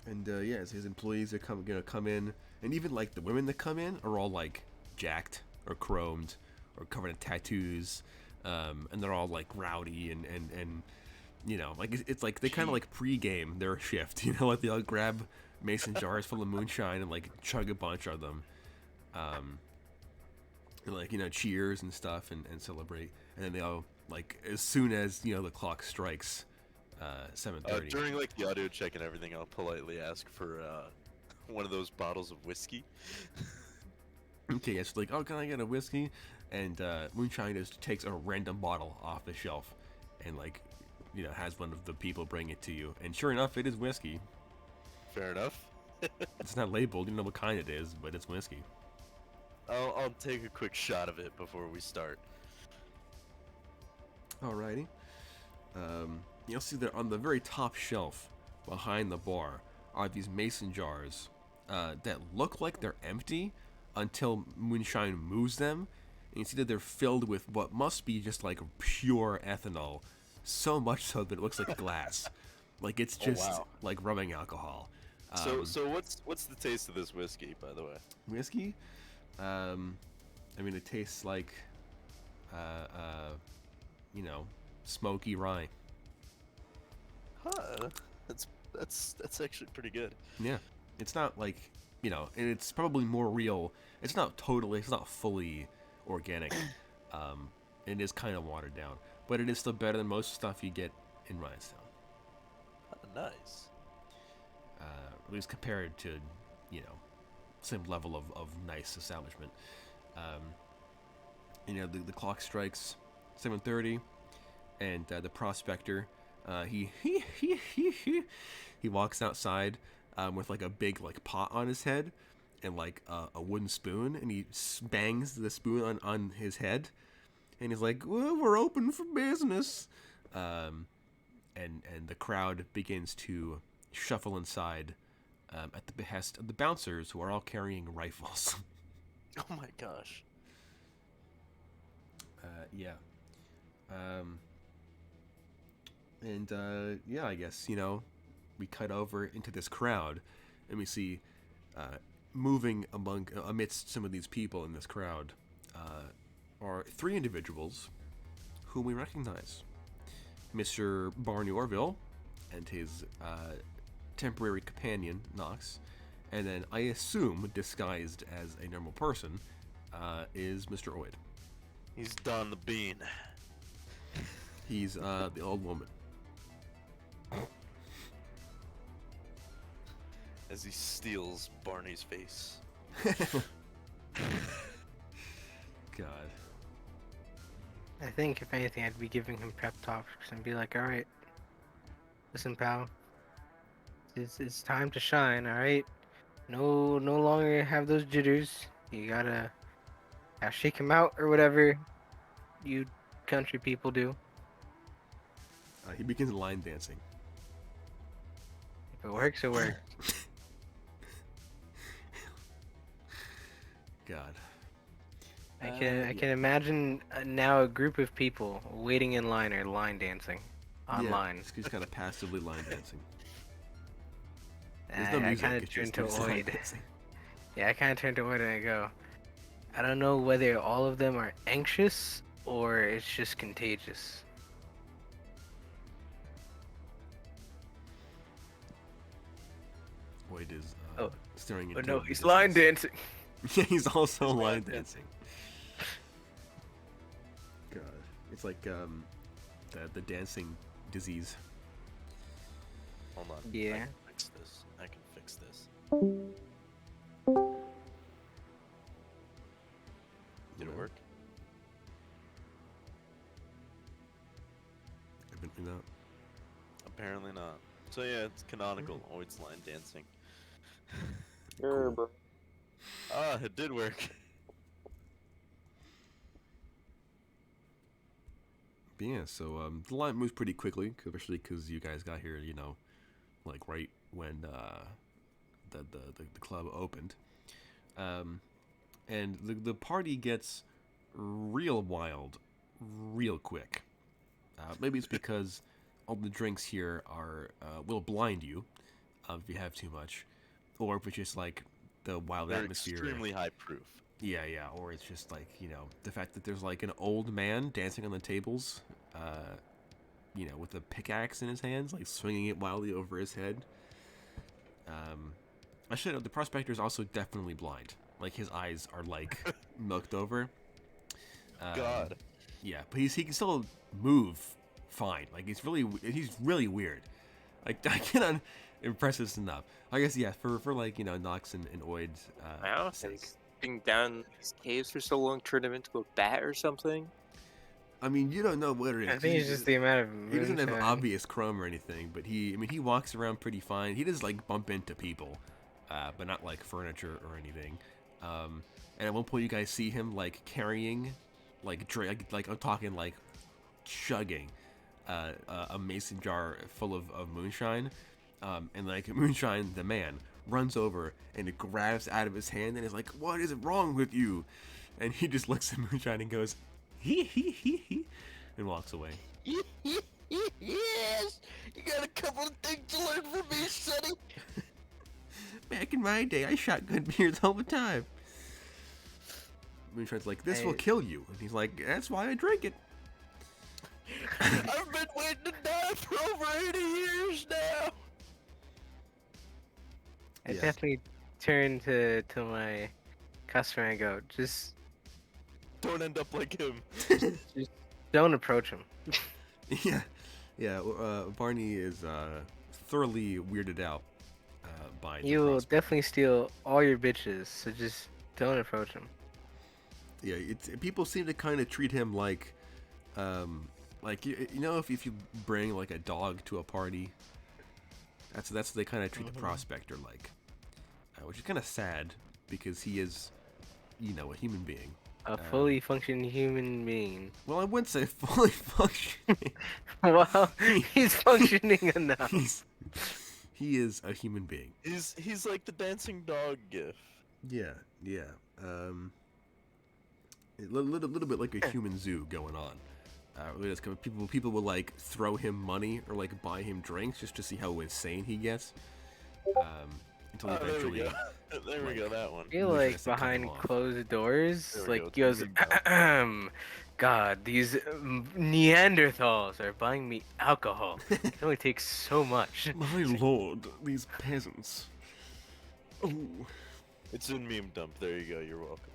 S2: And yeah, his employees are gonna come in, and even like the women that come in are all like jacked or chromed or covered in tattoos, and they're all like rowdy and like it's like they kind of like pre-game their shift. Like they all grab mason jars full of moonshine and like chug a bunch of them, and like cheers and stuff and celebrate, and then they all like as soon as the clock strikes 7:30.
S3: During like the audio check and everything, I'll politely ask for one of those bottles of whiskey.
S2: Okay, it's like, oh, can I get a whiskey? And Moonshine just takes a random bottle off the shelf and like has one of the people bring it to you, and sure enough, it is whiskey.
S3: Fair enough.
S2: It's not labeled, you don't know what kind it is, but it's whiskey.
S3: I'll take a quick shot of it before we start.
S2: Alrighty. You'll see that on the very top shelf behind the bar are these mason jars that look like they're empty until Moonshine moves them. And you see that they're filled with what must be just like pure ethanol. So much so that it looks like glass. Like it's just
S3: wow.
S2: like rubbing alcohol.
S3: So what's the taste of this whiskey, by the way?
S2: Whiskey? I mean, it tastes like, smoky rye.
S3: Huh? That's actually pretty good.
S2: Yeah. It's not like, and it's probably more real. It's not fully organic. It is kind of watered down, but it is still better than most stuff you get in Rhinestone.
S3: Nice.
S2: At least compared to, same level of nice establishment. The clock strikes 7:30, and the prospector, he walks outside with like a big like pot on his head and like a wooden spoon, and he bangs the spoon on his head, and he's like, well, we're open for business. And the crowd begins to shuffle inside at the behest of the bouncers, who are all carrying rifles.
S3: Oh my gosh.
S2: Yeah. Yeah, I guess, we cut over into this crowd, and we see moving amidst some of these people in this crowd are three individuals whom we recognize. Mr. Barney Orville and his temporary companion, Knox, and then I assume, disguised as a normal person, is Mr. Oid.
S3: He's Don the Bean.
S2: He's the old woman.
S3: As he steals Barney's face.
S2: God.
S4: I think if anything, I'd be giving him pep talks and be like, "All right, listen, pal. It's time to shine. All right. No longer have those jitters. You gotta shake him out or whatever you country people do.
S2: He begins line dancing.
S4: If it works, it works."
S2: God.
S4: I can imagine now a group of people waiting in line or line dancing online.
S2: Yeah, he's kind of passively line dancing. There's
S4: I
S2: no music.
S4: kind of
S2: It's
S4: turn
S2: just
S4: to
S2: line
S4: Oid.
S2: dancing.
S4: Yeah, I kind of turn to Oid and I go, I don't know whether all of them are anxious or it's just contagious.
S2: Oid is
S4: Oh.
S2: staring
S4: But
S2: into
S4: no,
S2: the
S4: he's line
S2: distance.
S4: dancing.
S2: Yeah, he's also
S3: He's
S2: line
S3: line
S2: dancing. God, it's like the dancing disease.
S3: Hold on.
S4: Yeah.
S3: I can fix this. Did it work?
S2: Evidently not.
S3: Apparently not. So yeah, it's canonical. Oid's line dancing.
S2: Cool.
S5: bro.
S3: Ah, it did work.
S2: But yeah, so the line moves pretty quickly, especially because you guys got here, like right when the club opened, and the party gets real wild, real quick. Maybe it's because all the drinks here will blind you, if you have too much, or if it's just like the wild
S3: They're
S2: atmosphere.
S3: extremely high proof.
S2: Yeah, or it's just like the fact that there's like an old man dancing on the tables, with a pickaxe in his hands, like swinging it wildly over his head. I should know the prospector is also definitely blind. Like his eyes are like milked over.
S3: God.
S2: Yeah, but he can still move fine. Like he's really weird. Like I cannot impress this enough. I guess for like Nox and Oid's
S5: Wow,
S2: sake.
S5: has being down these caves for so long turned him into a bat or something?
S2: I mean, you don't know what it is.
S4: I think it's just the amount of
S2: He doesn't have
S4: moonshine.
S2: obvious chrome or anything, but he walks around pretty fine. He does like bump into people, but not like furniture or anything. And at one point, you guys see him like carrying, like I'm talking like chugging, a mason jar full of moonshine, and like Moonshine the man runs over and it grabs out of his hand and is like, "What is wrong with you?" And he just looks at Moonshine and goes, "He," and walks away.
S3: Yes, you got a couple of things to learn from me, Sonny.
S2: Back in my day, I shot good beers all the time. Moonshine's like, "This will
S4: Hey.
S2: kill you," and he's like, "That's why I drink it."
S3: I've been waiting to die for over 80 years now.
S4: I
S2: Yes.
S4: definitely turn to my customer and go, just
S3: Don't end up like him.
S4: don't approach him.
S2: yeah. Barney is thoroughly weirded out by the
S4: He will
S2: prospect.
S4: definitely steal all your bitches, so just don't approach him.
S2: Yeah, people seem to kind of treat him like if you bring like a dog to a party, that's what they kind of treat the prospector like, which is kind of sad because he is, a human being.
S4: A fully functioning human being.
S2: Well, I wouldn't say fully functioning.
S4: Well, he's functioning enough.
S2: He is a human being.
S3: He's like the dancing dog gif.
S2: Yeah. A little bit like a human zoo going on. It's kind of people will like throw him money or like buy him drinks just to see how insane he gets. Until
S3: Oh, there we
S2: eventually,
S3: go. There we go. That one.
S4: I feel
S2: Moonshine
S4: like
S2: has to cut him
S4: behind
S2: off.
S4: closed doors,
S3: There we
S4: like
S3: go,
S4: he goes,
S3: it's moving
S4: God, these Neanderthals are buying me alcohol. It only takes so much.
S2: My lord, these peasants. Oh.
S3: It's in meme dump. There you go. You're welcome.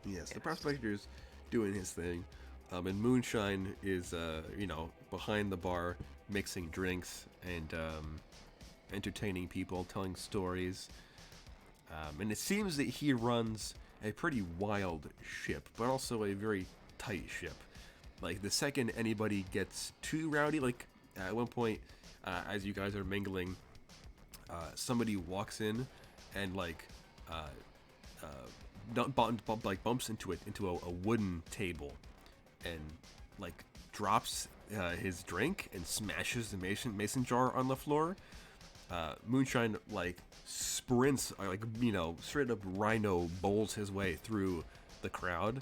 S2: Yes, the prospector's doing his thing, and Moonshine is, behind the bar, mixing drinks and entertaining people, telling stories. And it seems that he runs a pretty wild ship, but also a very tight ship. Like, the second anybody gets too rowdy, like, at one point, as you guys are mingling, somebody walks in and, bumps into a wooden table and, like, drops his drink and smashes the mason jar on the floor. Moonshine, like, sprints, straight up rhino bowls his way through the crowd,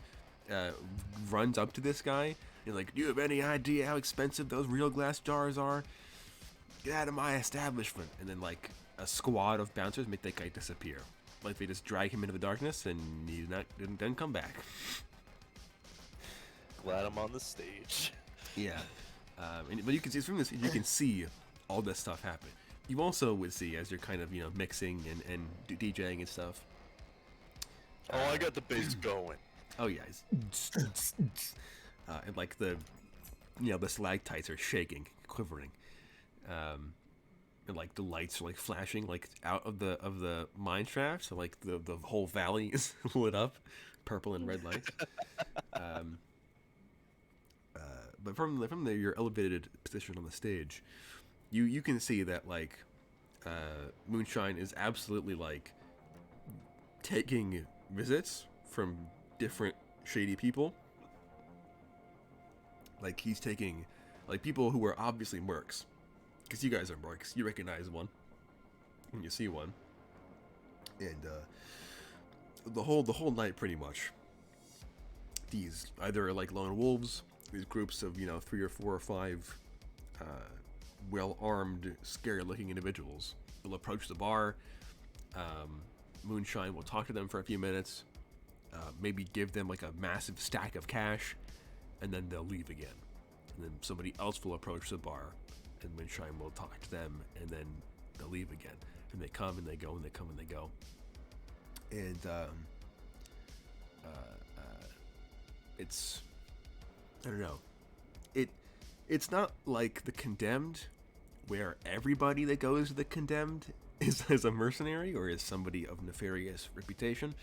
S2: runs up to this guy, and like, "Do you have any idea how expensive those real glass jars are? Get out of my establishment!" And then, like, a squad of bouncers make that guy disappear. Like, they just drag him into the darkness, and he didn't come back.
S3: Glad I'm on the stage.
S2: Yeah. But you can see from this, you can see all this stuff happen. You also would see as you're kind of mixing and DJing and stuff.
S3: Oh, I got the bass going.
S2: Oh yeah, and like the stalactites are shaking, quivering, and like the lights are like flashing like out of the mine shaft, so like the whole valley is lit up, purple and red lights. But from your elevated position on the stage, you can see that like Moonshine is absolutely like taking visits from different shady people. Like he's taking like people who are obviously mercs, because you guys are mercs. You recognize one when you see one, and the whole night pretty much. These either like lone wolves, these groups of 3 or 4 or 5 well-armed, scary-looking individuals. They'll approach the bar. Moonshine will talk to them for a few minutes, maybe give them like a massive stack of cash, and then they'll leave again. And then somebody else will approach the bar, and Moonshine will talk to them, and then they'll leave again. And they come and they go, and they come and they go. And it's, I don't know, it's not like The Condemned, where everybody that goes to The Condemned is a mercenary or is somebody of nefarious reputation.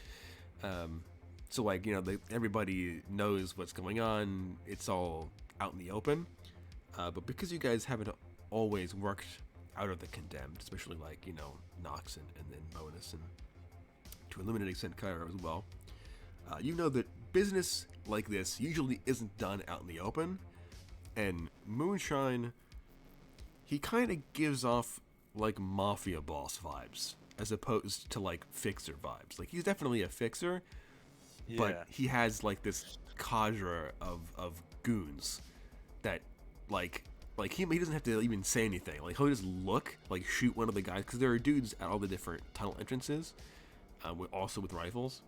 S2: So like, you know, everybody knows what's going on. It's all out in the open. But because you guys haven't always worked out of The Condemned, especially like, you know, Nox and then Bonus, and to a limited extent Cairo as well, you know that business like this usually isn't done out in the open. And Moonshine, he kind of gives off like mafia boss vibes as opposed to like fixer vibes. Like, he's definitely a fixer, but he has like this cadre of goons that like he doesn't have to even say anything. Like, he'll just look, like shoot one of the guys, because there are dudes at all the different tunnel entrances, also with rifles,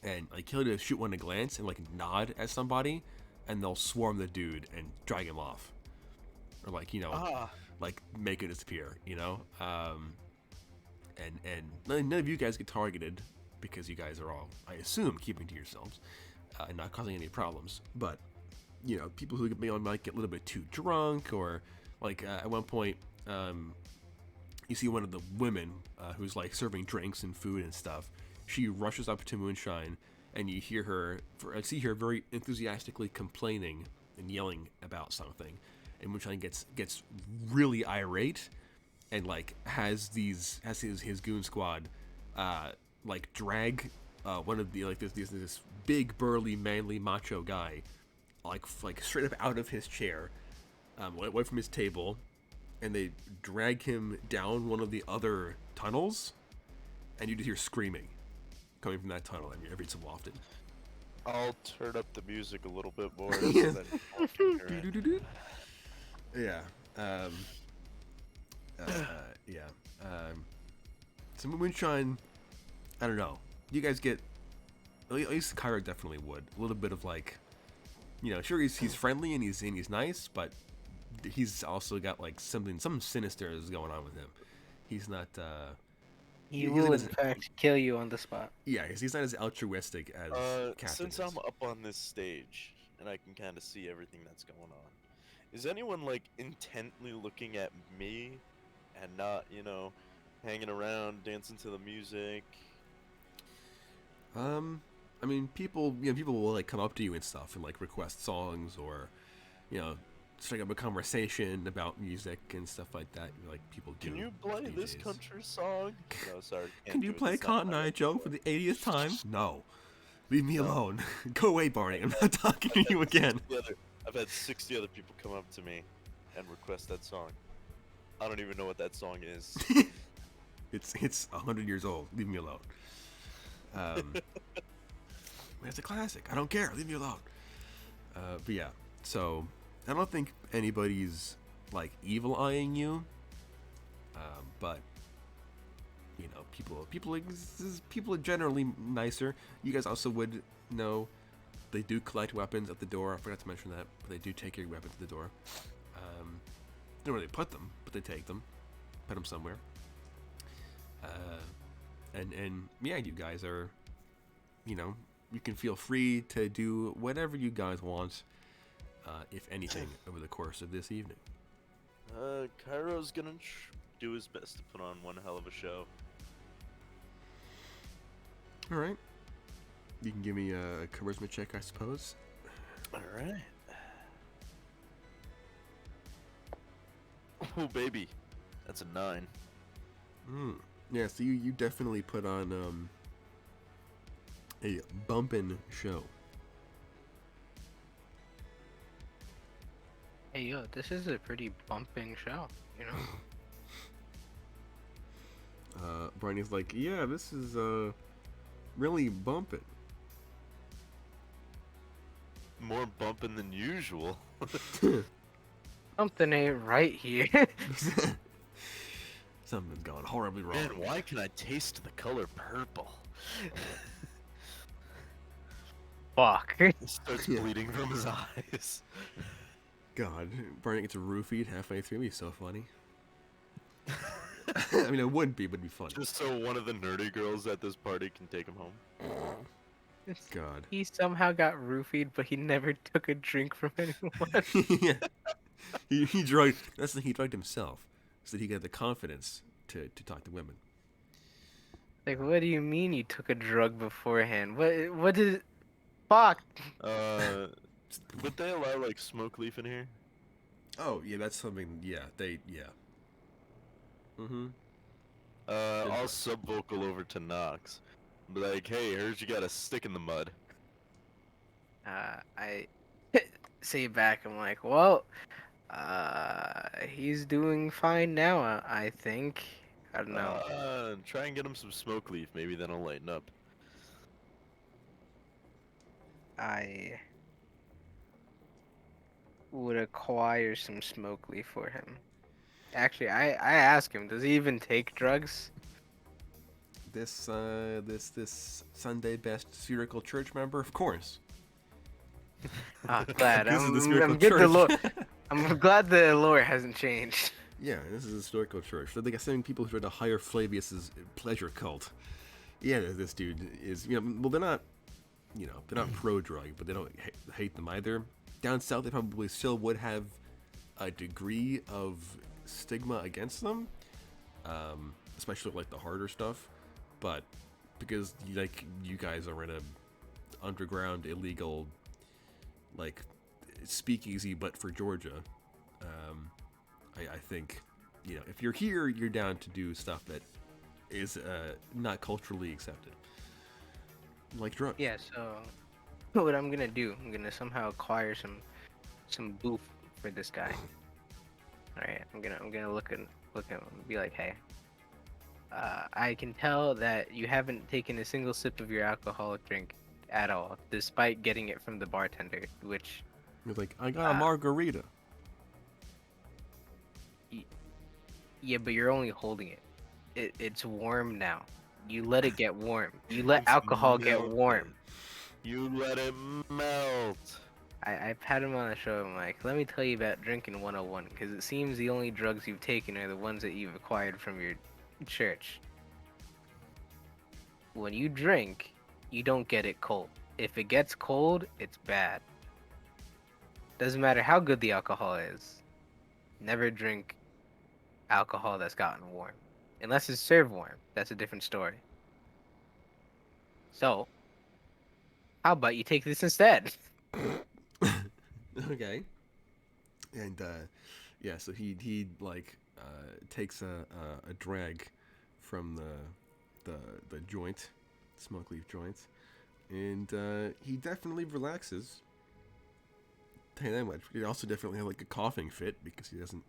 S2: and like he'll just shoot one a glance and like nod at somebody, and they'll swarm the dude and drag him off, or like, you know, like make it disappear, you know. And none of you guys get targeted because you guys are all, I assume, keeping to yourselves and not causing any problems. But you know, people who might get a little bit too drunk, or like at one point, you see one of the women who's like serving drinks and food and stuff. She rushes up to Moonshine, and you hear her, I see her very enthusiastically complaining and yelling about something. And Moonshine gets really irate, and like has his goon squad like drag one of the, like, this big burly manly macho guy like straight up out of his chair, away from his table, and they drag him down one of the other tunnels, and you just hear screaming coming from that tunnel every so often.
S3: I'll turn up the music a little bit more.
S2: Yeah.
S3: So that people can hear it.
S2: Yeah. Yeah. So Moonshine, I don't know. You guys get, at least Cairo definitely would, a little bit of like, you know, sure, he's friendly and he's nice, but he's also got like some sinister is going on with him. He's not.
S4: He will in fact kill you on the spot.
S2: Yeah, he's not as altruistic as Captain
S3: Since
S2: is.
S3: I'm up on this stage and I can kind of see everything that's going on, is anyone like intently looking at me and not, you know, hanging around, dancing to the music?
S2: I mean, people will like come up to you and stuff and like request songs, or, you know, strike up a conversation about music and stuff like that. Like, people do.
S3: Can you play
S2: these
S3: this
S2: days.
S3: country song? No, sorry.
S2: Can you play Cotton Eye Joe for the 80th time? No. Leave me alone. Go away, Barney. I'm not talking to you again.
S3: I've had 60 other people come up to me and request that song. I don't even know what that song is.
S2: It's 100 years old. Leave me alone. It's a classic. I don't care. Leave me alone. But yeah, so I don't think anybody's like evil eyeing you. But you know, people are generally nicer. You guys also would know they do collect weapons at the door. I forgot to mention that, but they do take your weapons at the door. They don't really put them, but they take them, put them somewhere. And yeah, you guys are, you know, you can feel free to do whatever you guys want, if anything, over the course of this evening.
S3: Cairo's gonna do his best to put on one hell of a show.
S2: All right. You can give me a charisma check, I suppose.
S3: All right. Oh, baby. That's a 9.
S2: Yeah, so you definitely put on a bumpin' show.
S4: Hey, yo, this is a pretty bumping show, you know?
S2: Barney's like, yeah, this is really bumpin'.
S3: More bumping than usual.
S4: Something ain't right here.
S2: Something's gone horribly wrong.
S3: Man, why can I taste the color purple?
S4: Fuck.
S3: He starts
S2: Yeah.
S3: bleeding from his eyes.
S2: God, Barney gets roofied halfway through. He's so funny. I mean, it wouldn't be, but it'd be funny.
S3: Just so one of the nerdy girls at this party can take him home.
S2: God.
S4: He somehow got roofied, but he never took a drink from anyone.
S2: Yeah. He drugged. That's the he drugged himself, so that he got the confidence to talk to women.
S4: Like, what do you mean you took a drug beforehand? What did? Fuck.
S3: Would they allow like smoke leaf in here?
S2: Oh yeah, that's something. Yeah, yeah. Mm-hmm.
S3: I'll sub vocal over to Knox. Be like, hey, heard you got a stick in the mud.
S4: I say back. I'm like, well, he's doing fine now. I think. I don't know.
S3: Try and get him some smoke leaf. Maybe then he'll lighten up.
S4: I would acquire some smoke leaf for him. Actually, I ask him, does he even take drugs?
S2: This Sunday best spherical church member, of course.
S4: Ah, glad.
S2: This is the
S4: I'm
S2: spherical
S4: good.
S2: church.
S4: I'm glad the lore hasn't changed.
S2: Yeah, this is a historical church. So they got sending people who are to hire Flavius's pleasure cult. Yeah, this dude is, well, they're not pro-drug, but they don't hate them either. Down south, they probably still would have a degree of stigma against them, especially like the harder stuff. But because you guys are in a underground illegal speakeasy, but for Georgia, I think if you're here, you're down to do stuff that is not culturally accepted, like drugs.
S4: Yeah. So, what I'm gonna do? I'm gonna somehow acquire some boof for this guy. All right. I'm gonna look at him and be like, hey. I can tell that you haven't taken a single sip of your alcoholic drink at all, despite getting it from the bartender, which...
S2: You're like, I got a margarita.
S4: Yeah, but you're only holding it. It's warm now. You let it get warm. You let alcohol get warm.
S3: You let it melt.
S4: I pat him on the shoulder. I'm like, let me tell you about drinking 101, because it seems the only drugs you've taken are the ones that you've acquired from your church. When you drink, you don't get it cold. If it gets cold, it's bad. Doesn't matter how good the alcohol is. Never drink alcohol that's gotten warm. Unless it's served warm. That's a different story. So, how about you take this instead?
S2: Okay. And yeah, so he takes a drag from the joint, smoke leaf joint, and he definitely relaxes. Tell you that much. He also definitely had a coughing fit because he hasn't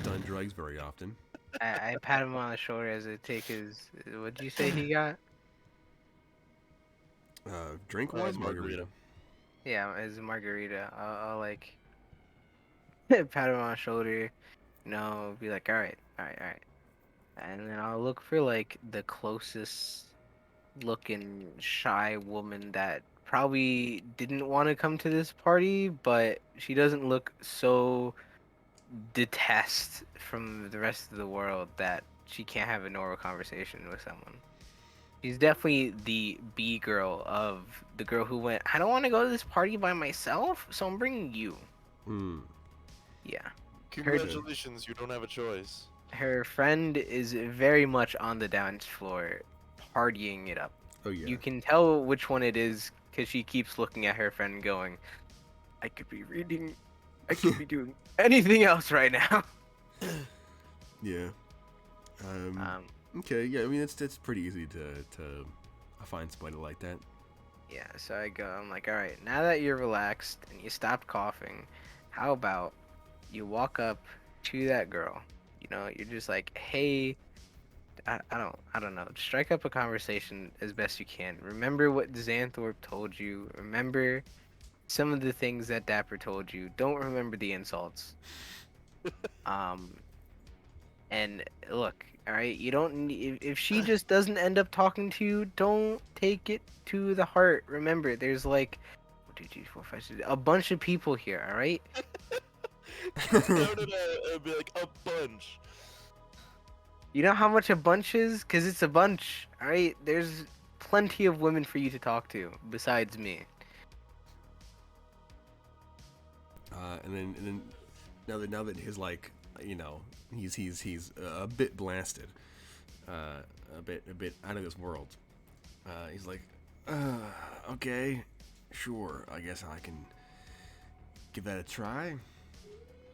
S2: done drugs very often.
S4: I pat him on the shoulder as I take his... What'd you say he got?
S2: Drink wise, margarita.
S4: Yeah, as a margarita. I'll pat him on the shoulder, be like, all right. And then I'll look for the closest looking shy woman that probably didn't want to come to this party, but she doesn't look so detached from the rest of the world that she can't have a normal conversation with someone. She's definitely the B girl of the girl who went, I don't want to go to this party by myself, so I'm bringing you. Yeah.
S3: Congratulations, you don't have a choice.
S4: Her friend is very much on the dance floor, partying it up.
S2: Oh yeah.
S4: You can tell which one it is because she keeps looking at her friend going, I could be reading, I could be doing anything else right now.
S2: Yeah. Okay. Yeah. I mean, it's pretty easy to find somebody like that.
S4: Yeah. So I'm like, all right, now that you're relaxed and you stopped coughing, how about you walk up to that girl? You're just like, hey, I don't know. Strike up a conversation as best you can. Remember what Xanthorpe told you. Remember some of the things that Dapper told you. Don't remember the insults. Um, and look, all right, you don't need, if she just doesn't end up talking to you, don't take it to the heart. Remember, there's like 1, 2, 3, 4, 5, 6, a bunch of people here, all right?
S3: Sounded it'd be like a bunch.
S4: You know how much a bunch is? Because it's a bunch, all right? There's plenty of women for you to talk to besides me.
S2: And then now that his like he's a bit blasted, a bit out of this world. He's like, okay, sure, I guess I can give that a try.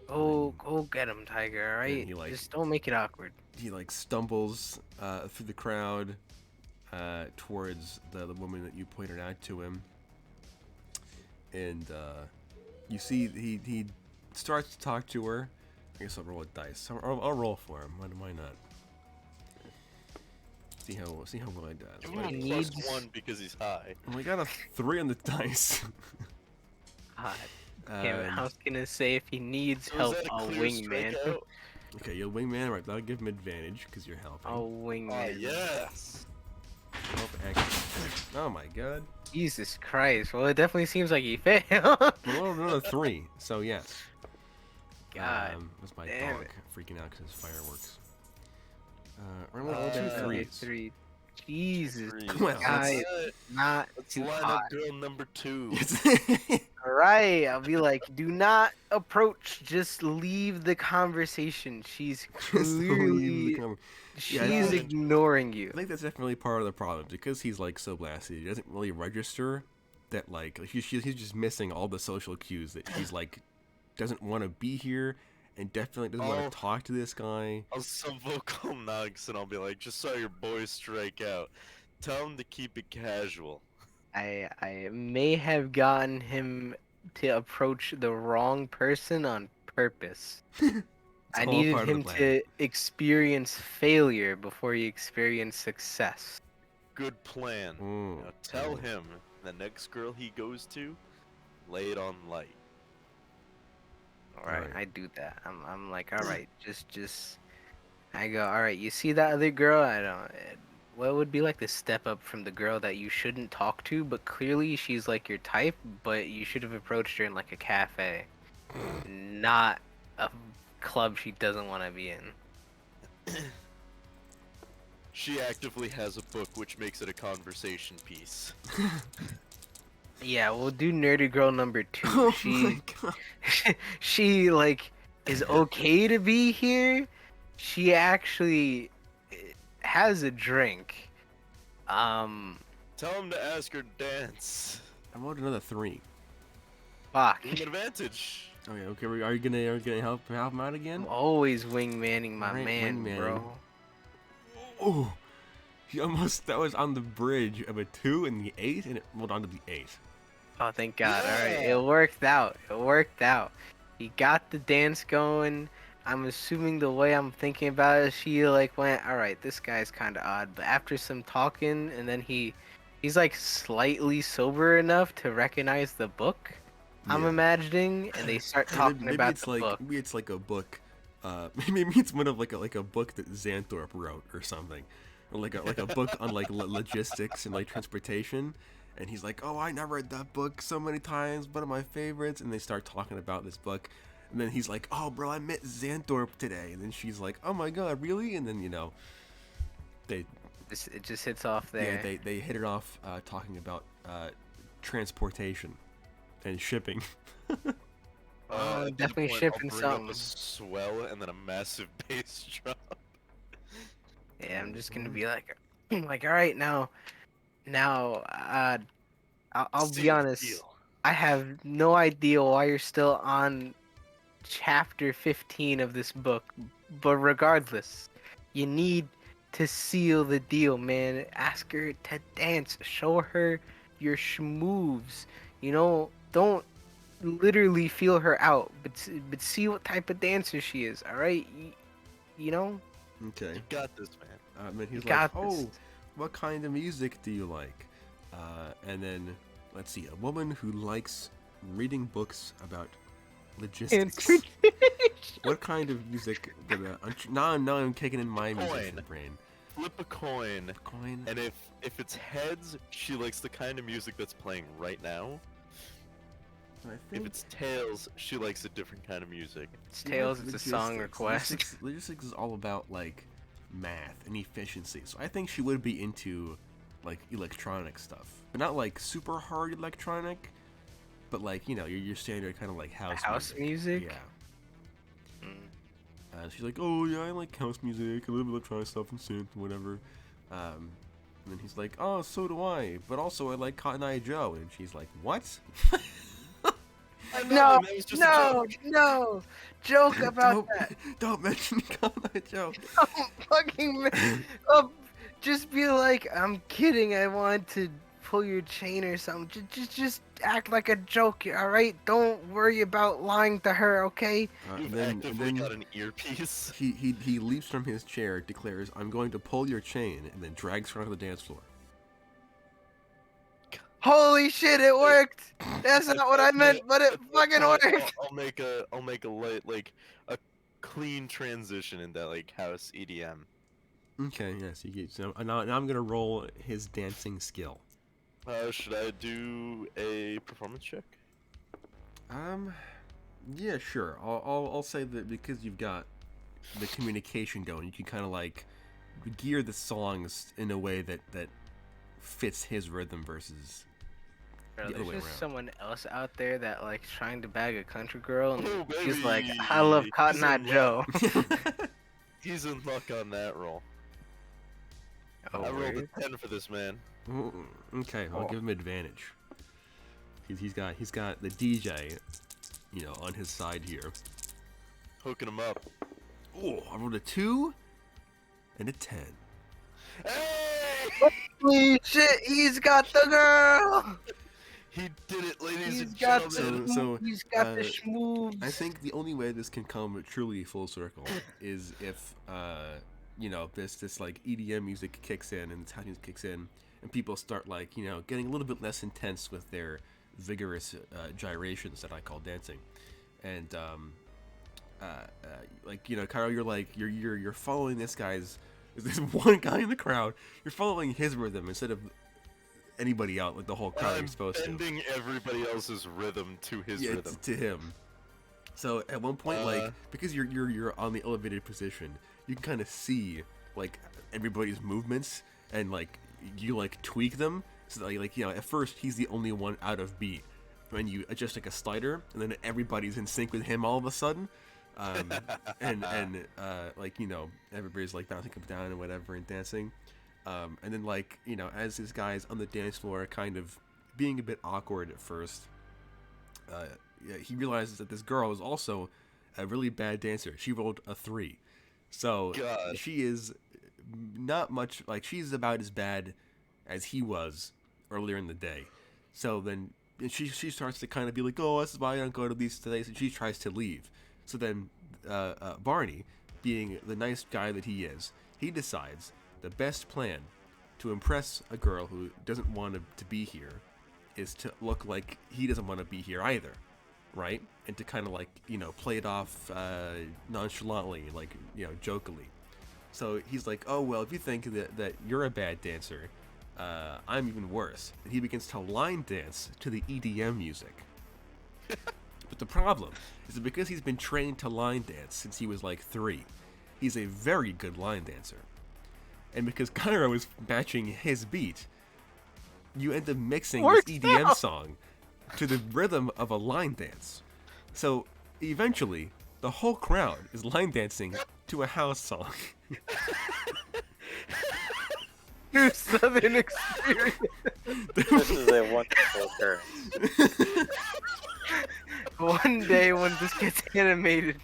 S4: Go get him, Tiger, all right?
S2: he, like-
S4: Just don't make it awkward.
S2: He like stumbles through the crowd towards the woman that you pointed out to him, and you see he starts to talk to her. I guess I'll roll a dice. I'll roll for him. Why not? See how well I does.
S3: Give
S2: Well,
S3: him a
S4: needs-
S3: +1 because he's high.
S2: I got a 3 on the dice.
S4: God damn it, I
S2: Um,
S4: was gonna say if he needs
S3: So is
S4: help,
S3: that a
S4: I'll
S3: clear
S4: wingman.
S3: strikeout?
S2: okay, you'll wingman. Right, that'll give him advantage because you're helping.
S4: I'll wingman.
S3: Ah, yes.
S2: Help action. Oh my god.
S4: Jesus Christ. Well, it definitely seems like he failed.
S2: Well, another 3. So yes.
S4: God.
S2: That's my
S4: damn
S2: dog
S4: it.
S2: freaking out because his fireworks. Roll
S3: Uh,
S2: 2
S3: okay,
S2: 3s.
S4: 3. Jesus.
S3: Threes.
S2: Well,
S4: Guys,
S3: Alright,
S4: not
S3: let's
S4: too
S3: line
S4: hot.
S3: up girl number 2.
S4: Alright, I'll be like, do not approach. Just leave the conversation. She's
S2: Just leave the
S4: clearly.
S2: conver-
S4: She's
S2: Yeah, I think-
S4: ignoring you.
S2: I think that's definitely part of the problem because he's like so blasted. He doesn't really register that like he's just missing all the social cues that she's like doesn't want to be here and definitely doesn't want
S3: Oh.
S2: to talk to this guy.
S3: I'll some vocal nugs and I'll be like, just saw your boy strike out. Tell him to keep it casual.
S4: I may have gotten him to approach the wrong person on purpose. I
S2: all
S4: needed
S2: part of the
S4: him
S2: plan.
S4: to experience failure before he experienced success.
S3: Good plan.
S2: Mm,
S3: Now tell
S2: okay.
S3: him the next girl he goes to, lay it on light.
S4: Alright,
S2: Alright.
S4: I do that. I'm like, alright, just I go, alright, you see that other girl? I don't what would be like the step up from the girl that you shouldn't talk to, but clearly she's like your type, but you should have approached her in like a cafe. Not a club she doesn't want to be in.
S3: She actively has a book, which makes it a conversation piece.
S4: Yeah, we'll do nerdy girl number 2.
S2: Oh
S4: She
S2: my god.
S4: she like is okay to be here. She actually has a drink.
S3: Tell him to ask her to dance.
S2: I rolled another 3.
S4: Fuck.
S3: Give him advantage.
S2: Okay. Are you gonna help him out again?
S4: I'm always wingmanning my
S2: Alright,
S4: man,
S2: wingmanning.
S4: bro.
S2: Oh, he almost that was on the bridge of a 2 and the 8, and it rolled onto the 8.
S4: Oh, thank God. Alright,
S3: Yeah.
S4: it worked out. It worked out. He got the dance going. I'm assuming the way I'm thinking about it, she like went, alright, this guy's kind of odd. But after some talking, and then he's like slightly sober enough to recognize the book. I'm
S2: Yeah.
S4: imagining, and they start
S2: Or
S4: talking
S2: maybe
S4: about
S2: it's
S4: the
S2: like
S4: book.
S2: maybe it's like a book. Maybe it's one of like a book that Xanthorpe wrote or something, or like a book on like logistics and like transportation. And he's like, oh, I never read that book so many times, one of my favorites. And they start talking about this book, and then he's like, oh, bro, I met Xanthorpe today. And then she's like, oh my god, really? And then they
S4: It just hits off there.
S2: yeah they hit it off talking about transportation and shipping.
S3: At that
S4: definitely
S3: point,
S4: shipping
S3: I'll bring up
S4: something.
S3: a swell and then a massive bass drop.
S4: Yeah, I'm just gonna be like, like, all right, now, I'll be
S3: Seal the
S4: honest.
S3: deal.
S4: I have no idea why you're still on chapter 15 of this book, but regardless, you need to seal the deal, man. Ask her to dance. Show her your schmoves. You know, don't literally feel her out, but see what type of dancer she is. All right, you know.
S2: Okay.
S3: You got this, man.
S2: And then he's
S4: You
S2: like,
S4: got this.
S2: oh, what kind of music do you like? And then, let's see, a woman who likes reading books about Logistics. What kind of music? Now I'm kicking in my music
S3: Coin.
S2: brain.
S3: Flip a coin,
S2: Coin.
S3: and if it's heads, she likes the kind of music that's playing right now.
S2: I
S3: If
S2: think
S3: it's tails, she likes a different kind of music.
S1: It's Tails, it's a song request.
S2: Logistics is all about like math and efficiency. So I think she would be into like electronic stuff, but not like super hard electronic, but like your standard kind of like house
S1: music?
S2: Yeah.
S1: Mm.
S2: She's like, oh yeah, I like house music, a little bit of electronic stuff and synth and whatever. And then he's like, oh, so do I, but also I like Cotton Eye Joe. And she's like, what?
S1: No,
S3: That was just a joke.
S1: no, joke about that.
S2: Don't mention Cotton Eye Joe.
S1: Fucking just be like, I'm kidding. I want to pull your chain or something. Just act like a joke, all right? Don't worry about lying to her, okay?
S3: You've
S2: And
S3: actively
S2: then
S3: got an earpiece.
S2: he leaps from his chair, declares, I'm going to pull your chain, and then drags her onto the dance floor.
S1: Holy shit, it worked! That's not what I meant, but it fucking worked.
S3: I'll make a light, like a clean transition into like house EDM.
S2: Okay, yes, you get. So now I'm gonna roll his dancing skill.
S3: Should I do a performance check?
S2: Yeah, sure. I'll say that because you've got the communication going, you can kind of like gear the songs in a way that fits his rhythm versus
S1: Bro,
S2: the other
S1: there's
S2: way
S1: just
S2: around.
S1: someone else out there that like trying to bag a country girl, and
S3: Oh,
S1: he's like,
S3: baby.
S1: I love
S3: He's
S1: Cotton Eye
S3: in
S1: Joe.
S3: He's in luck on that roll.
S1: Oh,
S3: I rolled
S1: word?
S3: a 10 for this man.
S2: Okay, I'll
S1: Oh.
S2: give him advantage. He's got the DJ, on his side here.
S3: Hooking him up.
S2: Oh, I rolled a 2 and a 10.
S3: Hey!
S1: Holy shit, he's got the girl!
S3: He did it, ladies
S1: He's
S3: and
S1: got
S3: gentlemen.
S2: So,
S1: he's got the
S2: uh,
S1: schmoobs.
S2: I think the only way this can come truly full circle is if this like EDM music kicks in and house music kicks in, and people start like getting a little bit less intense with their vigorous gyrations that I call dancing, and Cairo, you're following this guy's. There's one guy in the crowd. You're following his rhythm instead of anybody out, like the whole crowd
S3: I'm
S2: you're supposed to.
S3: bending everybody else's rhythm to his
S2: Yeah,
S3: rhythm.
S2: to him. So at one point, because you're on the elevated position, you can kind of see like everybody's movements and like you like tweak them. So that, at first he's the only one out of beat. When you adjust like a slider, and then everybody's in sync with him all of a sudden. And everybody's like bouncing up down and whatever and dancing. And then as this guy's on the dance floor, kind of being a bit awkward at first, he realizes that this girl is also a really bad dancer. She rolled a 3, so
S3: God.
S2: she is not much she's about as bad as he was earlier in the day. So then she starts to kind of be like, oh, this is why I don't go to these today. So she tries to leave. So then Barney, being the nice guy that he is, he decides the best plan to impress a girl who doesn't want to be here is to look like he doesn't want to be here either, right? And to kind of play it off nonchalantly, jokingly. So he's like, oh, well, if you think that you're a bad dancer, I'm even worse. And he begins to line dance to the EDM music. But the problem is that because he's been trained to line dance since he was 3, he's a very good line dancer. And because Cairo is matching his beat, you end up mixing this EDM song to the rhythm of a line dance. So eventually, the whole crowd is line dancing to a house song.
S1: New Southern experience.
S5: This is a wonderful occurrence.
S1: One day when this gets animated,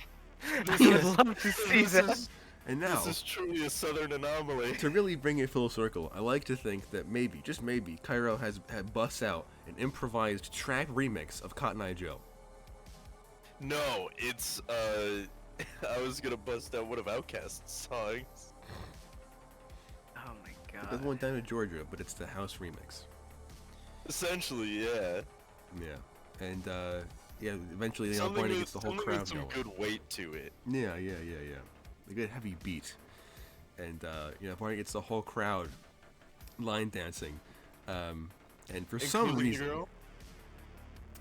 S1: I would love to see that.
S2: And now,
S3: This is truly a southern anomaly.
S2: to really bring it full circle, I like to think that maybe, just maybe, Cairo had busts out an improvised trap remix of Cotton Eye Joe.
S3: No, it's I was gonna bust out one of Outkast's songs.
S1: Oh my
S2: It doesn't
S1: god.
S2: went down to Georgia, but it's the house remix.
S3: Essentially, yeah.
S2: Yeah. And Yeah, eventually, you know,
S3: Something
S2: Barney
S3: with,
S2: gets the whole
S3: something with
S2: crowd
S3: some
S2: going.
S3: good weight to it.
S2: Yeah. A good heavy beat. And, you know, Barney gets the whole crowd line dancing. And for some
S3: Including the
S2: reason...
S3: girl?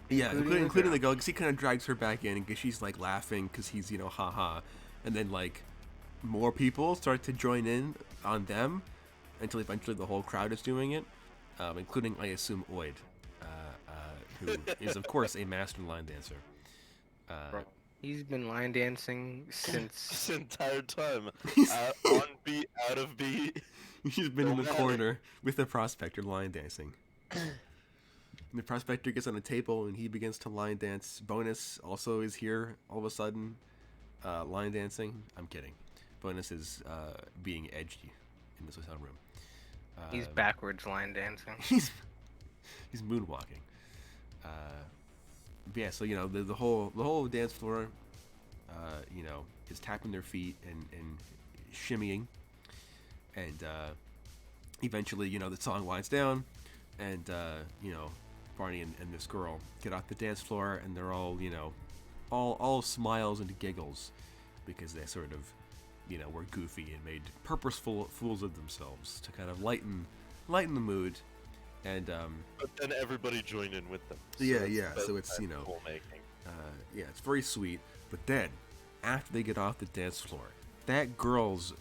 S2: Yeah,
S1: Including
S2: including
S1: the
S2: the girl, because he kind of drags her back in, because she's, like, laughing, because he's, you know, haha. And then, like, more people start to join in on them, until eventually the whole crowd is doing it, including, I assume, Oid, who is, of course, a master line dancer.
S1: Bro, he's been line dancing since.
S3: This entire time.
S2: He's,
S3: On beat, out of beat.
S2: he's been in
S3: Don't
S2: the
S3: matter.
S2: corner with the prospector line dancing. And the prospector gets on a table and he begins to line dance. Bonus also is here all of a sudden, line dancing. I'm kidding. Bonus is being edgy in this hotel room.
S1: He's backwards line dancing.
S2: He's moonwalking. But yeah, so you know the whole dance floor, you know, is tapping their feet and shimmying, and eventually, you know, the song winds down, and you know, Barney and this girl get off the dance floor, and they're all, you know, all smiles and giggles, because they sort of, you know, were goofy and made purposeful fools of themselves to kind of lighten the mood, and
S3: But then everybody joined in with them.
S2: Yeah.
S3: that's
S2: So it's, you know,
S3: cool making.
S2: yeah, it's very sweet. But then, after they get off the dance floor, that girl's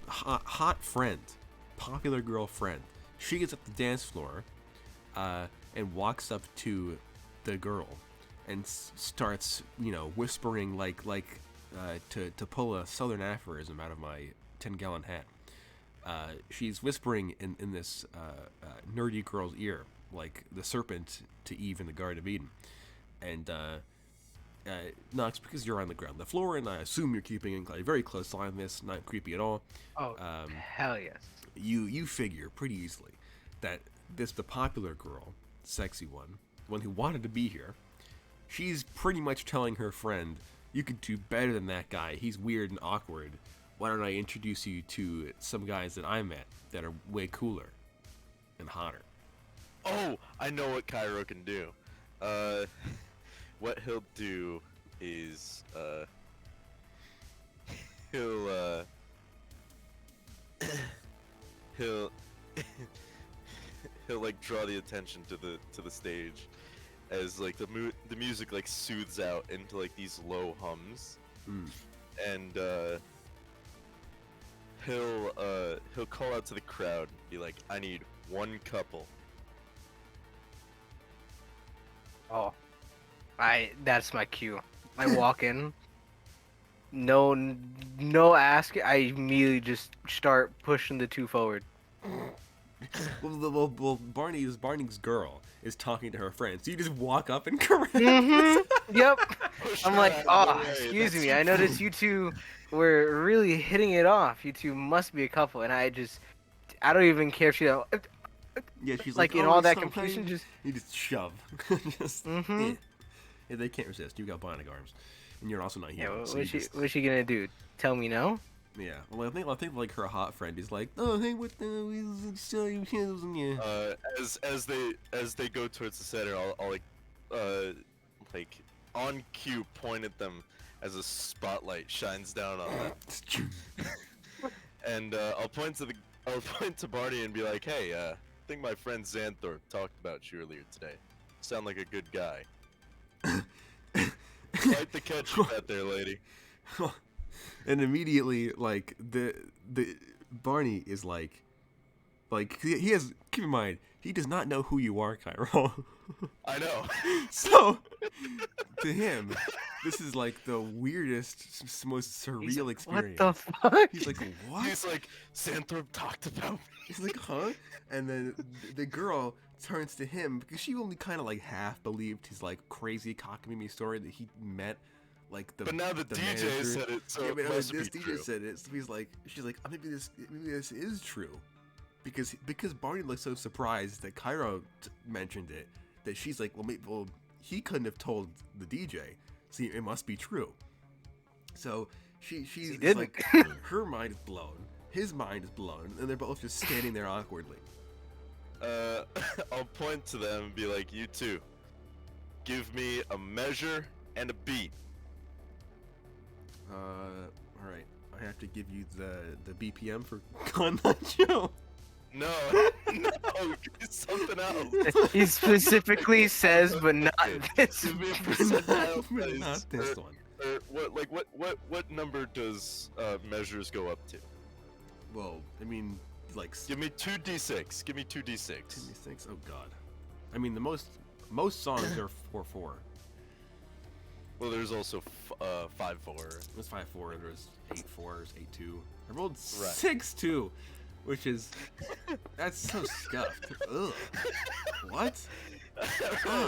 S2: hot friend, popular girlfriend, she gets up the dance floor, and walks up to the girl, and starts, you know, whispering like to pull a southern aphorism out of my 10-gallon hat. She's whispering in this nerdy girl's ear, like the serpent to Eve in the Garden of Eden. And Knox, because you're on the floor, and I assume you're keeping a very close line on this, not creepy at all.
S1: Oh, hell yes.
S2: You figure pretty easily that the popular girl, sexy one who wanted to be here, she's pretty much telling her friend, you could do better than that guy. He's weird and awkward. Why don't I introduce you to some guys that I met that are way cooler and hotter?
S3: Oh, I know what Cairo can do. What he'll do is he'll he'll he'll like draw the attention to the stage as like the music like soothes out into like these low hums, and he'll call out to the crowd, be like, I need one couple.
S1: Oh, that's my cue. I walk in. No ask. I immediately just start pushing the two forward.
S2: Well, Barney's girl is talking to her friend, so you just walk up and correct.
S1: Yep.
S3: Push
S1: I'm
S3: her
S1: like,
S3: out of
S1: oh,
S3: the way,
S1: excuse
S3: that's
S1: me. I noticed you two were really hitting it off. You two must be a couple. And I don't even care if she,
S2: Yeah, she's
S1: like
S2: like,
S1: in
S2: oh,
S1: all that
S2: something?"
S1: confusion, just.
S2: You just shove. Just, yeah, they can't resist. You got bionic arms, and you're also not
S1: Yeah,
S2: human. so you just-
S1: what's she gonna do? Tell me no?
S2: Yeah, well, I think like her hot friend is like, oh, hey, what the, yeah.
S3: As they go towards the center, I'll like on cue point at them as a spotlight shines down on them, and I'll point to Barney and be like, hey, I think my friend Xanthorpe talked about you earlier today. Sound like a good guy. Quite the catch you got there, lady.
S2: And immediately, like the Barney is like he has, keep in mind, he does not know who you are, Cairo.
S3: I know.
S2: So to him, this is like the weirdest, most surreal experience.
S1: What the fuck?
S2: He's like, what?
S3: He's like, Xanthorpe talked about me.
S2: He's like, huh? And then the girl turns to him because she only kind of like half believed his like crazy cockamamie story that he met like the.
S3: But now the DJ
S2: manager.
S3: said it, so
S2: Yeah,
S3: it
S2: but
S3: must
S2: this
S3: be
S2: DJ
S3: true.
S2: said it, so she's like, oh, maybe this is true, because Barney looks so surprised that Cairo mentioned it that she's like, well, he couldn't have told the DJ, so it must be true. So she's
S1: didn't.
S2: like, her mind is blown, his mind is blown, and they're both just standing there awkwardly.
S3: I'll point to them and be like, you two. give me a measure and a beat.
S2: All right. I have to give you the BPM for Connacho.
S3: No, no, give something else.
S1: He specifically says, but not this.
S3: Give me a
S2: But
S3: percentile
S2: not
S3: place.
S2: this one.
S3: Or what number does measures go up to?
S2: Well, I mean, like
S3: Give me 2d6. Give me 2d6.
S2: 2d6. Oh God. I mean, the most songs are 4/4.
S3: Well, there's also 5/4.
S2: There's 5/4. There's 8/4. There's 8/2. I rolled
S3: Right.
S2: 6/2, which is that's so scuffed. Ugh. What?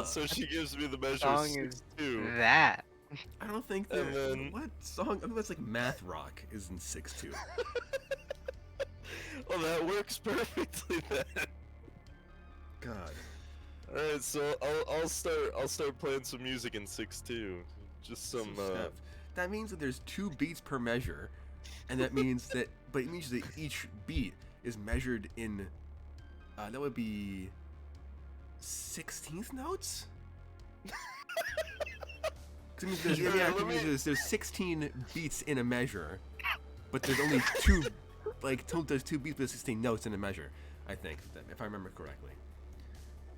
S3: So she gives me the measure
S1: Song is
S3: 6/2.
S1: that.
S2: I don't think that.
S3: And then-
S2: What song? I think that's like math rock is in 6/2.
S3: Well, that works perfectly then.
S2: God.
S3: All right, so I'll start playing some music in 6/2. Just some.
S2: So scuffed. That means that there's 2 beats per measure, and that means that. But it means that each beat is measured in. That would be 16th notes. 'Cause it means there's,
S3: Yeah,
S2: yeah,
S3: let
S2: it means
S3: me-
S2: there's 16 beats in a measure, but there's only 2. There's 2 beats with 16 notes in a measure. I think, if I remember correctly.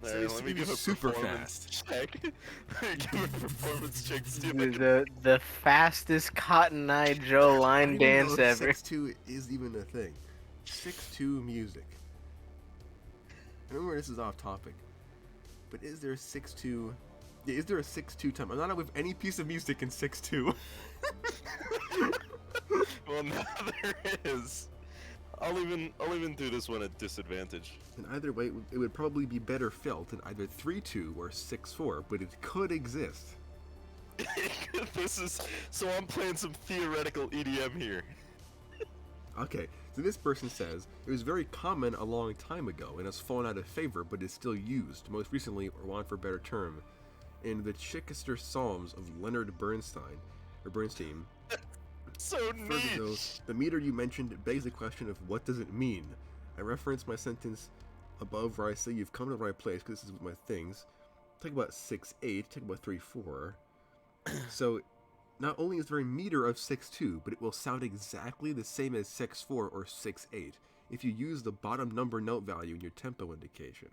S3: All
S2: So
S3: right,
S2: it's
S3: let me
S2: gonna be
S3: give a
S2: super
S3: performance check. give a performance check. See if I can-
S1: The fastest Cotton Eye Joe
S2: I
S1: line
S2: don't even know
S1: dance
S2: if
S1: ever.
S2: 6/2 is even a thing. 6/2 music. I remember this is off topic, but is there a 6/2? Yeah, is there a 6/2 time? I'm not with any piece of music in 6/2.
S3: Well, now there is. I'll even do this one at disadvantage.
S2: And either way, it would probably be better felt in either 3/2 or 6/4, but it could exist.
S3: So I'm playing some theoretical EDM here.
S2: Okay, so this person says it was very common a long time ago and has fallen out of favor, but is still used, most recently, or want for a better term, in the Chichester Psalms of Leonard Bernstein.
S3: So
S2: Further though,
S3: niche.
S2: the meter you mentioned begs the question of what does it mean? I reference my sentence above where I say you've come to the right place because this is my things. Talk about 6/8, talk about 3/4. So, not only is there a meter of 6/2, but it will sound exactly the same as 6/4 or 6/8 if you use the bottom number note value in your tempo indication.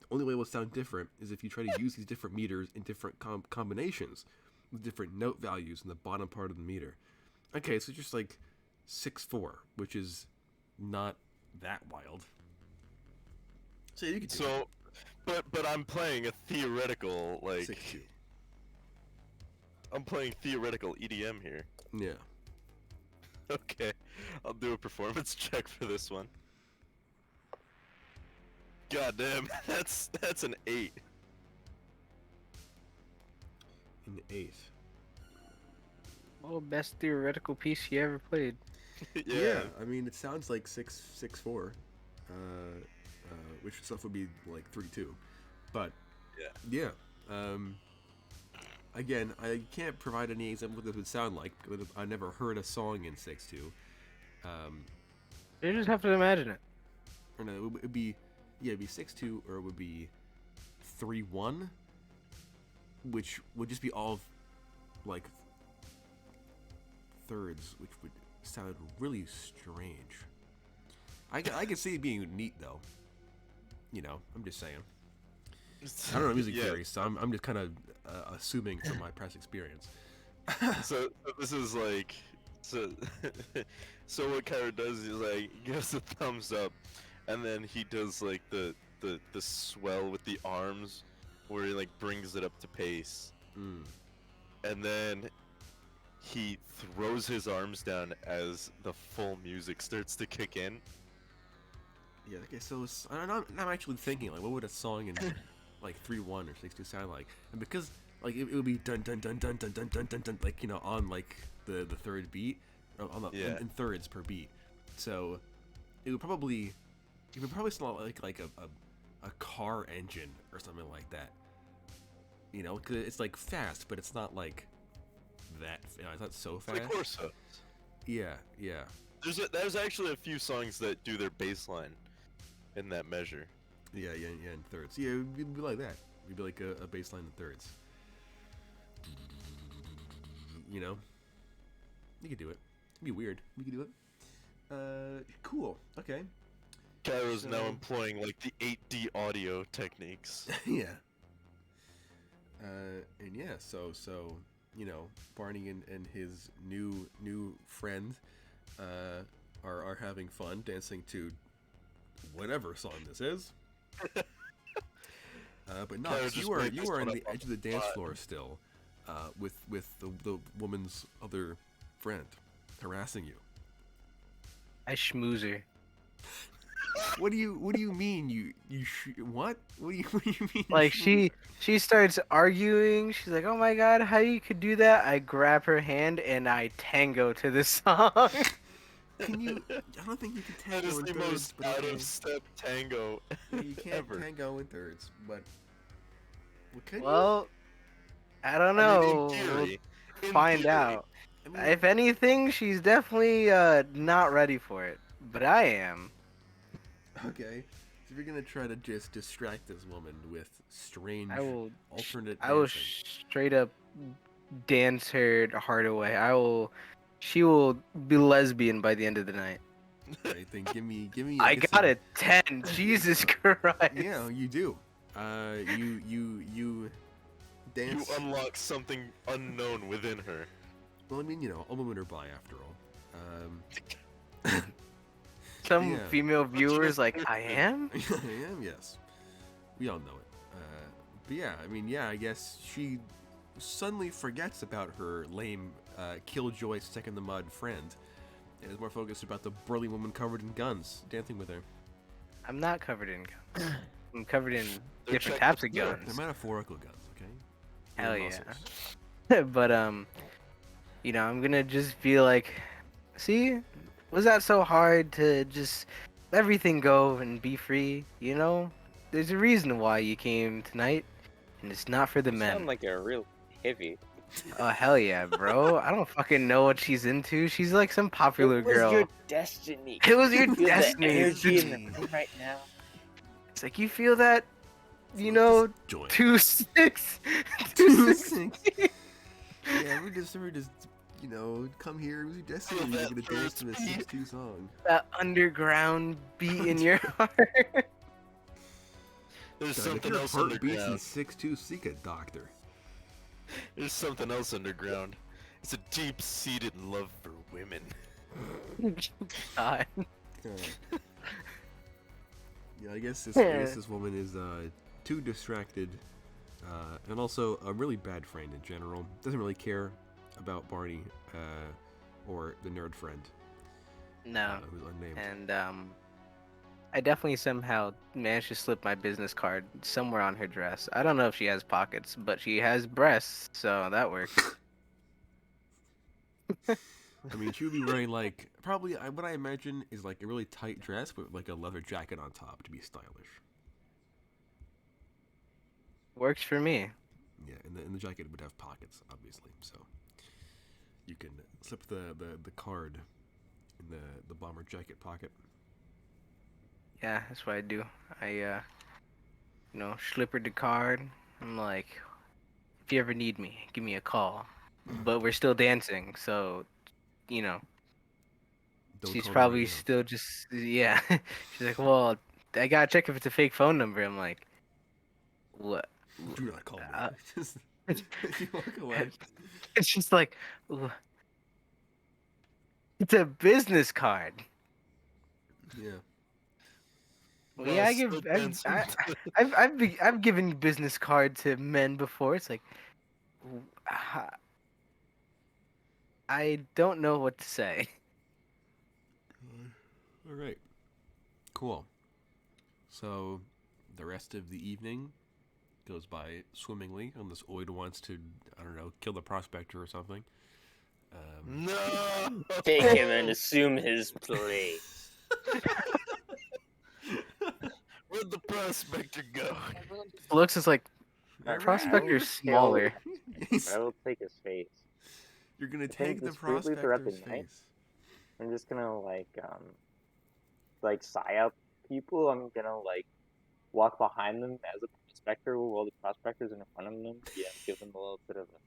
S2: The only way it will sound different is if you try to use these different meters in different combinations with different note values in the bottom part of the meter. Okay, so just like 6/4, which is not that wild. So you could do
S3: So, but I'm playing a theoretical
S2: 6/2.
S3: I'm playing theoretical EDM here.
S2: Yeah.
S3: Okay, I'll do a performance check for this one. God damn, that's an 8.
S2: An 8.
S1: Oh, best theoretical piece you ever played.
S3: Yeah.
S2: I mean, it sounds like 6/4, which stuff would be like 3/2, but yeah. Again, I can't provide any example of what this would sound like because I never heard a song in 6/2.
S1: You just have to imagine it.
S2: Or no, it'd be 6/2, or it would be 3/1, which would just be all of, like, thirds, which would sound really strange. I can see it being neat though. You know, I'm just saying. I don't know music theory, so I'm just kind of assuming from my past experience.
S3: So this is like so what Cairo does is like he gives a thumbs up, and then he does like the swell with the arms, where he like brings it up to pace, and then he throws his arms down as the full music starts to kick in.
S2: Yeah, okay, so I'm actually thinking, like, what would a song in like 3/1 or 6/2 sound like? And because like it would be dun dun dun dun dun dun dun dun dun, like, you know, on like the third beat, on the in thirds per beat. So it would probably sound like a car engine or something like that. You know, because it's like fast, but it's not like that. You know, it's not so fast.
S3: Of course so.
S2: Yeah.
S3: There's actually a few songs that do their bass line in that measure.
S2: Yeah, in thirds. Yeah, it'd be like that. It'd be like a bass line in thirds. You know, you could do it. It'd be weird. We could do it. Cool. Okay.
S3: Cairo's now
S2: So-
S3: employing like the 8D audio techniques.
S2: Yeah. And yeah, so you know, Barney and his new friend are having fun dancing to whatever song this is. But
S3: Cairo
S2: Knox,
S3: just
S2: you are
S3: made this
S2: on
S3: one
S2: the
S3: up on
S2: edge of the
S3: the
S2: dance
S3: spot.
S2: floor still, with the woman's other friend harassing you.
S1: I schmooze her.
S2: What do you mean what? What do you mean? you
S1: Like
S2: schmooze?
S1: she starts arguing. She's like, "Oh my god, how you could do that?" I grab her hand and I tango to this song.
S2: Can you? I don't think you can
S3: That
S2: tango
S3: is
S2: in
S3: the
S2: thirds,
S3: most
S2: but
S3: out
S2: okay.
S3: of step tango
S2: Yeah, you can't
S3: ever.
S2: tango in thirds, but can
S1: Well, I don't
S3: I mean,
S1: know.
S3: in
S1: We'll
S3: theory, in
S1: find
S3: theory,
S1: out.
S2: you? I mean,
S1: If anything, she's definitely not ready for it. But I am.
S2: okay. So you're gonna try to just distract this woman with strange
S1: I will.
S2: alternate
S1: I will
S2: dancing.
S1: straight up dance her heart away. I will. She will be lesbian by the end of the night.
S2: Right, then give me.
S1: I
S2: guess
S1: got a 10. Jesus Christ.
S2: Yeah, you do. You dance.
S3: you unlock something unknown within her.
S2: Well, I mean, you know, a woman or bi after all.
S1: Some
S2: Yeah.
S1: female viewers like, I am?
S2: I am, yes. We all know it. But yeah, I mean, yeah, I guess she suddenly forgets about her lame killjoy stick in the mud friend and is more focused about the burly woman covered in guns dancing with her.
S1: I'm not covered in guns. I'm covered in
S3: They're
S1: different
S3: checked
S1: types
S3: with
S1: of
S3: nerves.
S2: They're
S1: guns.
S2: metaphorical guns, okay?
S1: Hell
S2: They're
S1: yeah.
S2: muscles.
S1: But you know, I'm gonna just be like, see, was that so hard to just let everything go and be free? You know, there's a reason why you came tonight, and it's not for the
S5: You
S1: men.
S5: sound like a real heavy.
S1: Oh hell yeah, bro! I don't fucking know what she's into. She's like some popular
S5: It was
S1: girl.
S5: your destiny.
S1: It was your
S5: Feel
S1: destiny.
S5: the energy in the
S2: Jeez.
S5: room right now.
S1: It's like you feel that, you
S2: Smoke
S1: know,
S2: this joint.
S1: 2-6,
S2: 2-6.
S1: 2-6.
S2: Yeah, we're just, you know, come here. We just
S3: Feel
S2: you're
S3: that
S2: gonna dance
S3: first
S2: to this
S3: beat.
S2: 6-2 song.
S1: That underground beat in your heart.
S3: There's
S2: God, if
S3: something
S2: your
S3: else
S2: heart beats in
S3: underground.
S2: 6-2, seek a doctor.
S3: There's something else underground. It's a deep-seated love for women.
S1: God.
S2: Yeah, I guess this woman is too distracted, and also a really bad friend in general. Doesn't really care about Barney or the nerd friend
S1: No.
S2: who's unnamed.
S1: And I definitely somehow managed to slip my business card somewhere on her dress. I don't know if she has pockets, but she has breasts, so that works.
S2: I mean, she would be wearing like probably what I imagine is like a really tight dress with like a leather jacket on top to be stylish.
S1: Works for me.
S2: Yeah, and the jacket would have pockets, obviously, so you can slip the card in the bomber jacket pocket.
S1: Yeah, that's what I do. I you know, slippered the card. I'm like, if you ever need me, give me a call. But we're still dancing, so you know,
S2: Don't
S1: she's
S2: call me
S1: probably
S2: right now.
S1: still just yeah. She's like, well, I gotta check if it's a fake phone number. I'm like, what?
S2: Do not call me.
S1: Uh,
S2: Just you walk away.
S1: It's just like, it's a business card.
S2: Yeah.
S1: Well, yeah, I've given business card to men before. It's like, w- ha- I don't know what to say.
S2: All right. Cool. So, the rest of the evening goes by swimmingly, unless Oid wants to, I don't know, kill the prospector or something.
S3: No!
S5: Take him and assume his place.
S3: Where'd the prospector go?
S1: Looks is like
S5: Alright,
S1: prospector's
S5: I
S1: smaller.
S5: I will take his face.
S2: You're gonna
S5: think
S2: take the
S5: discreetly throughout the
S2: prospector's
S5: night.
S2: face.
S5: I'm just gonna like psy up people. I'm gonna like walk behind them as a prospector while the prospector's in front of them. Yeah, give them a little bit of a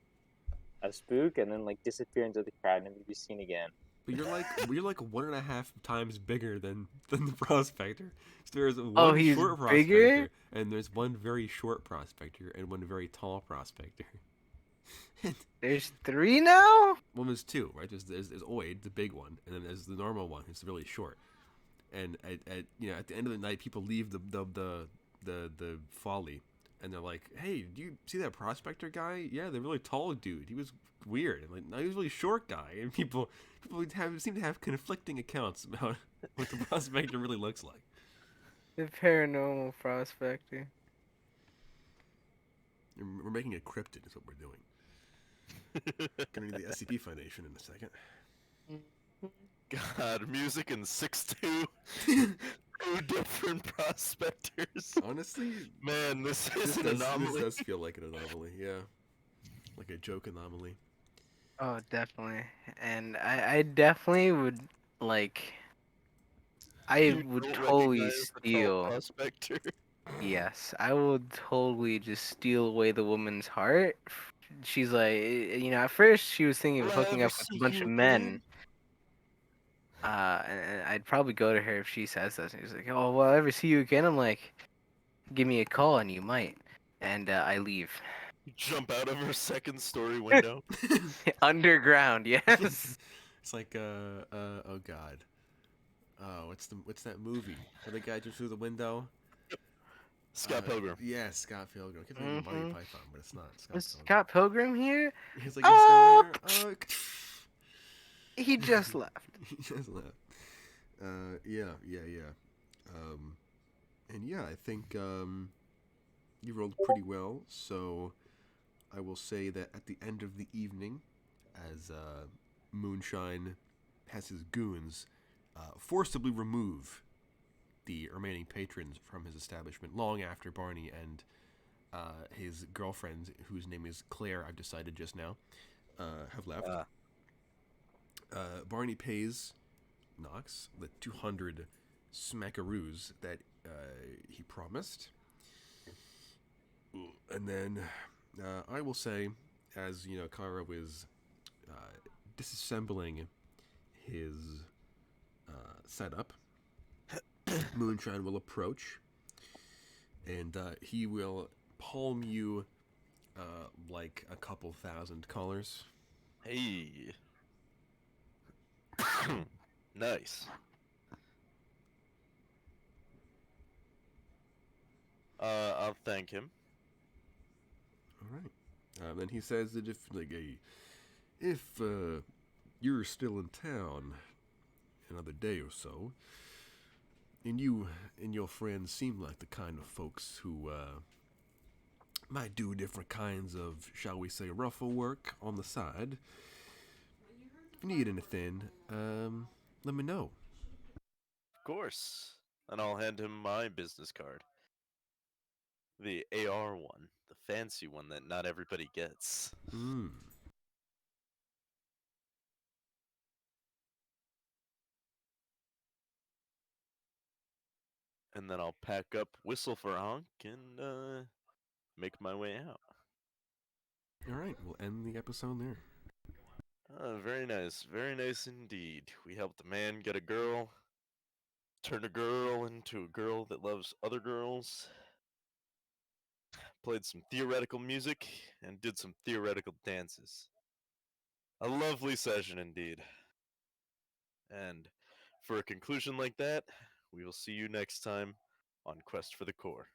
S5: a spook and then like disappear into the crowd and never be seen again.
S2: But you're like 1.5 times bigger than the prospector. So there's one
S1: Oh, he's
S2: short
S1: bigger?
S2: prospector, and there's one very short prospector, and one very tall prospector.
S1: There's 3 now?
S2: Well, there's two, right? There's Oid, the big one, and then there's the normal one, who's really short. And at the end of the night, people leave the Folly, and they're like, "Hey, do you see that prospector guy? Yeah, the really tall dude. He was weird. And like, no, he was a really short guy." And people seem to have conflicting accounts about what the prospector really looks like.
S1: The paranormal prospector.
S2: We're making a cryptid, is what we're doing. Gonna need the SCP Foundation in a second.
S3: God, music and 6'2". Two different prospectors.
S2: Honestly,
S3: Man, this is an
S2: this
S3: anomaly.
S2: does feel like an anomaly. Yeah, like a joke anomaly.
S1: Oh, definitely. And I definitely would, like, I
S3: You
S1: would
S3: don't
S1: totally
S3: recognize the tall
S1: steal.
S3: prospector.
S1: Yes, I would totally just steal away the woman's heart. She's like, at first she was thinking of
S3: Will I
S1: hooking
S3: ever
S1: up with
S3: see
S1: a bunch
S3: you
S1: of
S3: again?
S1: men. And I'd probably go to her if she says this. And she's like, "Oh, will I ever see you again?" I'm like, "Give me a call and you might." And I leave.
S3: Jump out of her second story window.
S1: Underground, yes.
S2: It's like oh god. Oh, what's that movie where the guy jumps through the window?
S3: Scott Pilgrim.
S2: Yeah, Scott Pilgrim. I keep thinking Monty
S1: Mhm.
S2: Python, but it's not. Scott
S1: Was
S2: Pilgrim.
S1: Scott Pilgrim here?
S2: He's like, he's
S1: Oh,
S2: still here.
S1: he just left.
S2: He just left. Yeah. And yeah, I think you rolled pretty well. So I will say that at the end of the evening, as Moonshine has his goons forcibly remove the remaining patrons from his establishment, long after Barney and his girlfriend, whose name is Claire, I've decided just now, have left. Barney pays Knox the 200 smackaroos that he promised. And then I will say, as Cairo is disassembling his setup, Moonshine will approach, and he will palm you like a couple thousand colors.
S3: Hey. Nice. I'll thank him.
S2: All right. Then he says that if you're still in town another day or so, and you and your friends seem like the kind of folks who might do different kinds of, shall we say, rougher work on the side. If you need anything, let me know.
S3: Of course. And I'll hand him my business card. The AR one. The fancy one that not everybody gets.
S2: Hmm.
S3: And then I'll pack up, whistle for honk, and make my way out.
S2: All right, we'll end the episode there.
S3: Very nice. Very nice indeed. We helped a man get a girl, turn a girl into a girl that loves other girls, played some theoretical music, and did some theoretical dances. A lovely session indeed. And for a conclusion like that, we will see you next time on Quest for the Core.